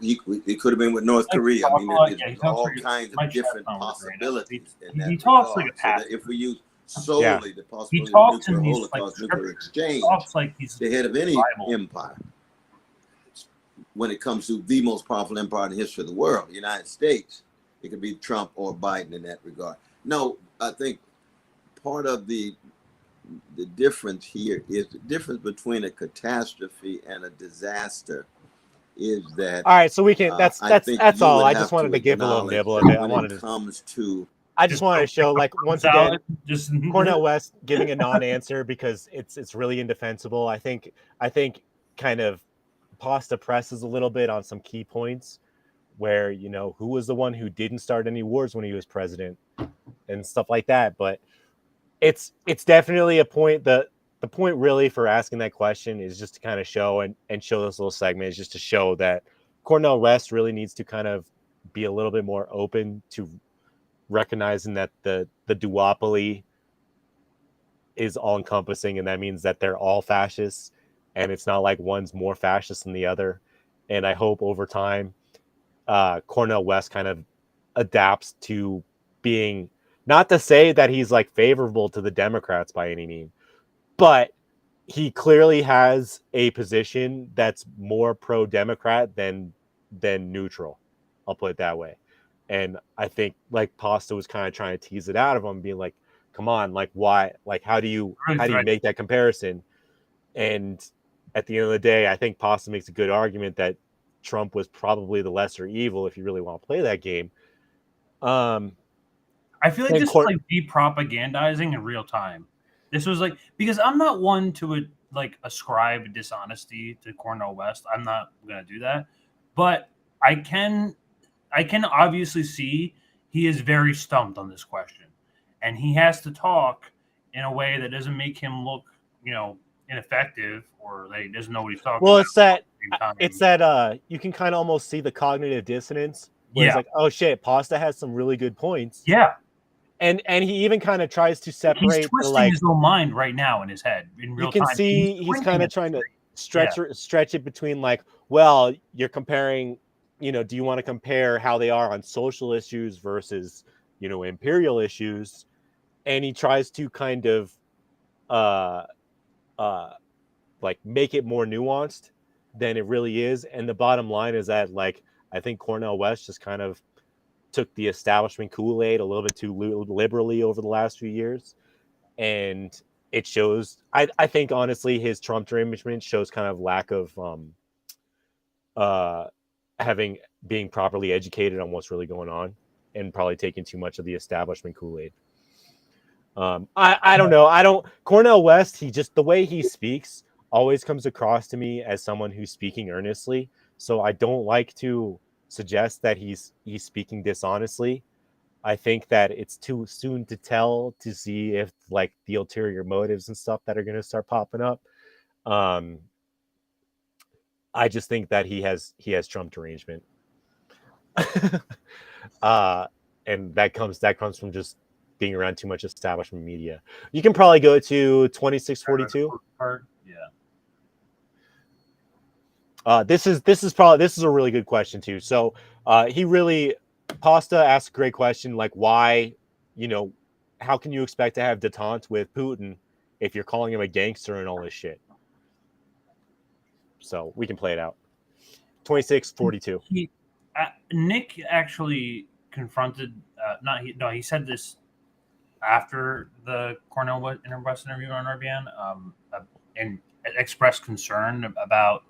He could have been with North Korea. I mean, there's all kinds of different possibilities in that regard. So that if we use solely the possibility of nuclear holocaust, nuclear exchange, the head of any empire, when it comes to the most powerful empire in the history of the world, the United States, it could be Trump or Biden in that regard. No, I think part of the difference here is the difference between a catastrophe and a disaster is that. All right, so we can. That's all. I just wanted to give a little nibble of it. I just wanted to show, like, once again, just Cornel West giving a non-answer because it's really indefensible. I think kind of Pasta presses a little bit on some key points where, who was the one who didn't start any wars when he was president and stuff like that. But it's definitely a point. The point really for asking that question is just to kind of show and show this little segment is just to show that Cornel West really needs to kind of be a little bit more open to recognizing that the duopoly is all encompassing, and that means that they're all fascists, and it's not like one's more fascist than the other. And I hope over time, Cornel West kind of adapts to being, not to say that he's like favorable to the Democrats by any means, but he clearly has a position that's more pro-Democrat than neutral. I'll put it that way. And I think like Pasta was kind of trying to tease it out of him, being like, come on, like why? Like how do you make that comparison? And at the end of the day, I think Pasta makes a good argument that Trump was probably the lesser evil if you really want to play that game. I feel like this is like de-propagandizing in real time. This was like, because I'm not one to ascribe dishonesty to Cornel West. I'm not going to do that. But I can obviously see he is very stumped on this question. And he has to talk in a way that doesn't make him look, ineffective or that he doesn't know what he's talking about. Well, it's that you can kind of almost see the cognitive dissonance. Where it's like, oh shit, Pasta has some really good points. Yeah. And he even kind of tries to separate. He's twisting his own mind right now in his head in real time. You can see he's kind of trying to stretch it between like, well, you're comparing, do you want to compare how they are on social issues versus, imperial issues? And he tries to kind of like make it more nuanced than it really is. And the bottom line is that, like, I think Cornel West just kind of took the establishment Kool-Aid a little bit too liberally over the last few years. And it shows, I think, honestly, his Trump derangement shows kind of lack of being properly educated on what's really going on and probably taking too much of the establishment Kool-Aid. I don't know. Cornel West, the way he speaks always comes across to me as someone who's speaking earnestly. So I don't like to suggest that he's speaking dishonestly. I think that it's too soon to tell to see if like the ulterior motives and stuff that are going to start popping up. I just think that he has Trump derangement. And that comes from just being around too much establishment media. You can probably go to 2642. Yeah. This is a really good question too. So Pasta asked a great question, like why, how can you expect to have detente with Putin if you're calling him a gangster and all this shit? So we can play it out. 2642. Nick actually confronted, he said this after the Cornel West interview on RBN, and expressed concern about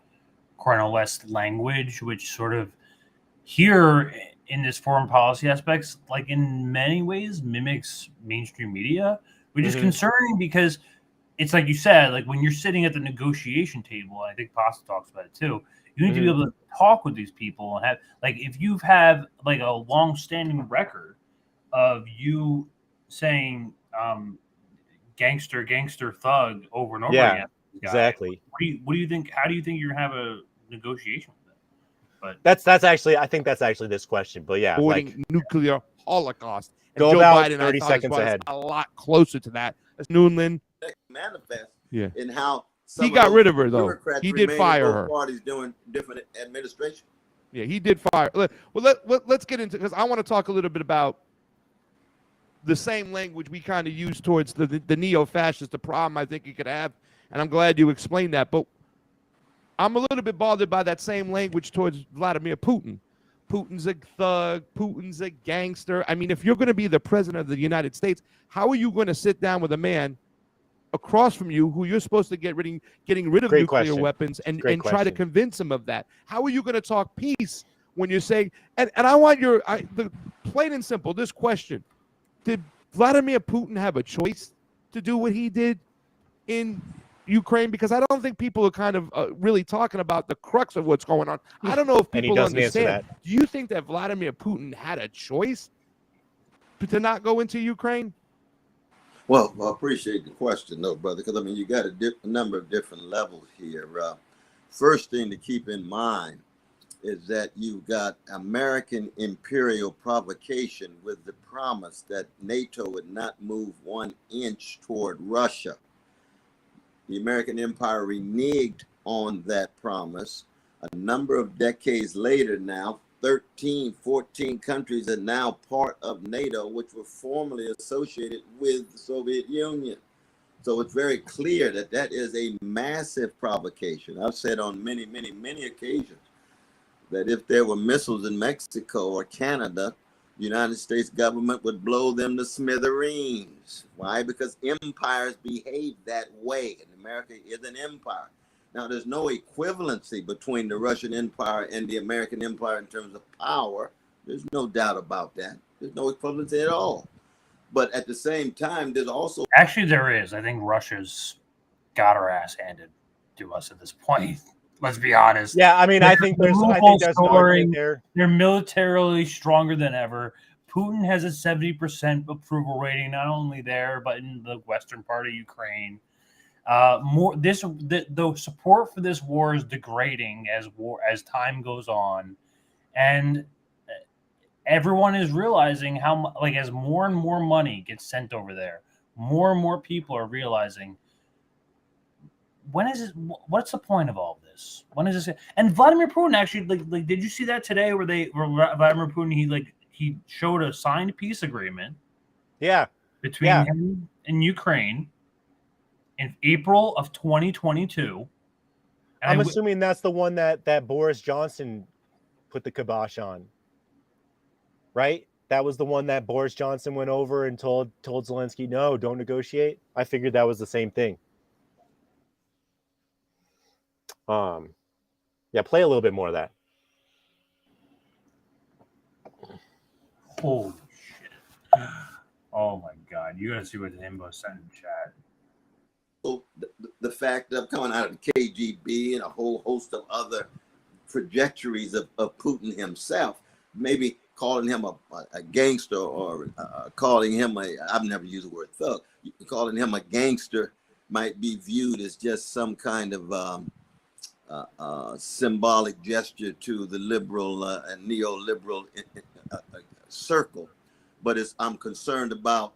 Cornel West's language, which sort of here in this foreign policy aspects, like in many ways mimics mainstream media, which is concerning because it's like you said, like when you're sitting at the negotiation table, I think Pasta talks about it too, you need to be able to talk with these people and have, like, if you've had like a long-standing record of you saying gangster thug over and over again. Exactly. What do you think? How do you think you're gonna have a negotiation with them? But that's actually, I think that's actually this question. But yeah, like nuclear holocaust. And go Joe about Biden, 30 seconds ahead. A lot closer to that. That's Newland. Manifest. Yeah. In how he got rid of her though. He did fire her. Parties doing different administration. Yeah, he did fire. Well, let's get into, because I want to talk a little bit about the same language we kind of use towards the neo-fascists, the problem I think you could have, and I'm glad you explained that. But I'm a little bit bothered by that same language towards Vladimir Putin. Putin's a thug. Putin's a gangster. I mean, if you're going to be the president of the United States, how are you going to sit down with a man across from you who you're supposed to getting rid of nuclear weapons and try to convince him of that? How are you going to talk peace when you're saying, and I want the plain and simple, this question: did Vladimir Putin have a choice to do what he did in Ukraine? Because I don't think people are kind of really talking about the crux of what's going on. I don't know if people understand. Do you think that Vladimir Putin had a choice to not go into Ukraine? Well, I appreciate the question, though, brother, because, I mean, you got a number of different levels here. First thing to keep in mind is that you've got American imperial provocation with the promise that NATO would not move 1 inch toward Russia. The American empire reneged on that promise. A number of decades later now, 13, 14 countries are now part of NATO, which were formerly associated with the Soviet Union. So it's very clear that that is a massive provocation. I've said on many, many, many occasions that if there were missiles in Mexico or Canada, the United States government would blow them to smithereens. Why? Because empires behave that way, and America is an empire. Now, there's no equivalency between the Russian Empire and the American Empire in terms of power. There's no doubt about that. There's no equivalency at all. But at the same time, there's also... Actually, there is. I think Russia's got her ass handed to us at this point. Let's be honest. Yeah, I mean, I think there's an argument there. They're militarily stronger than ever. Putin has a 70% approval rating, not only there, but in the western part of Ukraine. The support for this war is degrading as time goes on, and everyone is realizing how, like, as more and more money gets sent over there, more and more people are realizing, what's the point of all this? When is this? And Vladimir Putin actually, like, did you see that today where Vladimir Putin, he showed a signed peace agreement? Yeah. Between him and Ukraine in April of 2022. I'm assuming that's the one that Boris Johnson put the kibosh on, right? That was the one that Boris Johnson went over and told Zelensky, no, don't negotiate. I figured that was the same thing. Yeah, play a little bit more of that. Holy shit. Oh my God. You gotta see what Himbo sent in chat. So the fact of coming out of the KGB and a whole host of other trajectories of Putin himself, maybe calling him a gangster or calling him I've never used the word thug. Calling him a gangster might be viewed as just some kind of symbolic gesture to the liberal and neoliberal circle. But I'm concerned about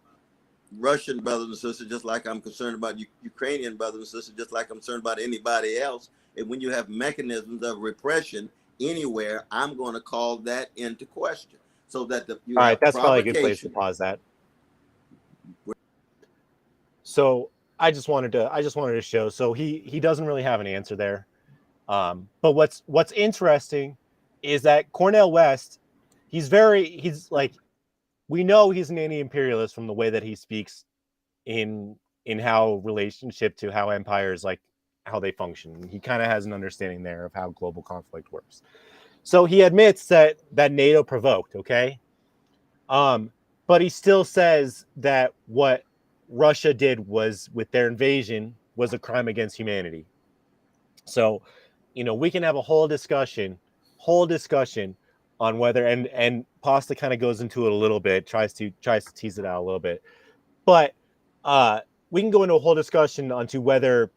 Russian brothers and sisters, just like I'm concerned about Ukrainian brothers and sisters, just like I'm concerned about anybody else. And when you have mechanisms of repression anywhere, I'm going to call that into question. So that all right, that's probably a good place to pause that. So I just wanted to show. So he doesn't really have an answer there. But what's interesting is that Cornel West, he's like, we know he's an anti-imperialist from the way that he speaks in how relationship to how empires, like how they function. He kind of has an understanding there of how global conflict works. So he admits that NATO provoked, okay? But he still says that what Russia did was with their invasion was a crime against humanity. So, we can have a whole discussion on whether, and Pasta kind of goes into it a little bit, tries to tease it out a little bit, but we can go into a whole discussion onto whether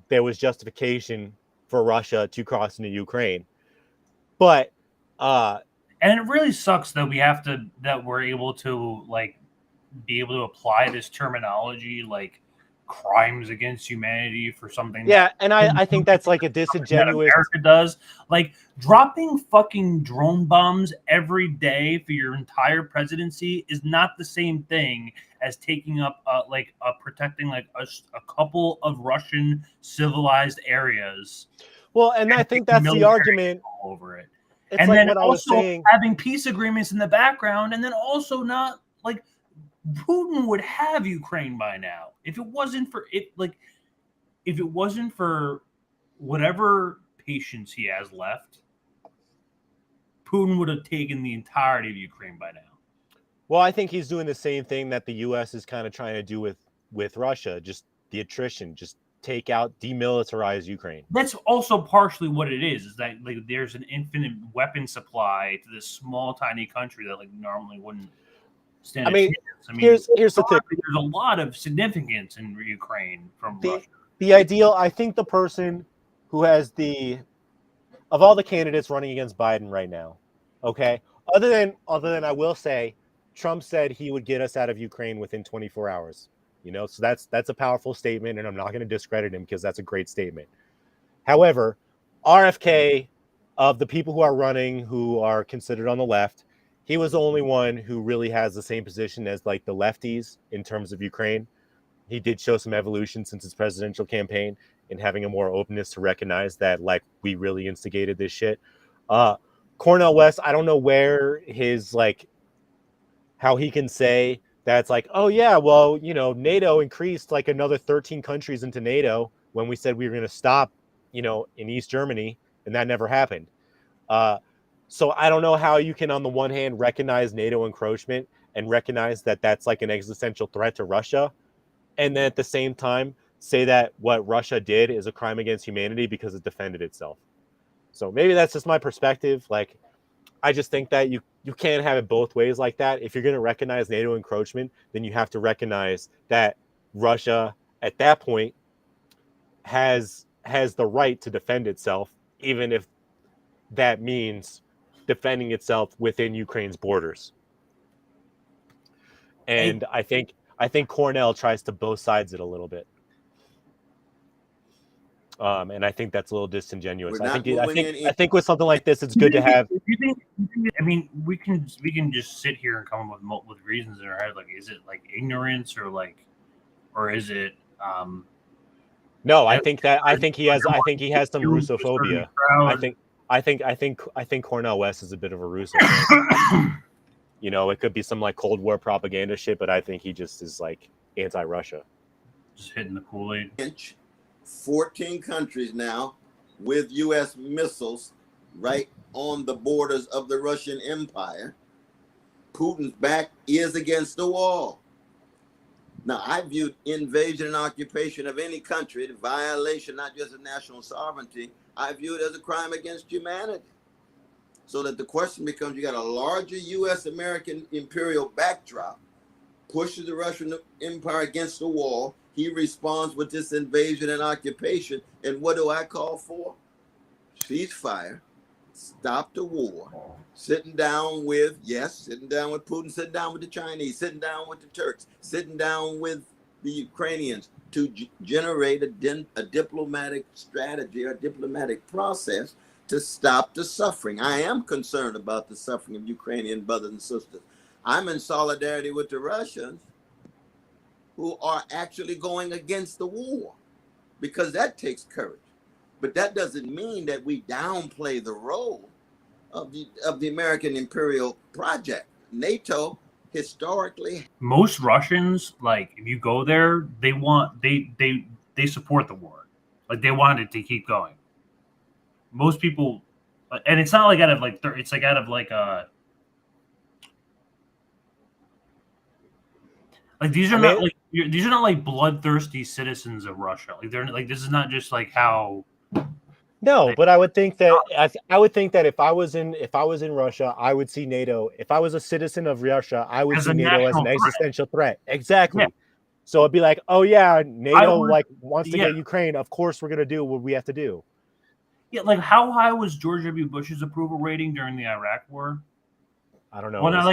there was justification for Russia to cross into Ukraine, but and it really sucks that we're able to be able to apply this terminology like crimes against humanity for something. Yeah, and I think that's like a disingenuous. America does, like dropping fucking drone bombs every day for your entire presidency is not the same thing as taking up protecting a couple of Russian civilized areas. Well, and I think that's the argument over it. It's and like then what I was saying, having peace agreements in the background, and then also not like Putin would have Ukraine by now if it wasn't for it. Like, if it wasn't for whatever patience he has left, Putin would have taken the entirety of Ukraine by now. Well, I think he's doing the same thing that the U.S. is kind of trying to do with Russia, just the attrition, just take out, demilitarize Ukraine. That's also partially what it is that like there's an infinite weapon supply to this small, tiny country that like normally wouldn't stand a chance. I mean, here's the thing. There's a lot of significance in Ukraine from Russia. The ideal, I think the person who has of all the candidates running against Biden right now, okay, other than I will say, Trump said he would get us out of Ukraine within 24 hours. So that's a powerful statement, and I'm not going to discredit him because that's a great statement. However, RFK, of the people who are running who are considered on the left, he was the only one who really has the same position as like the lefties in terms of Ukraine. He did show some evolution since his presidential campaign in having a more openness to recognize that like we really instigated this shit. Cornel West, I don't know where his how he can say that's like, oh yeah, well, NATO increased like another 13 countries into NATO when we said we were going to stop, in East Germany, and that never happened. So I don't know how you can, on the one hand, recognize NATO encroachment and recognize that that's like an existential threat to Russia, and then at the same time say that what Russia did is a crime against humanity because it defended itself. So maybe that's just my perspective. Like, I just think that you can't have it both ways like that. If you're going to recognize NATO encroachment, then you have to recognize that Russia at that point has the right to defend itself, even if that means defending itself within Ukraine's borders. And I think Cornell tries to both sides it a little bit. And I think that's a little disingenuous. I think with something like this, it's good to have. I mean, we can just sit here and come up with reasons in our head. Like, is it like ignorance or is it? No, I think he has some Russophobia. I think Cornel West is a bit of a Russo. It could be some like Cold War propaganda shit, but I think he just is like anti-Russia. Just hitting the Kool-Aid. 14 countries now with U.S. missiles right on the borders of the Russian Empire. Putin's back is against the wall. Now, I viewed invasion and occupation of any country, the violation not just of national sovereignty, I view it as a crime against humanity. So that the question becomes, you got a larger U.S. American imperial backdrop, pushes the Russian Empire against the wall. He responds with this invasion and occupation. And what do I call for? Ceasefire, stop the war, sitting down with Putin, sitting down with the Chinese, sitting down with the Turks, sitting down with the Ukrainians to generate a diplomatic strategy or diplomatic process to stop the suffering. I am concerned about the suffering of Ukrainian brothers and sisters. I'm in solidarity with the Russians who are actually going against the war, because that takes courage. But that doesn't mean that we downplay the role of the American imperial project. NATO historically, most Russians, like if you go there, they support the war. Like they want it to keep going. Most people, and it's not like out of like it's like out of like these are these are not like bloodthirsty citizens of Russia. Like they're like, this is not just like how. No, but I would think that I would think that if I was in Russia, I would see NATO. If I was a citizen of Russia, I would see NATO as an existential threat. Exactly. Yeah. So it'd be like, oh yeah, NATO wants to get Ukraine. Of course, we're gonna do what we have to do. Yeah, like how high was George W. Bush's approval rating during the Iraq War? I don't know. Well, not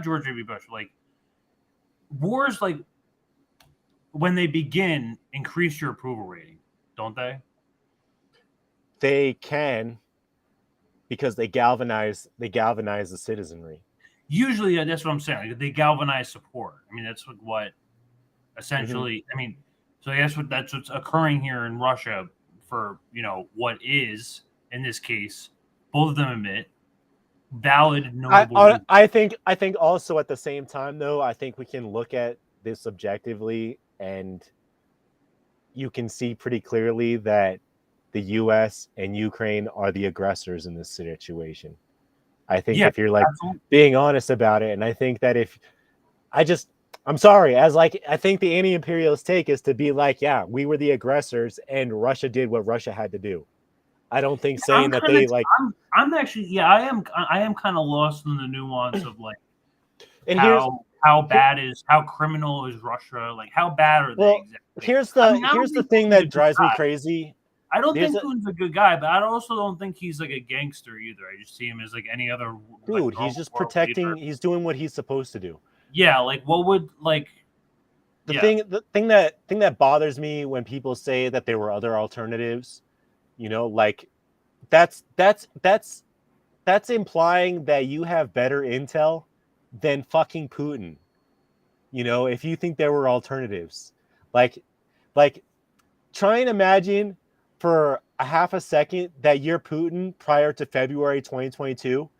George W. Bush. Like wars, like when they begin, increase your approval rating, don't they? They can, because they galvanize the citizenry. Usually, that's what I'm saying. Like, they galvanize support. I mean, that's what essentially. I mean, so that's what's occurring here in Russia for what is in this case. Both of them admit valid, notable. I think also at the same time though, I think we can look at this objectively, and you can see pretty clearly that the U.S. and Ukraine are the aggressors in this situation. I think if you're like being honest about it, and I think that I'm sorry, I think the anti-imperialist take is to be like, yeah, we were the aggressors and Russia did what Russia had to do. I don't think saying that they like. I'm actually, I am kind of lost in the nuance of like, and how criminal is Russia? Like, how bad are they? Well, exactly? Here's the thing that drives me crazy. I don't think Putin's a good guy, but I also don't think he's like a gangster either. I just see him as like any other dude. He's just protecting. Leader. He's doing what he's supposed to do. Yeah, like what would like the thing that bothers me when people say that there were other alternatives, like that's implying that you have better intel than fucking Putin. If you think there were alternatives, like try and imagine for a half a second that you're Putin prior to February 2022,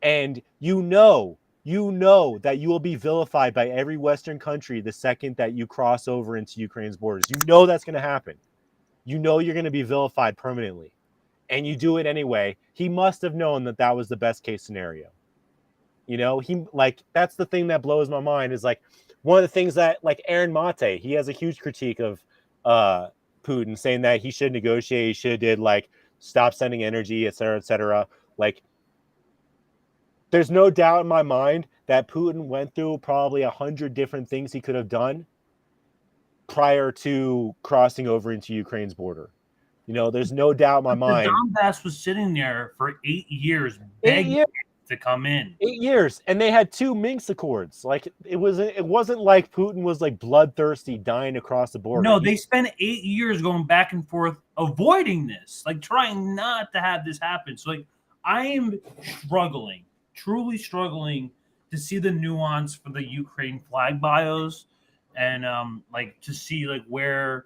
and you know that you will be vilified by every Western country the second that you cross over into Ukraine's borders. That's going to happen. You're going to be vilified permanently, and you do it anyway. He must have known that was the best case scenario. That's the thing that blows my mind, is like one of the things that like Aaron Mate, he has a huge critique of Putin, saying that he should negotiate, he should have did like stop sending energy, etc., etc. Like, there's no doubt in my mind that Putin went through probably 100 different things he could have done prior to crossing over into Ukraine's border. There's no doubt in my mind. Donbass was sitting there for 8 years begging to come in. 8 years, and they had 2 Minsk Accords. Like it wasn't like Putin was like bloodthirsty dying across the border. No, they spent 8 years going back and forth avoiding this, like trying not to have this happen. So like I am truly struggling to see the nuance for the Ukraine flag bios, and like to see like where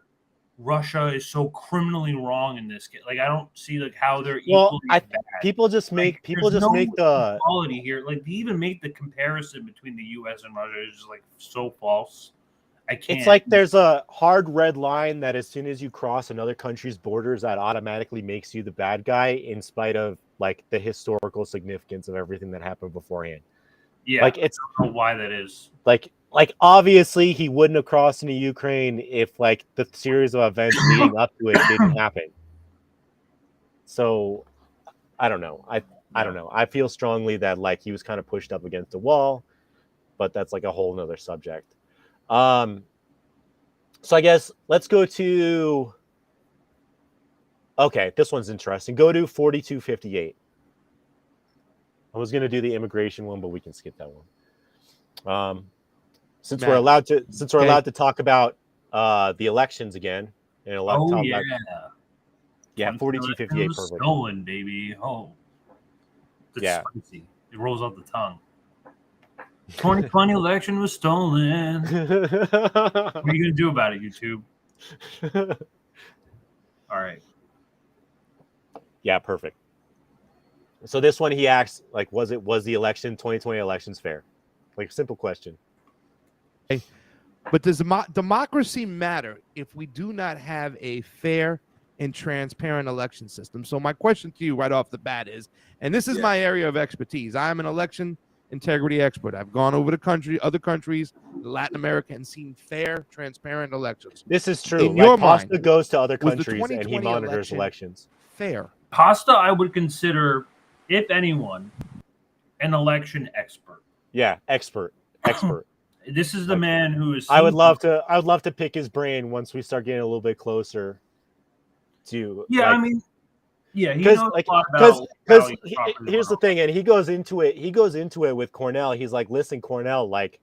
Russia is so criminally wrong in this case. Like I don't see like how they're equally bad. People just make the quality here. Like to even make the comparison between the U.S. and Russia is just like so false. I can't. It's like there's a hard red line that as soon as you cross another country's borders, that automatically makes you the bad guy, in spite of like the historical significance of everything that happened beforehand. Yeah, like it's I don't know why that is. Like obviously he wouldn't have crossed into Ukraine if like the series of events leading up to it didn't happen. So I don't know. I don't know. I feel strongly that like he was kind of pushed up against a wall, but that's like a whole nother subject. So I guess let's go to. Okay, this one's interesting. Go to 4258. I was going to do the immigration one, but we can skip that one. Since we're allowed to talk about the elections again, and about 4258 perfect. Stolen, baby. Oh, that's spicy. It rolls off the tongue. 2020 election was stolen. What are you gonna do about it, YouTube? All right. Yeah, perfect. So this one he asks, like, was the election 2020 elections fair? Like, simple question. But does democracy matter if we do not have a fair and transparent election system? So my question to you right off the bat is, and this is my area of expertise. I am an election integrity expert. I've gone over the other countries, Latin America, and seen fair, transparent elections. This is true. In your mind, Pasta goes to other countries and he monitors elections. Fair. Pasta, I would consider, if anyone, an election expert. Yeah, expert. This is the man who is. I would love to pick his brain once we start getting a little bit closer to. Yeah, like, I mean, yeah, he knows a lot about. Because here's the thing, and he goes into it with Cornell. He's like, listen, Cornell, like,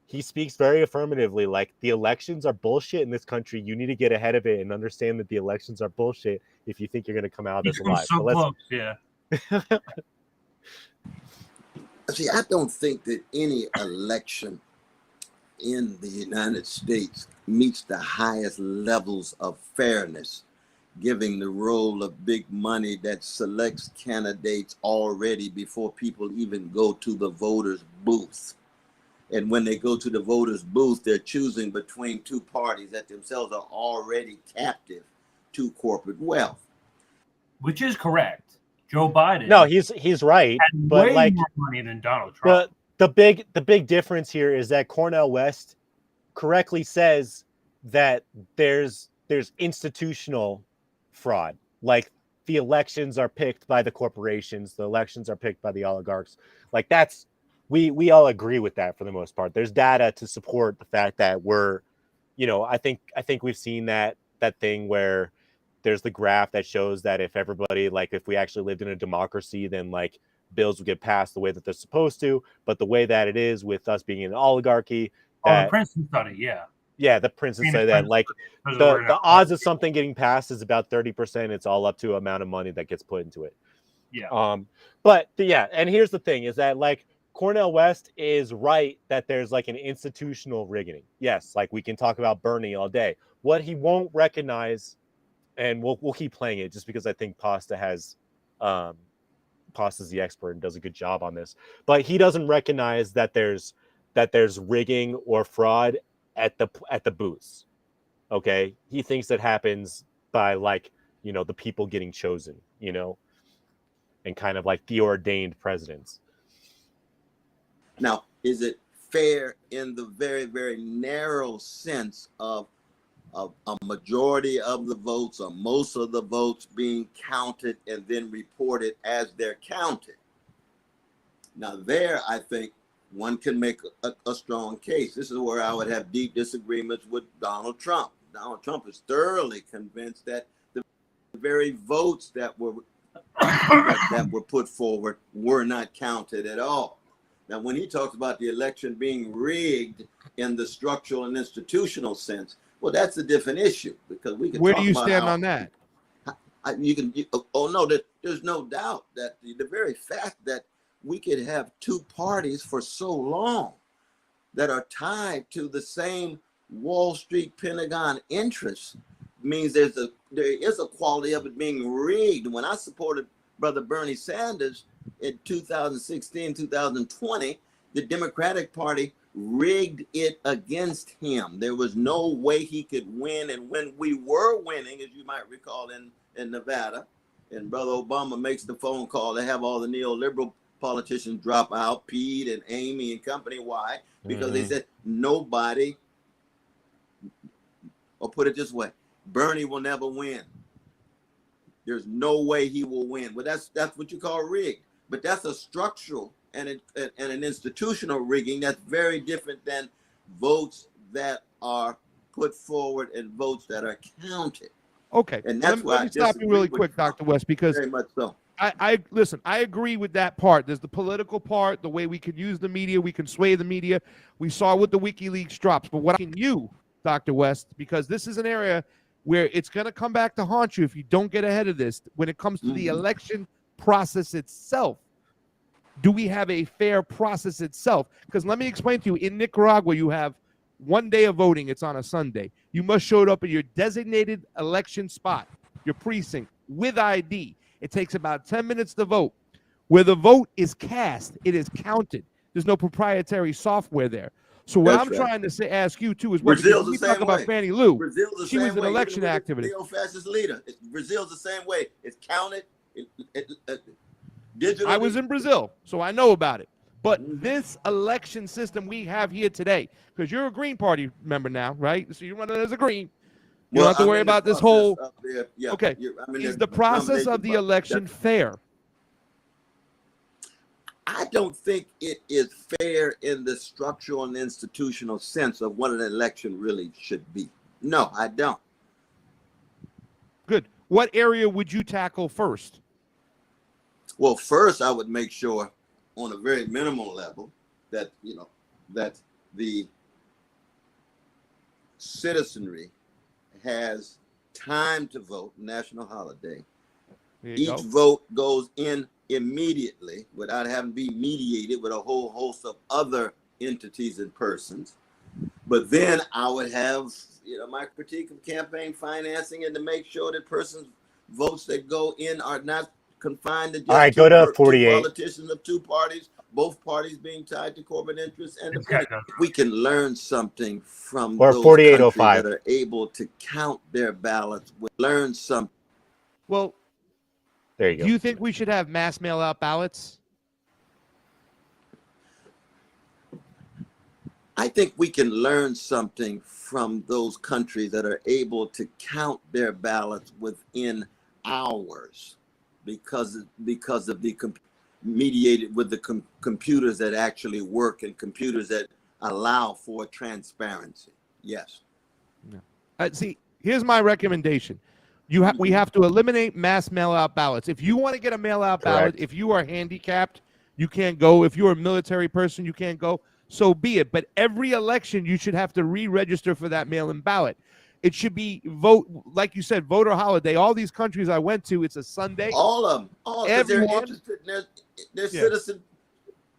he speaks very affirmatively. Like, the elections are bullshit in this country. You need to get ahead of it and understand that the elections are bullshit if you think you're going to come out of this alive. So close, yeah. See, I don't think that any election in the United States meets the highest levels of fairness, giving the role of big money that selects candidates already before people even go to the voters' booth. And when they go to the voters' booth, they're choosing between two parties that themselves are already captive to corporate wealth. Which is correct. Joe Biden. No, he's right. Had but way like more money than Donald Trump. The big difference here is that Cornel West correctly says that there's institutional fraud. Like, the elections are picked by the corporations, the elections are picked by the oligarchs. Like, that's we all agree with that for the most part. There's data to support the fact that we're, I think we've seen that thing where there's the graph that shows that if everybody, like, if we actually lived in a democracy, then like bills would get passed the way that they're supposed to. But the way that it is with us being an oligarchy, the Princeton study, yeah, the Princeton study that like the odds of something getting passed is about 30%. It's all up to amount of money that gets put into it. Yeah. But yeah, and here's the thing is that like Cornel West is right that there's like an institutional rigging. Yes, like we can talk about Bernie all day. What he won't recognize, and we'll keep playing it just because I think Pasta's the expert and does a good job on this. But he doesn't recognize that there's rigging or fraud at the booths. Okay, he thinks that happens by like the people getting chosen, and kind of like the ordained presidents. Now, is it fair in the very, very narrow sense of a majority of the votes or most of the votes being counted and then reported as they're counted? Now there, I think one can make a strong case. This is where I would have deep disagreements with Donald Trump. Donald Trump is thoroughly convinced that the very votes that were put forward were not counted at all. Now, when he talks about the election being rigged in the structural and institutional sense, well, that's a different issue because we can. Where do you stand on that? There's no doubt that the very fact that we could have two parties for so long that are tied to the same Wall Street Pentagon interests means there is a quality of it being rigged. When I supported Brother Bernie Sanders in 2016, 2020, the Democratic Party rigged it against him. There was no way he could win. And when we were winning, as you might recall in Nevada, and Brother Obama makes the phone call to have all the neoliberal politicians drop out, Pete and Amy and company. Why? Because they said nobody, or put it this way, Bernie will never win. There's no way he will win. But that's what you call rigged. But that's a structural and an institutional rigging that's very different than votes that are put forward and votes that are counted. Okay, and that's let me stop you really quick, Dr. West, because very much so. I listen. I agree with that part. There's the political part, the way we can use the media, we can sway the media. We saw with the WikiLeaks drops. But what can you, Dr. West, because this is an area where it's going to come back to haunt you if you don't get ahead of this. When it comes to the election process itself, do we have a fair process itself? Because let me explain to you. In Nicaragua, you have 1 day of voting. It's on a Sunday. You must show up at your designated election spot, your precinct, with ID. It takes about 10 minutes to vote. Where the vote is cast, it is counted. There's no proprietary software there. So what I'm trying to ask you too is, what we talk about Fannie Lou, she was an election activist. Neo-fascist leader. Brazil's the same way. It's counted. Digitally. I was in Brazil, so I know about it. But this election system we have here today, because you're a Green Party member now, right? So you're running as a Green. You don't have to worry about this whole. Okay, is the process of the election fair? I don't think it is fair in the structural and institutional sense of what an election really should be. No, I don't. Good. What area would you tackle first? Well, first, I would make sure on a very minimal level that, that the citizenry has time to vote, national holiday. Each vote goes in immediately without having to be mediated with a whole host of other entities and persons. But then I would have, my critique of campaign financing, and to make sure that persons' votes that go in are not confined to just all right, go to 48 politicians of two parties, both parties being tied to corporate interests. And we can learn something from those countries that are able to count their ballots. We learn something. Well, there you go. Do you think we should have mass mail-out ballots? I think we can learn something from those countries that are able to count their ballots within hours because of the mediated with the computers that actually work and computers that allow for transparency. Yes. See, here's my recommendation. We have to eliminate mass mail-out ballots. If you want to get a mail-out ballot, if you are handicapped, you can't go. If you're a military person, you can't go. So be it. But every election, you should have to re-register for that mail-in ballot. It should be like you said, voter holiday. All these countries I went to, it's a Sunday. All of them. Everyone. They're interested in their citizen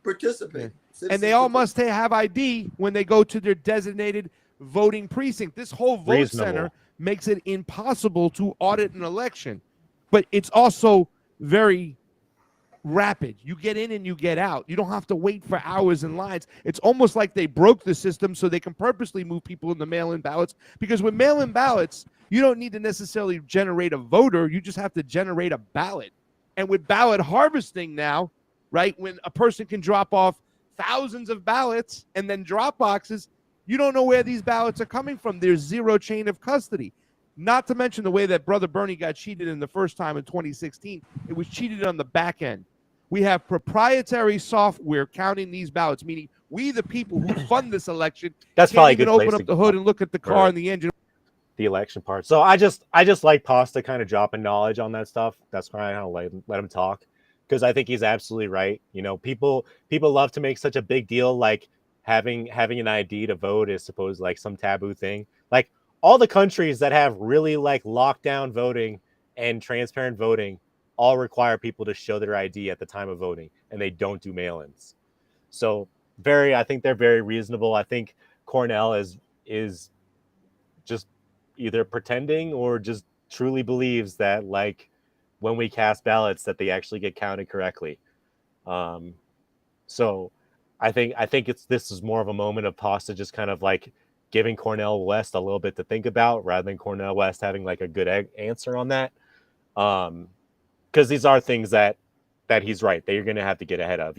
participating. And they all must have ID when they go to their designated voting precinct. This whole vote center makes it impossible to audit an election, but it's also very rapid. You get in and you get out. You don't have to wait for hours in lines. It's almost like they broke the system so they can purposely move people in the mail-in ballots, because with mail-in ballots, you don't need to necessarily generate a voter. You just have to generate a ballot. And with ballot harvesting now, right, when a person can drop off thousands of ballots and then drop boxes, you don't know where these ballots are coming from. There's zero chain of custody. Not to mention the way that Brother Bernie got cheated in the first time in 2016. It was cheated on the back end. We have proprietary software counting these ballots, meaning we, the people who fund this election, that's can't even open up the hood and look at the car and the engine. The election part. So I just like Pasta kind of dropping knowledge on that stuff. That's why I kind of let him talk, because I think he's absolutely right. People love to make such a big deal like having an ID to vote is supposed like some taboo thing. Like all the countries that have really like lockdown voting and transparent voting all require people to show their ID at the time of voting, and they don't do mail-ins. So I think they're very reasonable. I think Cornell is just either pretending or just truly believes that like when we cast ballots that they actually get counted correctly. So I think this is more of a moment of Pasta just kind of like giving Cornell West a little bit to think about, rather than Cornell West having like a good answer on that. Because these are things that he's right that you're going to have to get ahead of.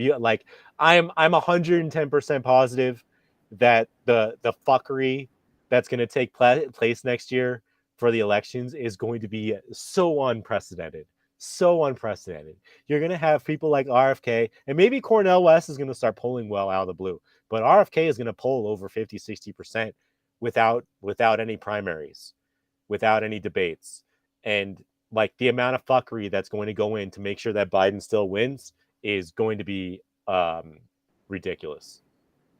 I'm 110% positive that the fuckery that's going to take place next year for the elections is going to be so unprecedented. So unprecedented. You're going to have people like RFK, and maybe Cornel West is going to start polling well out of the blue, but RFK is going to poll over 50, 60% without any primaries, without any debates. And like the amount of fuckery that's going to go in to make sure that Biden still wins is going to be ridiculous.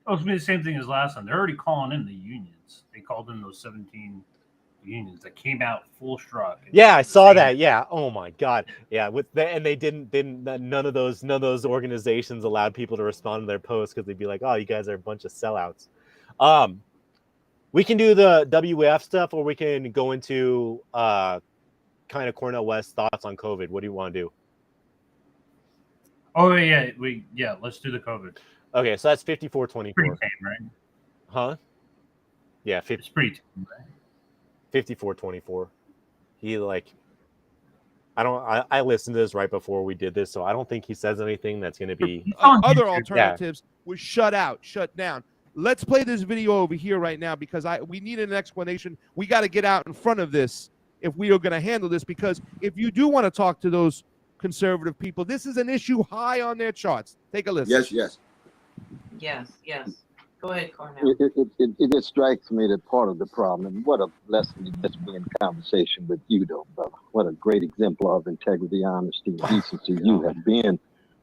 Oh, it's going to be the same thing as last time. They're already calling in the unions. They called in those 17 unions that came out full struck. Yeah, I saw that. Yeah. Oh my God. Yeah. And they didn't none of those organizations allowed people to respond to their posts because they'd be like, oh, you guys are a bunch of sellouts. We can do the WF stuff, or we can go into kind of Cornel West's thoughts on COVID. What do you want to do? Oh yeah, let's do the COVID. Okay, so that's 54-24. Pretty tame, right? Huh? Yeah, it's pretty tame, right? 54-24. He I listened to this right before we did this, so I don't think he says anything that's going to be other alternatives was shut down. Let's play this video over here right now because we need an explanation. We got to get out in front of this if we are going to handle this, because if you do want to talk to those conservative people, this is an issue high on their charts. Take a listen. Yes. Go ahead, Cornel. It just strikes me that part of the problem, and what a blessing it just be in conversation with you, though, brother. What a great exemplar of integrity, honesty, and decency you have been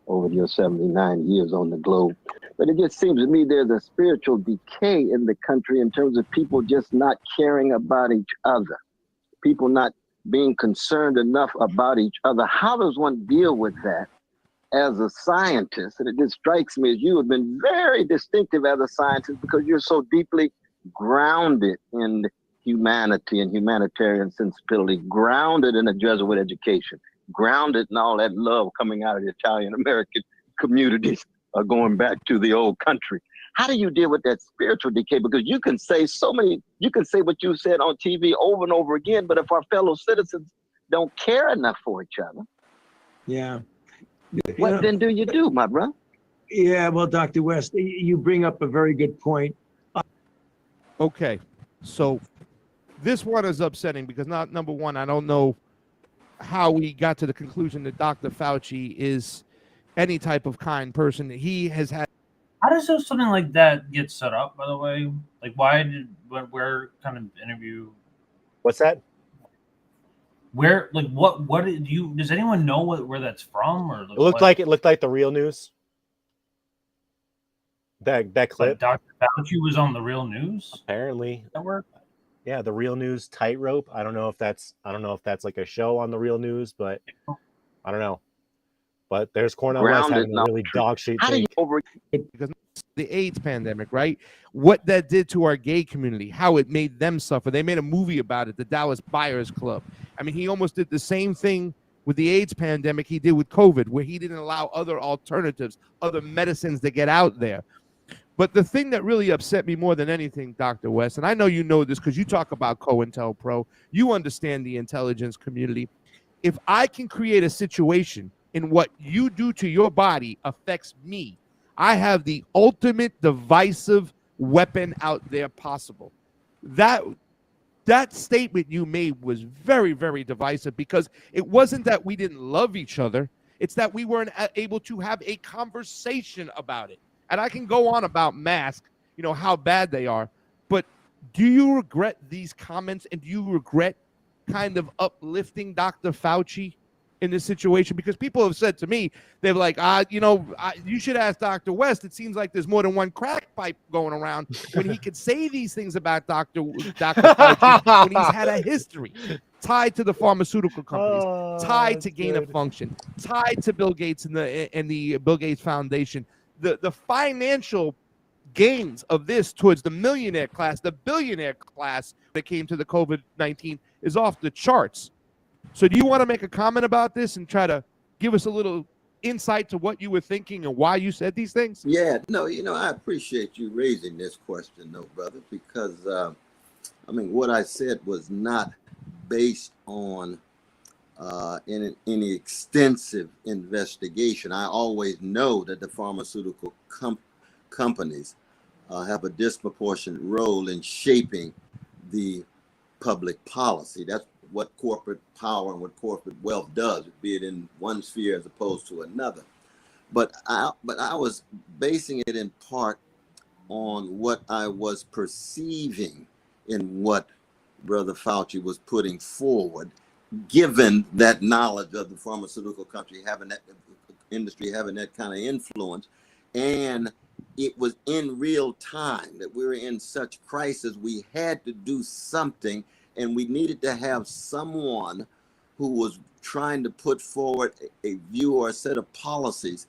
over your 79 years on the globe. But it just seems to me there's a spiritual decay in the country in terms of people just not caring about each other, people not being concerned enough about each other. How does one deal with that as a scientist? And it just strikes me as you have been very distinctive as a scientist because you're so deeply grounded in humanity and humanitarian sensibility, grounded in a Jesuit education, grounded in all that love coming out of the Italian-American communities going back to the old country. How do you deal with that spiritual decay? Because you can say what you said on TV over and over again, but if our fellow citizens don't care enough for each other, what then do you do, my brother? Yeah, well, Dr. West, you bring up a very good point. Okay, so this one is upsetting because number one, I don't know how we got to the conclusion that Dr. Fauci is any type of kind person. He has had. How does something like that get set up, by the way? Like, where kind of interview? What's that? Where, like, what did you, does anyone know where that's from? Or it looked like the Real News. That clip. Dr. Fauci was on the Real News? Apparently. Network? Yeah, the Real News Tightrope. I don't know if that's like a show on the Real News, but I don't know. But there's Cornel West having a really dog shit take. Because the AIDS pandemic, right? What that did to our gay community, how it made them suffer. They made a movie about it, the Dallas Buyers Club. I mean, he almost did the same thing with the AIDS pandemic he did with COVID, where he didn't allow other alternatives, other medicines to get out there. But the thing that really upset me more than anything, Dr. West, and I know you know this because you talk about COINTELPRO, you understand the intelligence community. If I can create a situation in what you do to your body affects me, I have the ultimate divisive weapon out there possible. That statement you made was very, very divisive because it wasn't that we didn't love each other. It's that we weren't able to have a conversation about it. And I can go on about masks, how bad they are. But do you regret these comments, and do you regret kind of uplifting Dr. Fauci in this situation? Because people have said to me, they're like, you should ask Dr. West. It seems like there's more than one crack pipe going around when he could say these things about Dr. Fauci when he's had a history tied to the pharmaceutical companies, tied to gain of function, tied to Bill Gates and the Bill Gates Foundation. The financial gains of this towards the millionaire class, the billionaire class that came to the COVID-19 is off the charts. So do you want to make a comment about this and try to give us a little insight to what you were thinking and why you said these things? Yeah, no, I appreciate you raising this question, though, brother, because, what I said was not based on any extensive investigation. I always know that the pharmaceutical companies have a disproportionate role in shaping the public policy. That's what corporate power and what corporate wealth does, be it in one sphere as opposed to another. But I was basing it in part on what I was perceiving in what Brother Fauci was putting forward, given that knowledge of the pharmaceutical country having that industry having that kind of influence. And it was in real time that we were in such crisis. We had to do something, and we needed to have someone who was trying to put forward a view or a set of policies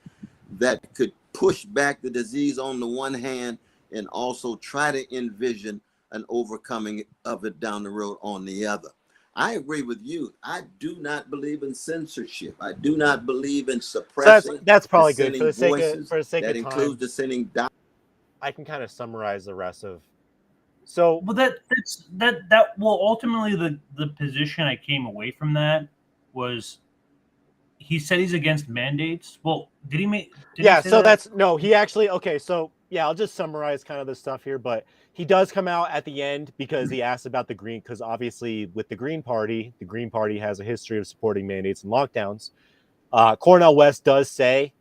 that could push back the disease on the one hand and also try to envision an overcoming of it down the road on the other. I agree with you. I do not believe in censorship. I do not believe in suppressing. So that's probably good for the sake of that includes time. dissenting. I can kind of summarize the rest of. So, well, that well, ultimately the position I came away from that was he said he's against mandates. Well, did he make? Yeah. So that's no. He actually okay. So yeah, I'll just summarize kind of the stuff here, but he does come out at the end because he asked about the Green, because obviously with the Green Party has a history of supporting mandates and lockdowns. Cornel West does say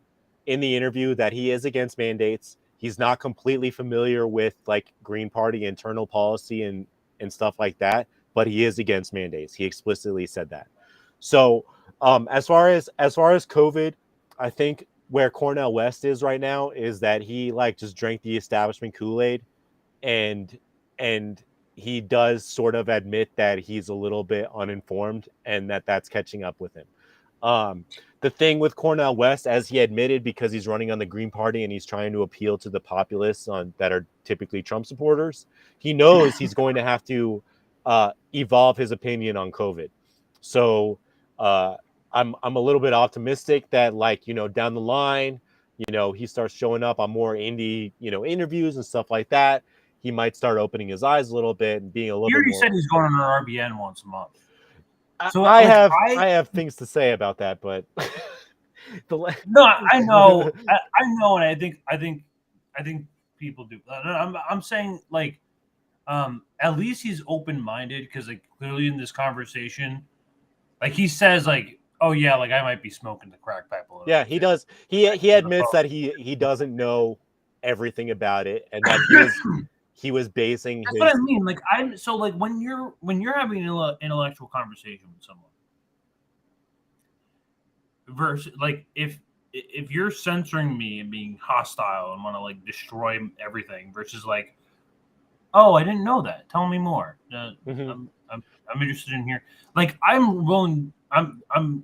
in the interview that he is against mandates. He's not completely familiar with like Green Party internal policy and stuff like that, but he is against mandates. He explicitly said that. So as far as COVID, I think where Cornel West is right now is that he like just drank the establishment Kool-Aid, and he does sort of admit that he's a little bit uninformed and that's catching up with him. The thing with Cornel West, as he admitted, because he's running on the Green Party and he's trying to appeal to the populace that are typically Trump supporters, he knows he's going to have to evolve his opinion on COVID. So I'm a little bit optimistic that, like, down the line, he starts showing up on more indie, interviews and stuff like that. He might start opening his eyes a little bit and being a little bit more. He already said he's going on an RBN once a month. So I have things to say about that, but no, I know, and I think people do. I'm saying, like, at least he's open-minded, because like clearly in this conversation, like he says, like, oh yeah, like I might be smoking the crack pipe a little. Yeah, he does. He admits that he doesn't know everything about it, and that he was basing. That's what I mean. Like so like when you're having an intellectual conversation with someone, versus like if you're censoring me and being hostile and want to like destroy everything, versus like, oh, I didn't know that. Tell me more. I'm interested in here. Like I'm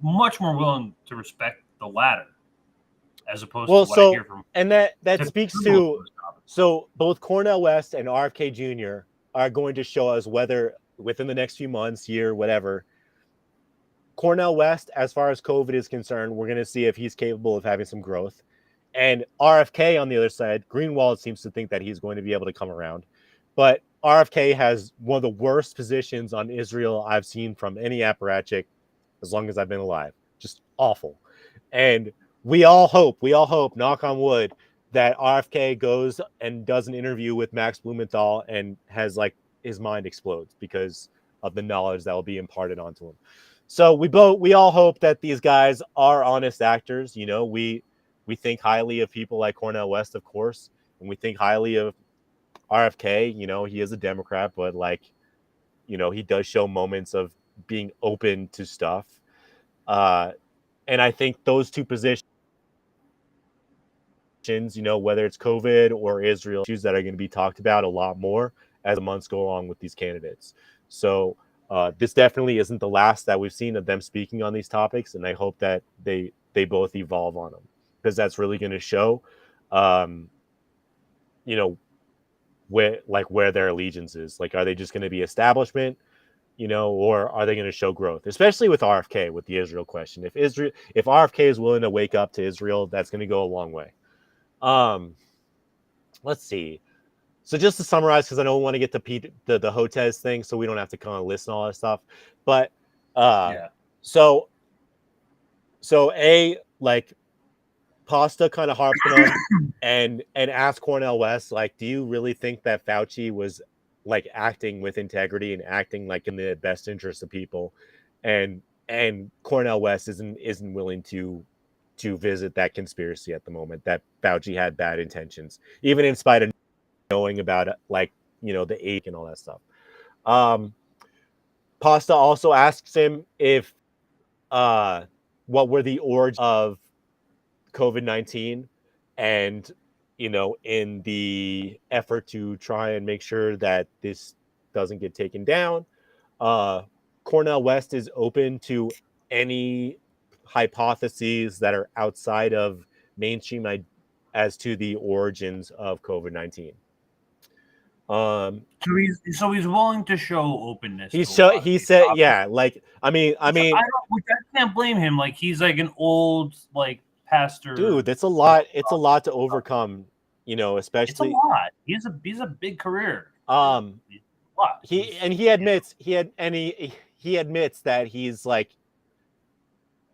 much more willing to respect the latter, as opposed to what I hear from. And that speaks to, so both Cornel West and RFK Jr. are going to show us whether within the next few months, year, whatever, Cornel West, as far as COVID is concerned, we're going to see if he's capable of having some growth. And RFK on the other side, Greenwald seems to think that he's going to be able to come around. But RFK has one of the worst positions on Israel I've seen from any apparatchik as long as I've been alive. Just awful. And we all hope, knock on wood, that RFK goes and does an interview with Max Blumenthal and has, like, his mind explodes because of the knowledge that will be imparted onto him. So we all hope that these guys are honest actors. We think highly of people like Cornel West, of course, and we think highly of RFK. He is a Democrat, but he does show moments of being open to stuff. And I think those two positions, whether it's COVID or Israel, issues that are going to be talked about a lot more as the months go along with these candidates. So this definitely isn't the last that we've seen of them speaking on these topics, and I hope that they both evolve on them, because that's really going to show, where their allegiance is. Like, are they just going to be establishment, or are they going to show growth, especially with RFK, with the Israel question? If RFK is willing to wake up to Israel, that's going to go a long way. Let's see. So just to summarize, because I don't want to get to the Hotez thing, so we don't have to kind of listen to all that stuff. But so Pasta kind of harped on and asked Cornel West, like, do you really think that Fauci was like acting with integrity and acting like in the best interest of people, and Cornel West isn't willing to visit that conspiracy at the moment, that Fauci had bad intentions, even in spite of knowing about it, like, you know, the ache and all that stuff. Pasta also asks him if what were the origins of COVID-19, and, you know, in the effort to try and make sure that this doesn't get taken down, Cornel West is open to any hypotheses that are outside of mainstream as to the origins of COVID-19. So he's willing to show openness. He said, yeah, like I mean, I can't blame him. Like, he's like an old like pastor. Dude, it's a lot. It's a lot to overcome, you know, especially. It's a lot. He's a big career. He admits he admits that he's like,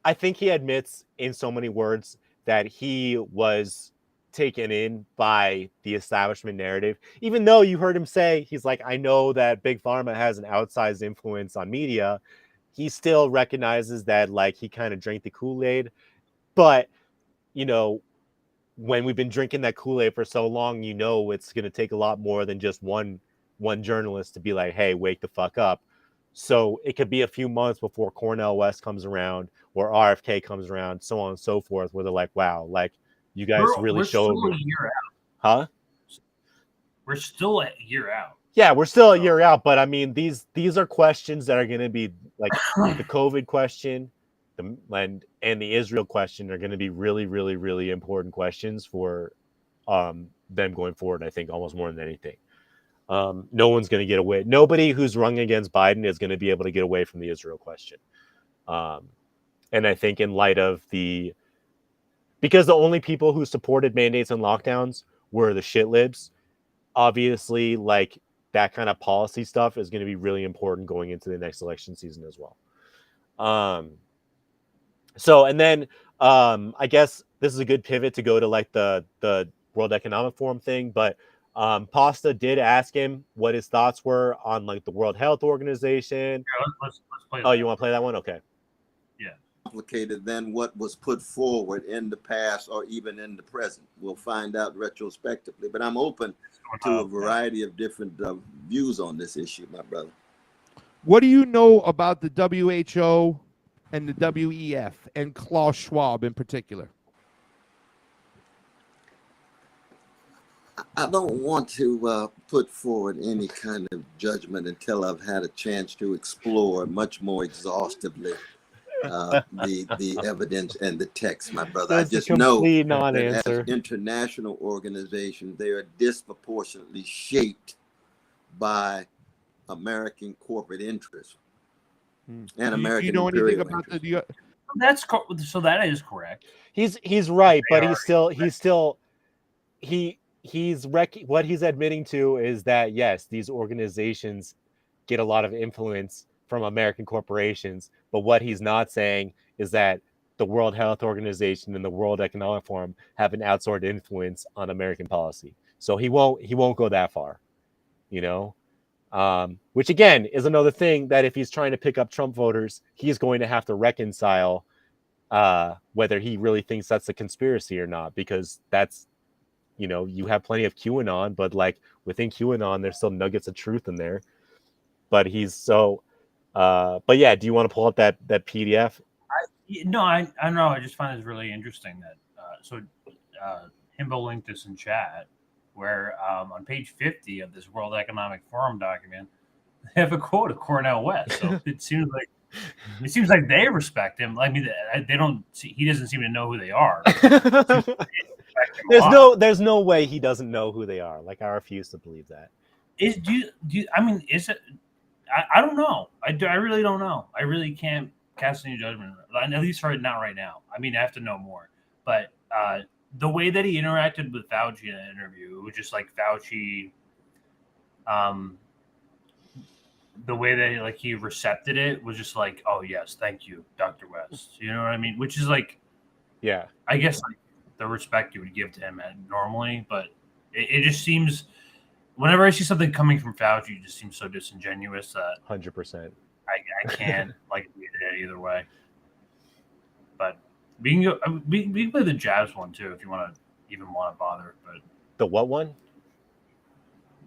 I think he admits in so many words that he was taken in by the establishment narrative. Even though you heard him say, he's like, I know that Big Pharma has an outsized influence on media, he still recognizes that, like, he kind of drank the Kool-Aid. But, you know, when we've been drinking that Kool-Aid for so long, you know, it's going to take a lot more than just one journalist to be like, hey, wake the fuck up. So it could be a few months before Cornel West comes around or RFK comes around, so on and so forth, where they're like, wow, like, you guys really showed me. We're still a year out. Huh? We're still a year out. Yeah, we're still a year out, but I mean, these are questions that are going to be like the COVID question, and the Israel question are going to be really, really, really important questions for them going forward. I think almost more than anything. No one's going to get away. Nobody who's rung against Biden is going to be able to get away from the Israel question. And I think in light of because the only people who supported mandates and lockdowns were the shit libs, obviously, like, that kind of policy stuff is going to be really important going into the next election season as well. So, and then I guess this is a good pivot to go to like the World Economic Forum thing, but Pasta did ask him what his thoughts were on like the World Health Organization. Yeah, let's play that. You want to play that one? Okay. Yeah. Complicated than what was put forward in the past or even in the present. We'll find out retrospectively, but I'm open to a variety of different views on this issue, my brother. What do you know about the WHO and the WEF and Klaus Schwab in particular? I don't want to put forward any kind of judgment until I've had a chance to explore much more exhaustively the evidence and the text, my brother. That's I just know that as international organizations, they are disproportionately shaped by American corporate interests and American. You know anything about the? So that is correct. He's right, but what he's admitting to is that yes, these organizations get a lot of influence from American corporations, but what he's not saying is that the World Health Organization and the World Economic Forum have an outside influence on American policy. So he won't go that far, you know, which again is another thing that if he's trying to pick up Trump voters, he's going to have to reconcile whether he really thinks that's a conspiracy or not, because that's, you know, you have plenty of QAnon, but like within QAnon, there's still nuggets of truth in there. But he's so. But yeah, do you want to pull up that PDF? No, I know. I just find it really interesting that Himbo linked this in chat, where on page 50 of this World Economic Forum document, they have a quote of Cornel West. So it seems like they respect him. I mean, they don't. He doesn't seem to know who they are. There's no way he doesn't know who they are. Like, I refuse to believe that. Is it? I don't know. I really don't know. I really can't cast any judgment. At least not right now. I mean, I have to know more. But the way that he interacted with Fauci in that interview, it was just like Fauci. The way that he recepted it was just like, oh yes, thank you, Dr. West. You know what I mean? Which is like, yeah, I guess like the respect you would give to him normally, but it just seems whenever I see something coming from Fauci, it just seems so disingenuous that 100%. I can't like read it either way. But we can go. We can play the jabs one too if you want to bother. But the what one?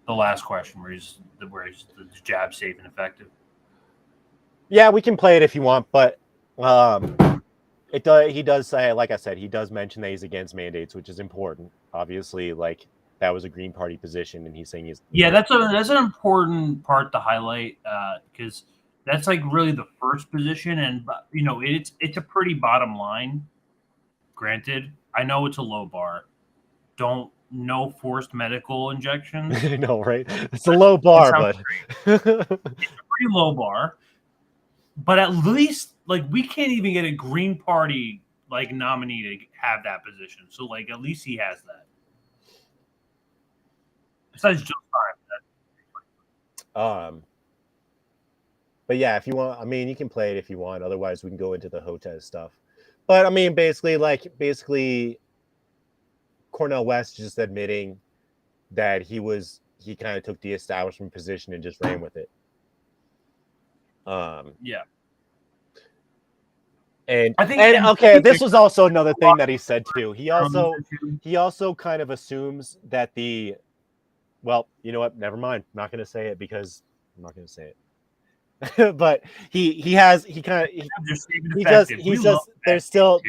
The last question where he's the jab safe and effective. Yeah, we can play it if you want, but he does say, like I said, he does mention that he's against mandates, which is important. Obviously, like that was a Green Party position, and he's saying he's that's an important part to highlight because that's like really the first position, and it's a pretty bottom line. Granted, I know it's a low bar. No forced medical injections. I know, right? It's a low bar, but it's a pretty low bar. But at least, like, we can't even get a Green Party like nominee to have that position. So, like, at least he has that. Besides Joe Biden. But yeah, if you want, I mean, you can play it if you want. Otherwise, we can go into the Hotez stuff. But I mean, basically, Cornel West just admitting that he kind of took the establishment position and just ran with it. Yeah. And okay, this was also another thing that he said too. He also kind of assumes that well, you know what? Never mind. I'm not going to say it because I'm not going to say it. But there's still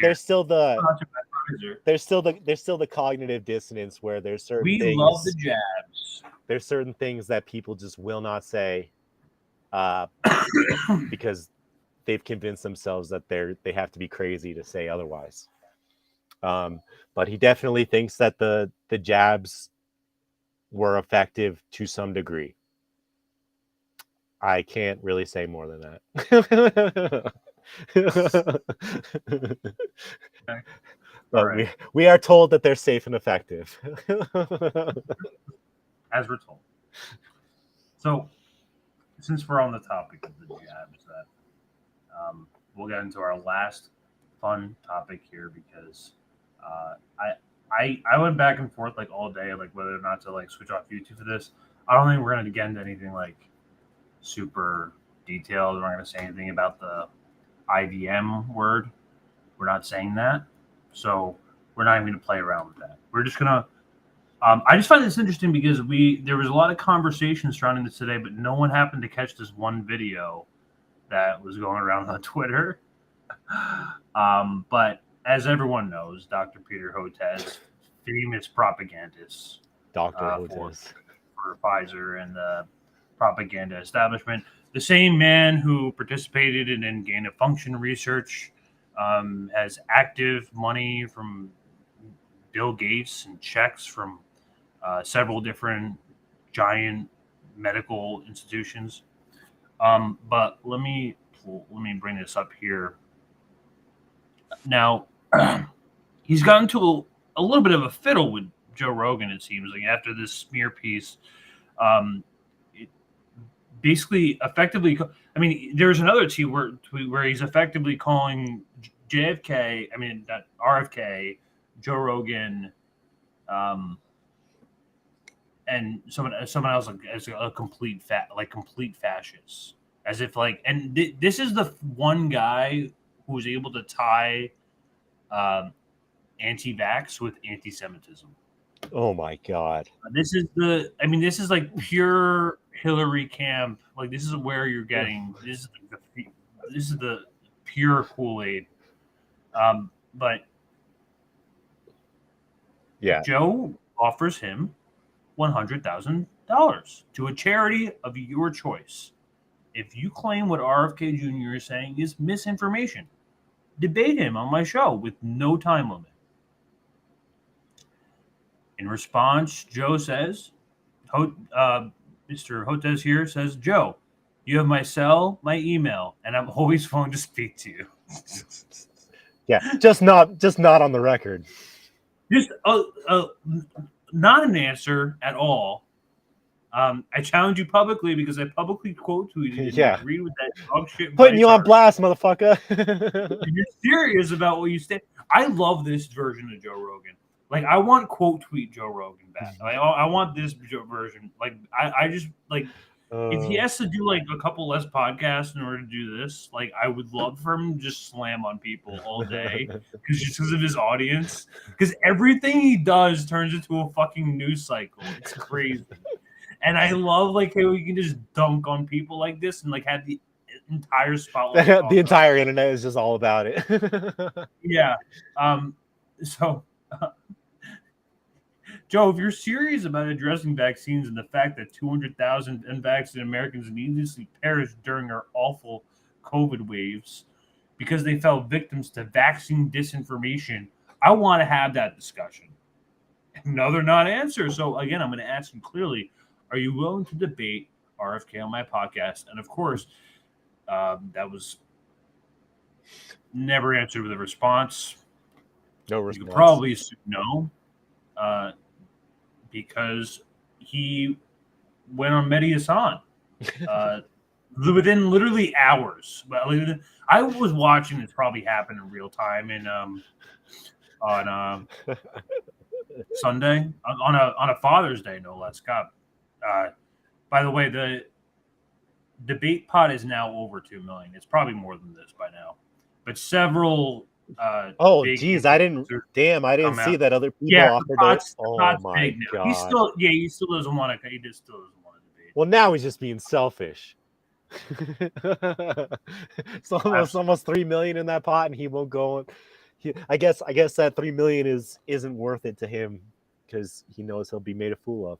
the cognitive dissonance where there's certain things. We love the jabs. There's certain things that people just will not say because they've convinced themselves that they have to be crazy to say otherwise. But he definitely thinks that the jabs were effective to some degree. I can't really say more than that. But right. we are told that they're safe and effective. As we're told. So, since we're on the topic of the jabs, we'll get into our last fun topic here because I went back and forth like all day, like whether or not to like switch off YouTube for this. I don't think we're gonna get into anything like super detailed. We're not gonna say anything about the IVM word. We're not saying that, so we're not even gonna play around with that. We're just gonna. I just find this interesting because there was a lot of conversation surrounding this today, but no one happened to catch this one video that was going around on Twitter. But as everyone knows, Dr. Peter Hotez, famous propagandist, Dr. Hotez for Pfizer and the propaganda establishment, the same man who participated in gain of function research, has active money from Bill Gates and checks from several different giant medical institutions. But let me bring this up here. Now, he's gotten to a little bit of a fiddle with Joe Rogan, it seems like, after this smear piece. It basically effectively, I mean, there's another tweet where he's effectively calling RFK, Joe Rogan, and someone else as a complete fascist, as if like, and this is the one guy who was able to tie anti-vax with anti-Semitism. Oh my God! This is like pure Hillary camp. Like this is where you're getting this is the pure Kool-Aid. But yeah, Joe offers him $100,000 to a charity of your choice. If you claim what RFK Jr. is saying is misinformation, debate him on my show with no time limit. In response, Joe says, Mr. Hotez here says, Joe, you have my cell, my email, and I'm always willing to speak to you. Yeah, just not on the record. Just not an answer at all. I challenge you publicly because I publicly quote tweeted and agreed with that dog shit. Putting you on blast, motherfucker. You're serious about what you say. I love this version of Joe Rogan. Like, I want quote tweet Joe Rogan back. Like, I want this version. Like, I just like if he has to do like a couple less podcasts in order to do this, like, I would love for him to just slam on people all day because of his audience. Because everything he does turns into a fucking news cycle. It's crazy. And I love like how you can just dunk on people like this and like have the entire spotlight. The entire internet is just all about it. Yeah. Joe, if you're serious about addressing vaccines and the fact that 200,000 unvaccinated Americans needlessly perished during our awful COVID waves because they fell victims to vaccine disinformation, I want to have that discussion. No, they're not answer. So again, I'm going to ask you clearly, are you willing to debate RFK on my podcast? And of course, that was never answered with a response. No response. You could probably assume no, because he went on Mehdi Hassan within literally hours. Well, I was watching this probably happen in real time and on Sunday on a Father's Day, no less. God. By the way, the debate pot is now over 2 million. It's probably more than this by now, but several. Geez, I didn't see that other people offered it. Oh my God. He still doesn't want to. He just still doesn't want to debate. Well, now he's just being selfish. It's almost 3 million in that pot, and he won't go. I guess that 3 million isn't worth it to him because he knows he'll be made a fool of.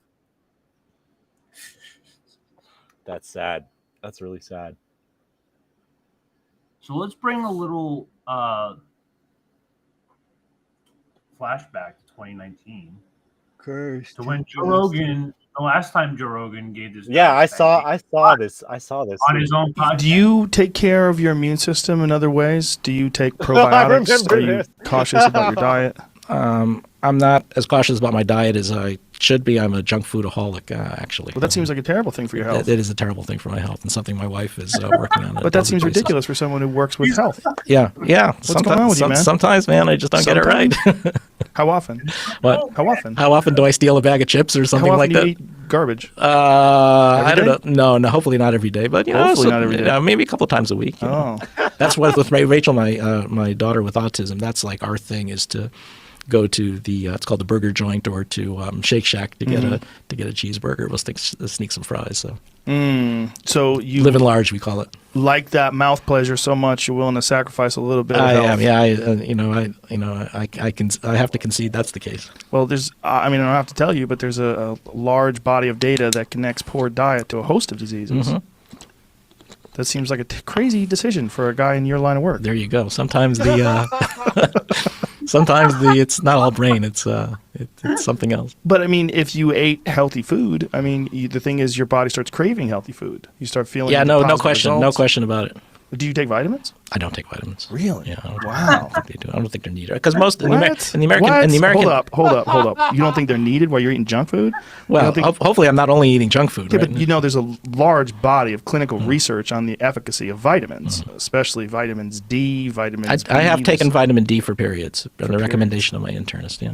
That's sad. That's really sad. So let's bring a little flashback to 2019. So when Joe Rogan, the last time Joe Rogan gave this. Yeah, I saw this on his own podcast. Do you take care of your immune system in other ways? Do you take probiotics? Are you cautious about your diet? I'm not as cautious about my diet as I should be. I'm a junk foodaholic, actually. Well, that seems like a terrible thing for your health. It is a terrible thing for my health, and something my wife is working on. But that seems ridiculous for someone who works with health. Yeah. What's going on with you, man? Sometimes, man, I just don't get it right. How often? What? How often? How often do I steal a bag of chips or something like that? Do you eat garbage? I don't know. No, hopefully not every day, but Hopefully not every day. Maybe a couple times a week. Oh, that's what with Rachel, my daughter with autism. That's like our thing is to go to the it's called the burger joint or to Shake Shack to get a cheeseburger. We'll sneak some fries. So you live in large, we call it. Like that mouth pleasure so much, you're willing to sacrifice a little bit of I health. am, yeah. I have to concede that's the case. Well, I don't have to tell you, but there's a large body of data that connects poor diet to a host of diseases. Mm-hmm. That seems like a crazy decision for a guy in your line of work. There you go. Sometimes it's not all brain. It's something else. But I mean, if you ate healthy food, I mean, the thing is, your body starts craving healthy food. You start feeling no question about it. Do you take vitamins? I don't take vitamins. Really? Yeah. Wow. I don't think they do. I don't think they're needed because most in the American. Hold up. You don't think they're needed while you're eating junk food? Well, hopefully I'm not only eating junk food. Yeah, right? but there's a large body of clinical research on the efficacy of vitamins, especially vitamins D, vitamins B. I have taken vitamin D for periods on the recommendation of my internist. Yeah.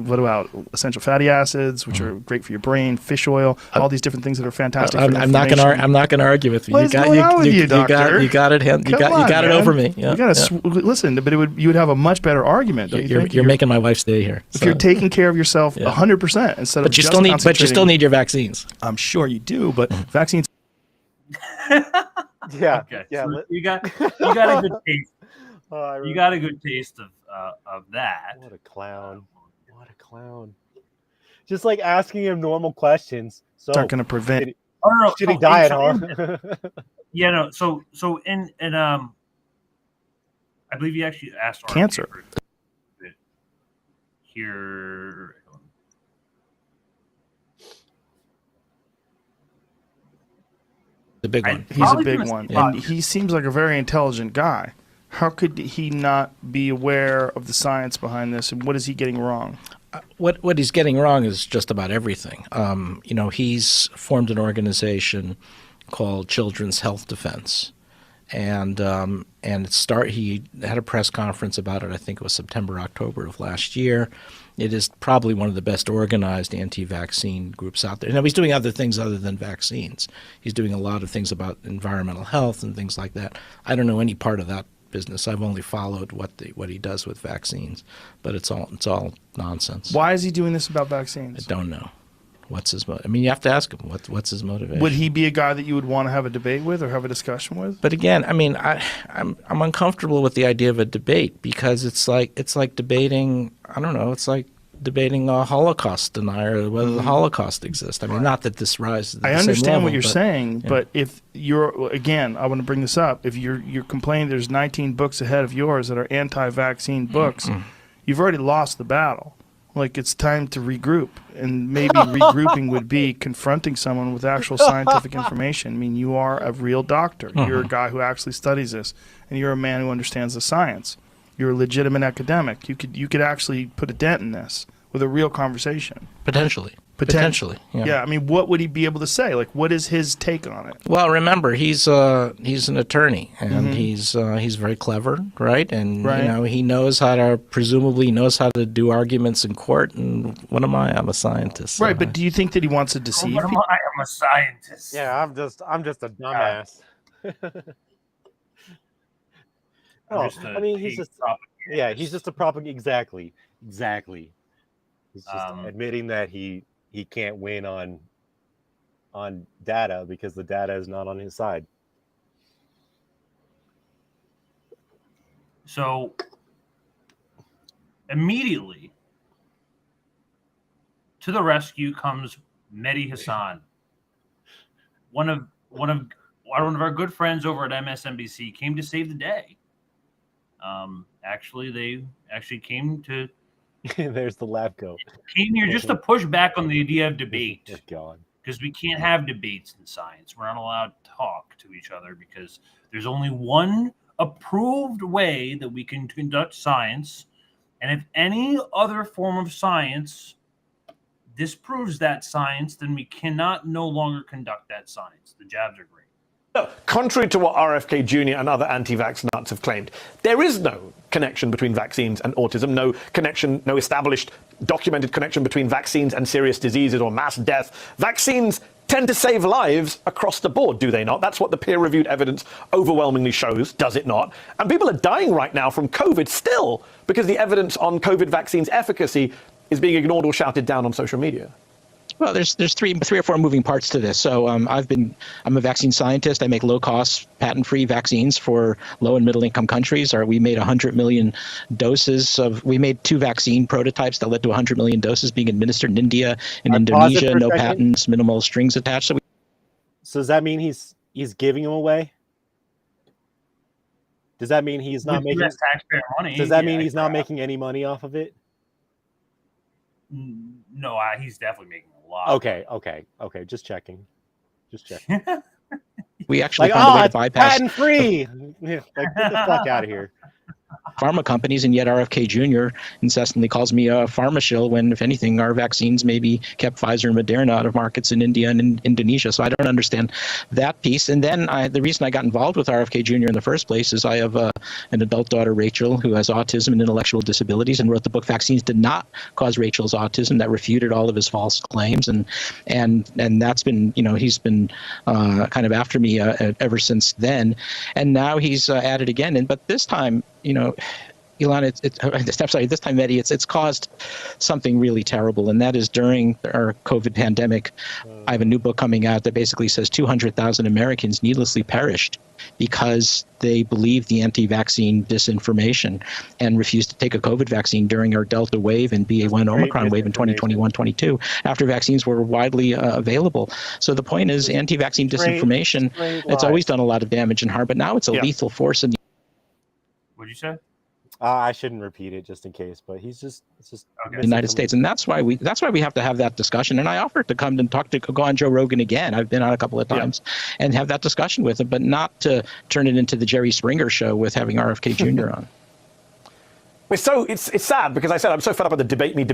What about essential fatty acids, which are great for your brain, fish oil, all these different things that are fantastic. I'm not going to argue with you. What is going on with you, doctor? You got it. You got it over me. Yeah, listen, but you would have a much better argument. You're making my wife's day here. If you're taking care of yourself 100% instead of you still need your vaccines. I'm sure you do, but vaccines. Yeah. Okay. Yeah. So you got a good taste. You got a good taste of that. What a clown! What a clown! Just like asking him normal questions. So aren't going to prevent. Shitty diet, huh? Yeah, no. So in I believe you actually asked cancer. Here, the big one. He's a big one, and he seems like a very intelligent guy. How could he not be aware of the science behind this, and what is he getting wrong? What he's getting wrong is just about everything. He's formed an organization called Children's Health Defense. and he had a press conference about it. I think it was September, October of last year. It is probably one of the best organized anti-vaccine groups out there. Now, he's doing other things other than vaccines. He's doing a lot of things about environmental health and things like that. I don't know any part of that business. I've only followed what he does with vaccines, but it's all nonsense. Why is he doing this about vaccines? I don't know. What's his motive? I mean, you have to ask him what's his motivation. Would he be a guy that you would want to have a debate with or have a discussion with? But again, I mean, I'm uncomfortable with the idea of a debate because it's like debating. I don't know. It's like debating a Holocaust denier whether the Holocaust exists. I mean, not that this rises to the I same understand level, what you're but, saying, yeah. but if you're, again, I want to bring this up. If you're complaining there's 19 books ahead of yours that are anti-vaccine books, you've already lost the battle. Like, it's time to regroup, and maybe regrouping would be confronting someone with actual scientific information. I mean, you are a real doctor. You're a guy who actually studies this, and you're a man who understands the science. You're a legitimate academic. You could actually put a dent in this with a real conversation. Potentially. Yeah. I mean, what would he be able to say? Like, what is his take on it? Well, remember, he's an attorney, and he's very clever, right? And Right. you know, he knows how to do arguments in court. And what am I? I'm a scientist. so Right, but do you think that he wants to deceive What am people? I? I'm a scientist. Yeah, I'm just a dumbass. I mean, he's just a propaganda. Exactly. He's just admitting that he can't win on data because the data is not on his side. So immediately to the rescue comes Mehdi Hassan, one of our good friends over at MSNBC, came to save the day. They came to. There's the lab coat. Came here just to push back on the idea of debate. God. Because we can't have debates in science. We're not allowed to talk to each other because there's only one approved way that we can conduct science. And if any other form of science disproves that science, then we cannot no longer conduct that science. The jabs are great. Contrary to what RFK Jr. and other anti-vax nuts have claimed, there is no connection between vaccines and autism, no established documented connection between vaccines and serious diseases or mass death. Vaccines tend to save lives across the board, do they not? That's what the peer-reviewed evidence overwhelmingly shows, does it not? And people are dying right now from COVID still because the evidence on COVID vaccines' efficacy is being ignored or shouted down on social media. Well, there's three or four moving parts to this. So I'm a vaccine scientist. I make low-cost, patent-free vaccines for low and middle-income countries. We made 100 million doses we made 2 vaccine prototypes that led to 100 million doses being administered in India and Indonesia. No patents, minimal strings attached. So does that mean he's giving them away? Does that mean he's not making taxpayer money? Does that mean he's not making any money off of it? No, he's definitely making a lot. Okay. Just checking. We actually found a way to bypass patent free. Get the fuck out of here. Pharma companies, and yet RFK Jr. incessantly calls me a pharma shill when, if anything, our vaccines maybe kept Pfizer and Moderna out of markets in India and in Indonesia. So I don't understand that piece. And then the reason I got involved with RFK Jr. in the first place is I have an adult daughter, Rachel, who has autism and intellectual disabilities, and wrote the book Vaccines Did Not Cause Rachel's Autism, that refuted all of his false claims. And that's been, he's been kind of after me ever since then. And now he's at it again. But this time, Elon, this time, Mehdi, it's caused something really terrible, and that is during our COVID pandemic. I have a new book coming out that basically says 200,000 Americans needlessly perished because they believed the anti-vaccine disinformation and refused to take a COVID vaccine during our Delta wave and BA1 Omicron wave in 2021-22, after vaccines were widely available. So the point is, anti-vaccine disinformation, it's always done a lot of damage and harm, but now it's a lethal force in the What'd you say? I shouldn't repeat it just in case, but it's just United States, and that's why we have to have that discussion. And I offered to come and go on Joe Rogan again. I've been on a couple of times and have that discussion with him, but not to turn it into the Jerry Springer show with having RFK Jr. on. It's sad because I said I'm so fed up with the debate me,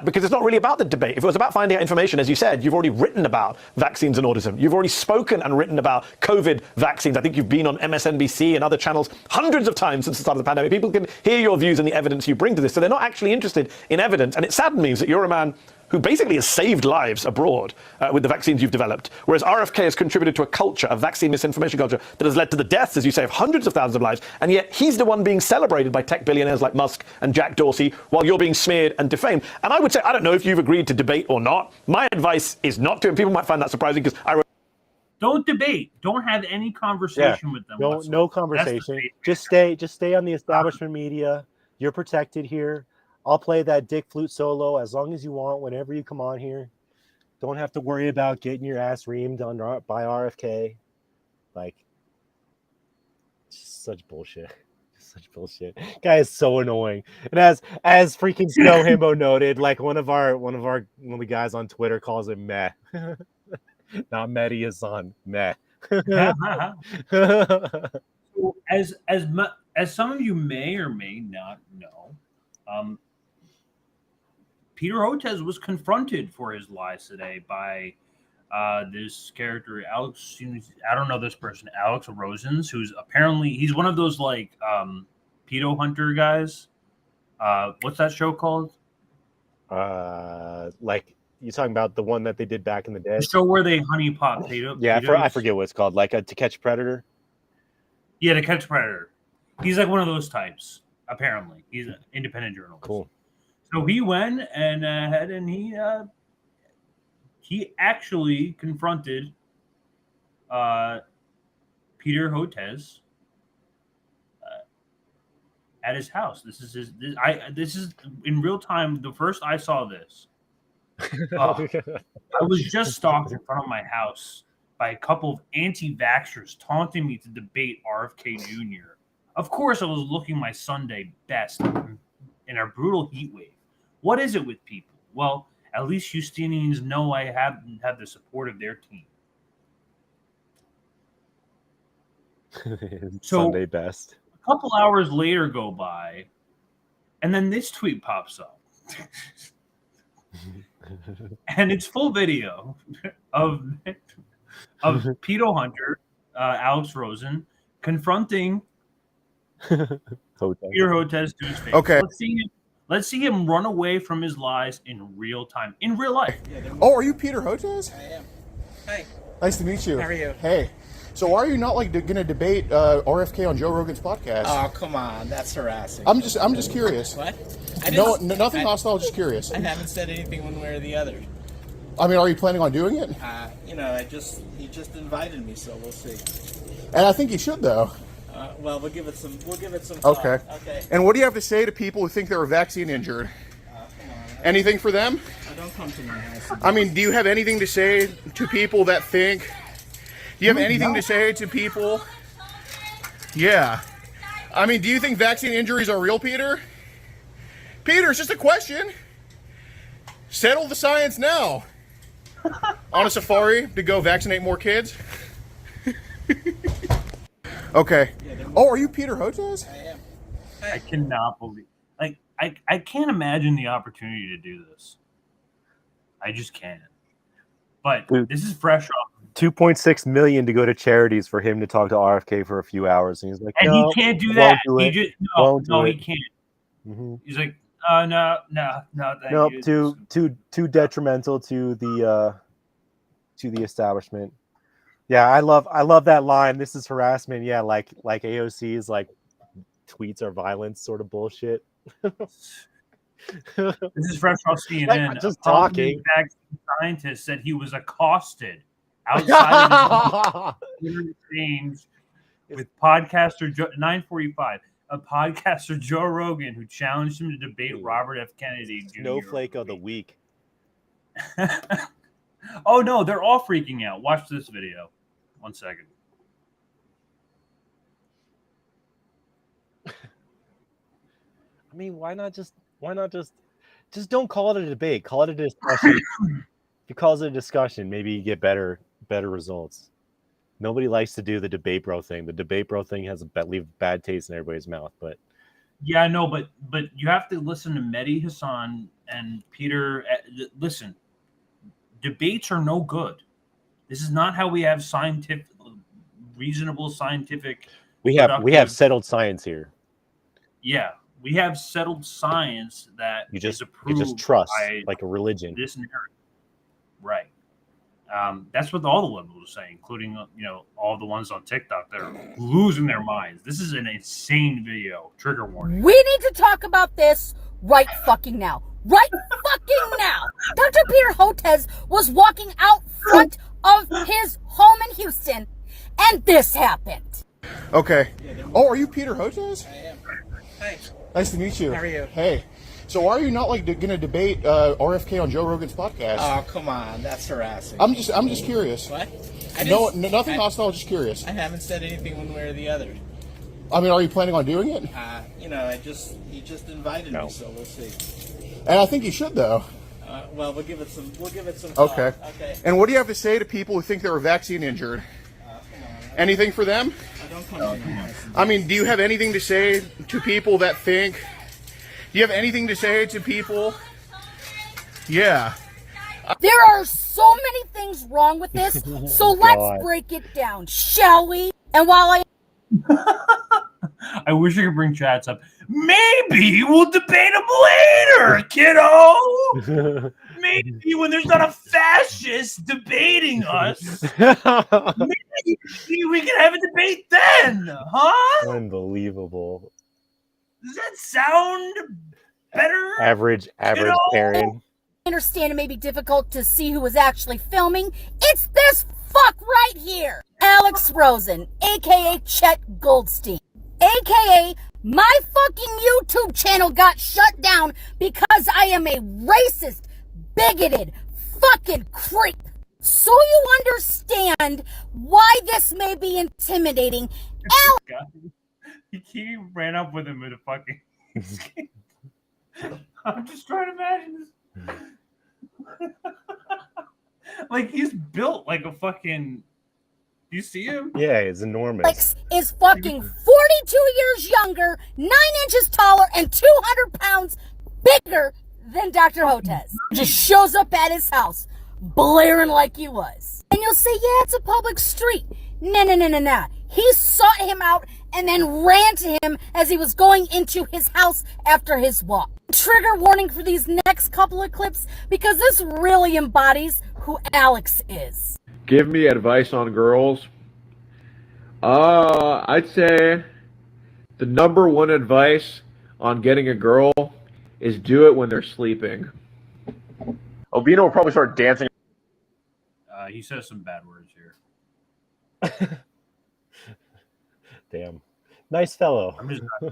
because it's not really about the debate. If it was about finding out information, as you said, you've already written about vaccines and autism. You've already spoken and written about COVID vaccines. I think you've been on MSNBC and other channels hundreds of times since the start of the pandemic. People can hear your views and the evidence you bring to this. So they're not actually interested in evidence. And it saddens me that you're a man who basically has saved lives abroad with the vaccines you've developed, whereas RFK has contributed to a culture, a vaccine misinformation culture, that has led to the deaths, as you say, of hundreds of thousands of lives, and yet he's the one being celebrated by tech billionaires like Musk and Jack Dorsey, while you're being smeared and defamed. And I would say, I don't know if you've agreed to debate or not. My advice is not to, and people might find that surprising because don't debate. Don't have any conversation with them. No conversation. Just stay on the establishment media. You're protected here. I'll play that dick flute solo as long as you want, whenever you come on here. Don't have to worry about getting your ass reamed by RFK. Like, just such bullshit. Such bullshit. Guy is so annoying. And as freaking Snow Himbo noted, like one of the guys on Twitter calls him meh. Not Mehdi Hassan, meh. So as some of you may or may not know, Peter Hotez was confronted for his lies today by this character, Alex. I don't know this person, Alex Rosens, who's apparently he's one of those like pedo hunter guys. What's that show called? Like you're talking about the one that they did back in the day. The show where they honeypot pedo. Yeah, I forget what it's called. Like To Catch a Predator. Yeah, To Catch a Predator. He's like one of those types. Apparently, he's an independent journalist. Cool. So he went and he actually confronted Peter Hotez at his house. This is in real time. The first I saw this, I was just stopped in front of my house by a couple of anti-vaxxers taunting me to debate RFK Jr. Of course, I was looking my Sunday best in a brutal heat wave. What is it with people? Well, at least Houstonians know I have the support of their team. Sunday best. A couple hours later go by, and then this tweet pops up. And it's full video of pedo hunter Alex Rosen confronting Peter Hotez to his face. Okay. Let's see him run away from his lies in real time, in real life. Oh, are you Peter Hotez? I am. Hi. Nice to meet you. How are you? Hey. So why are you not like going to debate RFK on Joe Rogan's podcast? Oh, come on, that's harassing. I'm just curious. What? Nothing hostile. Just curious. I haven't said anything one way or the other. I mean, are you planning on doing it? He just invited me, so we'll see. And I think you should, though. Well, we'll give it some thought. Okay. Okay. And what do you have to say to people who think they're vaccine injured? Anything for them? Don't come to my house. I mean, do you have anything to say to people that think? Do you have anything to say to people? Yeah. I mean, do you think vaccine injuries are real, Peter? Peter, it's just a question. Settle the science now. On a safari to go vaccinate more kids? Okay. Oh, are you Peter Hotez? I am. I cannot believe. I can't imagine the opportunity to do this. I just can't. But Dude, this is fresh off. 2.6 million to go to charities for him to talk to RFK for a few hours, and he's like, and no, he can't do that. He just he can't. Mm-hmm. He's like, no, thank you. Too detrimental to the establishment. Yeah, I love that line. This is harassment. Yeah, like AOC's like tweets are violence sort of bullshit. This is fresh off CNN. Like, just talking. Vaccine scientist said he was accosted outside of his exchange with podcaster 945, a podcaster Joe Rogan, who challenged him to debate Robert F. Kennedy Jr. Snowflake of the week. Oh no, they're all freaking out. Watch this video. 1 second. I mean, why not just don't call it a debate. Call it a discussion. If you call it a discussion, maybe you get better results. Nobody likes to do the debate bro thing. The debate bro thing has leave bad taste in everybody's mouth, but Yeah, I know, but you have to listen to Mehdi Hassan and Peter. Listen, debates are no good. This is not how we have reasonable scientific. We have settled science here. Yeah, we have settled science that you just trust like a religion. This narrative, right? That's what all the liberals are saying, including all the ones on TikTok. They're losing their minds. This is an insane video. Trigger warning. We need to talk about this right fucking now. Right fucking now. Dr. Peter Hotez was walking out front of his home in Houston, and this happened. Okay. Oh, are you Peter Hotez? I am. Hi. Nice to meet you. How are you? Hey. So why are you not going to debate RFK on Joe Rogan's podcast? Oh, come on, that's harassing. I'm just curious. What? Nothing hostile. Just curious. I haven't said anything one way or the other. I mean, are you planning on doing it? He just invited me, so we'll see. And I think you should, though. Well, we'll give it some thought. Okay. Okay. And what do you have to say to people who think they were vaccine injured? Anything for them? Don't come to I mean, do you have anything to say to people that think? Do you have anything to say to people? Yeah. There are so many things wrong with this, so let's break it down, shall we? And while I wish I could bring chats up. Maybe we'll debate them later, kiddo. Maybe when there's not a fascist debating us, maybe we can have a debate then, huh? Unbelievable. Does that sound better? Average Karen. I understand it may be difficult to see who was actually filming. It's this fuck right here. Alex Rosen, a.k.a. Chet Goldstein, a.k.a. my fucking YouTube channel got shut down because I am a racist, bigoted, fucking creep. So you understand why this may be intimidating. He ran up with him in a fucking. I'm just trying to imagine this. Like he's built like a fucking. Do you see him? Yeah, he's enormous. Alex is fucking 42 years younger, 9 inches taller, and 200 pounds bigger than Dr. Hotez. Just shows up at his house, blaring like he was. And you'll say, yeah, it's a public street. No. He sought him out and then ran to him as he was going into his house after his walk. Trigger warning for these next couple of clips because this really embodies who Alex is. Give me advice on girls. I'd say the number one advice on getting a girl is do it when they're sleeping. Obino will probably start dancing. He says some bad words here. Damn. Nice fellow.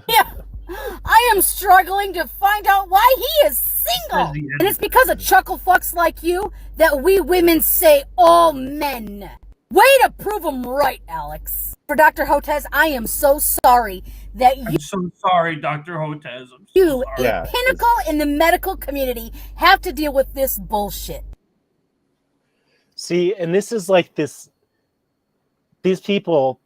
Yeah. I am struggling to find out why he is single. And it's because of chuckle fucks like you that we women say all men. Way to prove them right, Alex. For Dr. Hotez, I am so sorry that I'm so sorry, Dr. Hotez. You, a pinnacle in the medical community, have to deal with this bullshit. See, and this is like these people,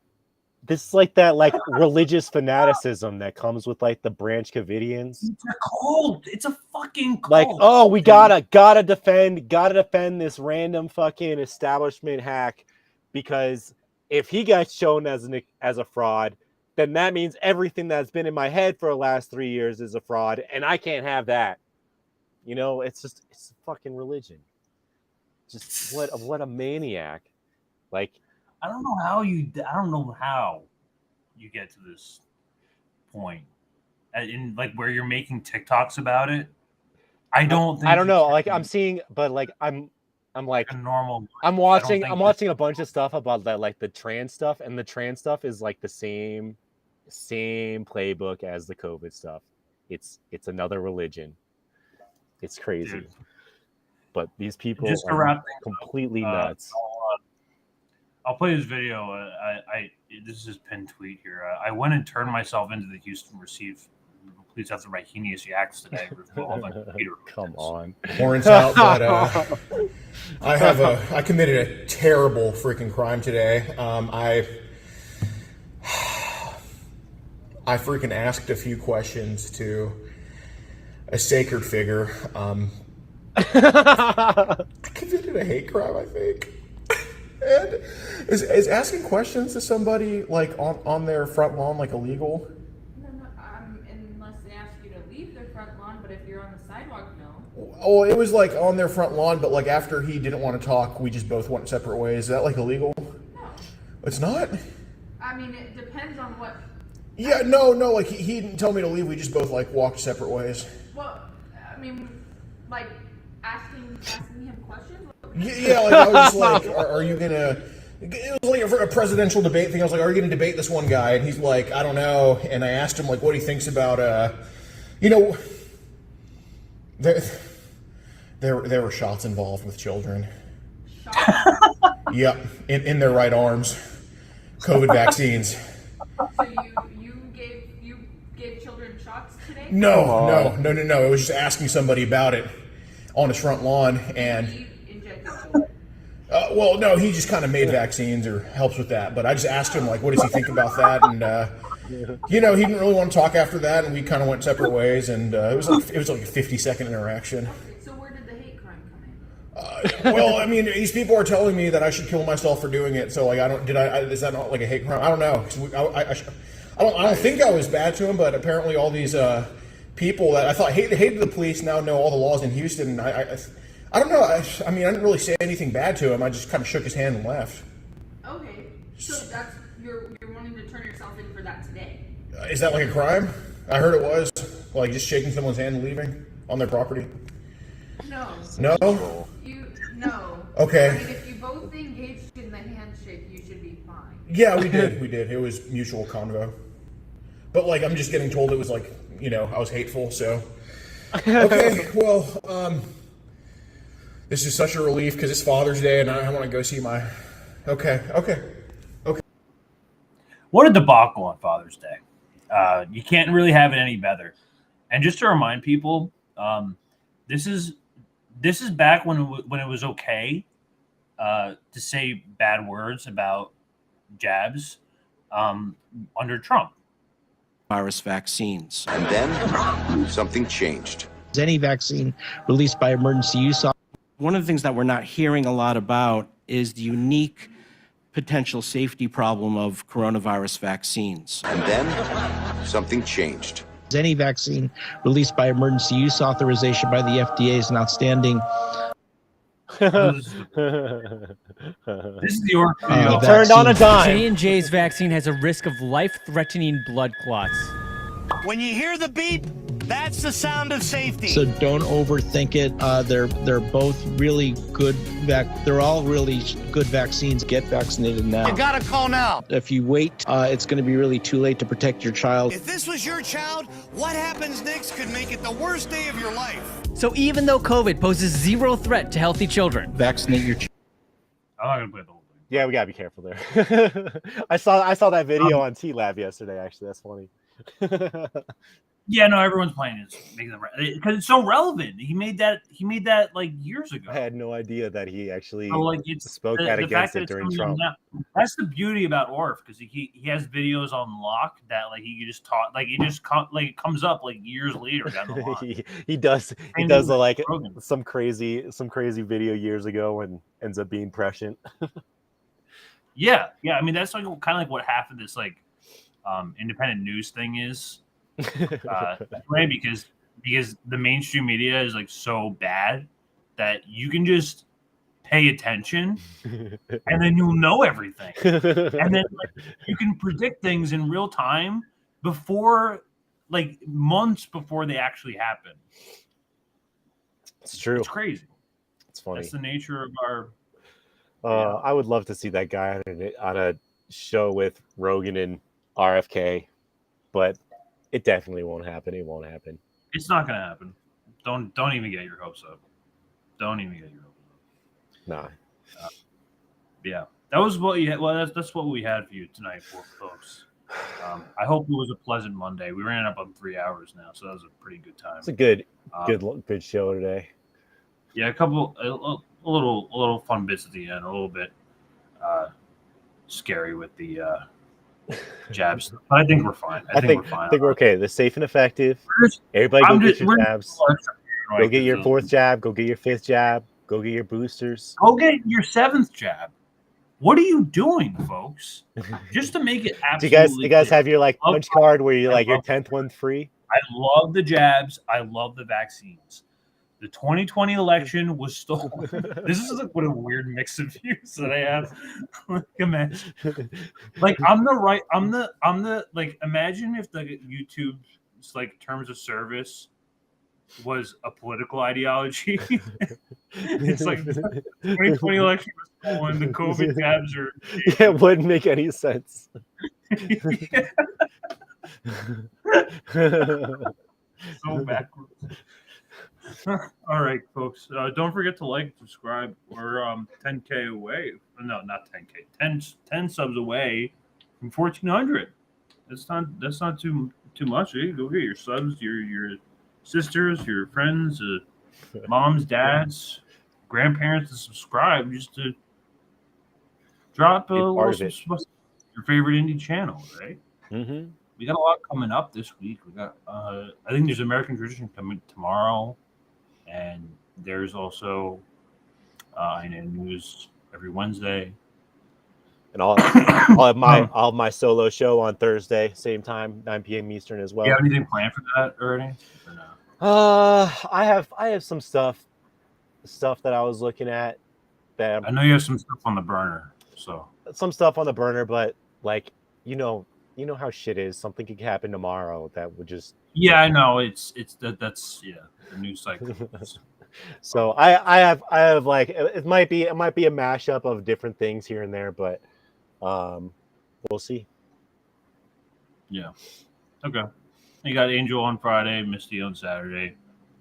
this is like that like religious fanaticism that comes with like the Branch Covidians. It's a cult. It's a fucking cult. Like, oh, we gotta defend this random fucking establishment hack because if he gets shown as a fraud, then that means everything that's been in my head for the last 3 years is a fraud, and I can't have that. You know, it's a fucking religion. Just what a maniac. Like, I don't know how you get to this point, in like where you're making TikToks about it. I don't know. Like I'm seeing, but like I'm like a normal. I'm watching a bunch of stuff about that, like the trans stuff, and the trans stuff is like the same playbook as the COVID stuff. It's another religion. It's crazy. Dude. But these people are completely nuts. I'll play this video. This is pinned tweet here. I went and turned myself into the Houston Receive. Please have the right heinous yaks today. Come on. Warrants out, but I committed a terrible freaking crime today. I freaking asked a few questions to a sacred figure. I committed a hate crime, I think. And is asking questions to somebody like on their front lawn like illegal? No, unless they ask you to leave their front lawn, but if you're on the sidewalk, no. Oh, it was like on their front lawn, but like after he didn't want to talk, we just both went separate ways. Is that like illegal? No. It's not? I mean, it depends on what. Yeah, no, like he didn't tell me to leave. We just both like walked separate ways. Well, I mean, like asking him questions. Yeah, like I was just like, are you gonna? It was like a presidential debate thing. I was like, are you gonna debate this one guy? And he's like, I don't know. And I asked him like what he thinks about, there were shots involved with children. Yep, in their right arms, COVID vaccines. So you gave children shots today? No. It was just asking somebody about it on his front lawn, and well, no, he just kind of made vaccines or helps with that. But I just asked him like, what does he think about that? And he didn't really want to talk after that, and we kind of went separate ways. And it was like a 50-second interaction. So where did the hate crime come in? Well, I mean, these people are telling me that I should kill myself for doing it. So like, is that not like a hate crime? I don't know. 'Cause I don't think I was bad to him, but apparently all these people that I thought hated the police now know all the laws in Houston. And I don't know. I mean, I didn't really say anything bad to him. I just kind of shook his hand and left. Okay, so that's you're wanting to turn yourself in for that today. Is that like a crime? I heard it was like just shaking someone's hand and leaving on their property. No. No. No. Okay. I mean, if you both engaged in the handshake, you should be fine. Yeah, we did. It was mutual convo. But like, I'm just getting told it was like, I was hateful. So. Okay. Well. This is such a relief because it's Father's Day and I want to go see my. Okay. What a debacle on Father's Day. You can't really have it any better. And just to remind people, this is back when it was okay to say bad words about jabs under Trump. Virus vaccines. And then something changed. Any vaccine released by emergency use. One of the things that we're not hearing a lot about is the unique potential safety problem of coronavirus vaccines. And then something changed. Any vaccine released by emergency use authorization by the FDA is an outstanding. This is the turned on a dime. J&J's vaccine has a risk of life-threatening blood clots. When you hear the beep, that's the sound of safety. So don't overthink it. They're both really good. They're all really good vaccines. Get vaccinated now. You gotta call now. If you wait, it's going to be really too late to protect your child. If this was your child, what happens next could make it the worst day of your life. So even though COVID poses zero threat to healthy children, vaccinate your child. I'm not gonna play the whole thing. Yeah, we gotta be careful there. I saw that video on T-Lab yesterday. Actually, that's funny. Yeah, no, everyone's playing it because it's so relevant. He made that like years ago. I had no idea that he actually spoke out against it during Trump. That's the beauty about Orf because he has videos on lock that like he just taught like it comes up like years later down the line. he does like some crazy video years ago and ends up being prescient. Yeah. I mean that's like kind of like what half of this like independent news thing is. Right, because the mainstream media is like so bad that you can just pay attention and then you'll know everything, and then like, you can predict things in real time before like months before they actually happen. It's true. It's crazy. It's funny. That's the nature of our. I would love to see that guy on a show with Rogan and RFK, but it definitely won't happen. It won't happen. It's not going to happen. Don't even get your hopes up. Don't even get your hopes up. Nah. Yeah, that was what you had. Well, that's what we had for you tonight, folks. I hope it was a pleasant Monday. We ran up on 3 hours now, so that was a pretty good time. It's a good show today. Yeah, a little fun bits at the end. A little bit scary with the jab stuff. But I think we're fine. I think we're fine. I think we're okay. They're safe and effective. Everybody go get your jabs. Go get your 4th jab. Go get your 5th jab. Go get your boosters. Go get your 7th jab. What are you doing, folks? Just to make it absolutely Do you guys have your like punch card where you like your 10th one free? I love the jabs. I love the vaccines. The 2020 election was stolen. This is like what a weird mix of views that I have. Like, imagine, like I'm the like imagine if the YouTube's like terms of service was a political ideology. It's like the 2020 election was stolen. The COVID jabs are. Yeah, it wouldn't make any sense. So backwards. All right, folks. Don't forget to like, subscribe. We're 10K away. No, not 10K. 10 subs away from 1,400. That's not too much. Eh? Go get your subs, your sisters, your friends, moms, dads, grandparents to subscribe. Just to drop a little your favorite indie channel, right? Mm-hmm. We got a lot coming up this week. We got I think there's American Tradition coming tomorrow, and there's also news every Wednesday. And I'll have my solo show on Thursday, same time, 9 p.m. Eastern as well. Do you have anything planned for that already? Or no? I have some stuff that I was looking at. That I know you have some stuff on the burner. So some stuff on the burner, but like you know how shit is. Something could happen tomorrow that would just. Yeah, I know. That's the news cycle. So I have like it might be a mashup of different things here and there, but we'll see. Yeah. Okay. You got Angel on Friday, Misty on Saturday.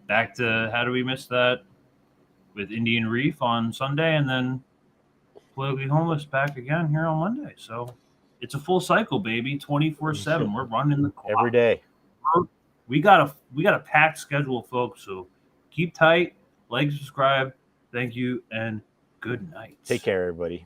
Back to How Do We Miss That with Indian Reef on Sunday, and then Politically Homeless back again here on Monday. So it's a full cycle, baby, 24/7. We're running the clock every day. We got a packed schedule, folks. So keep tight, like, subscribe. Thank you, and good night. Take care, everybody.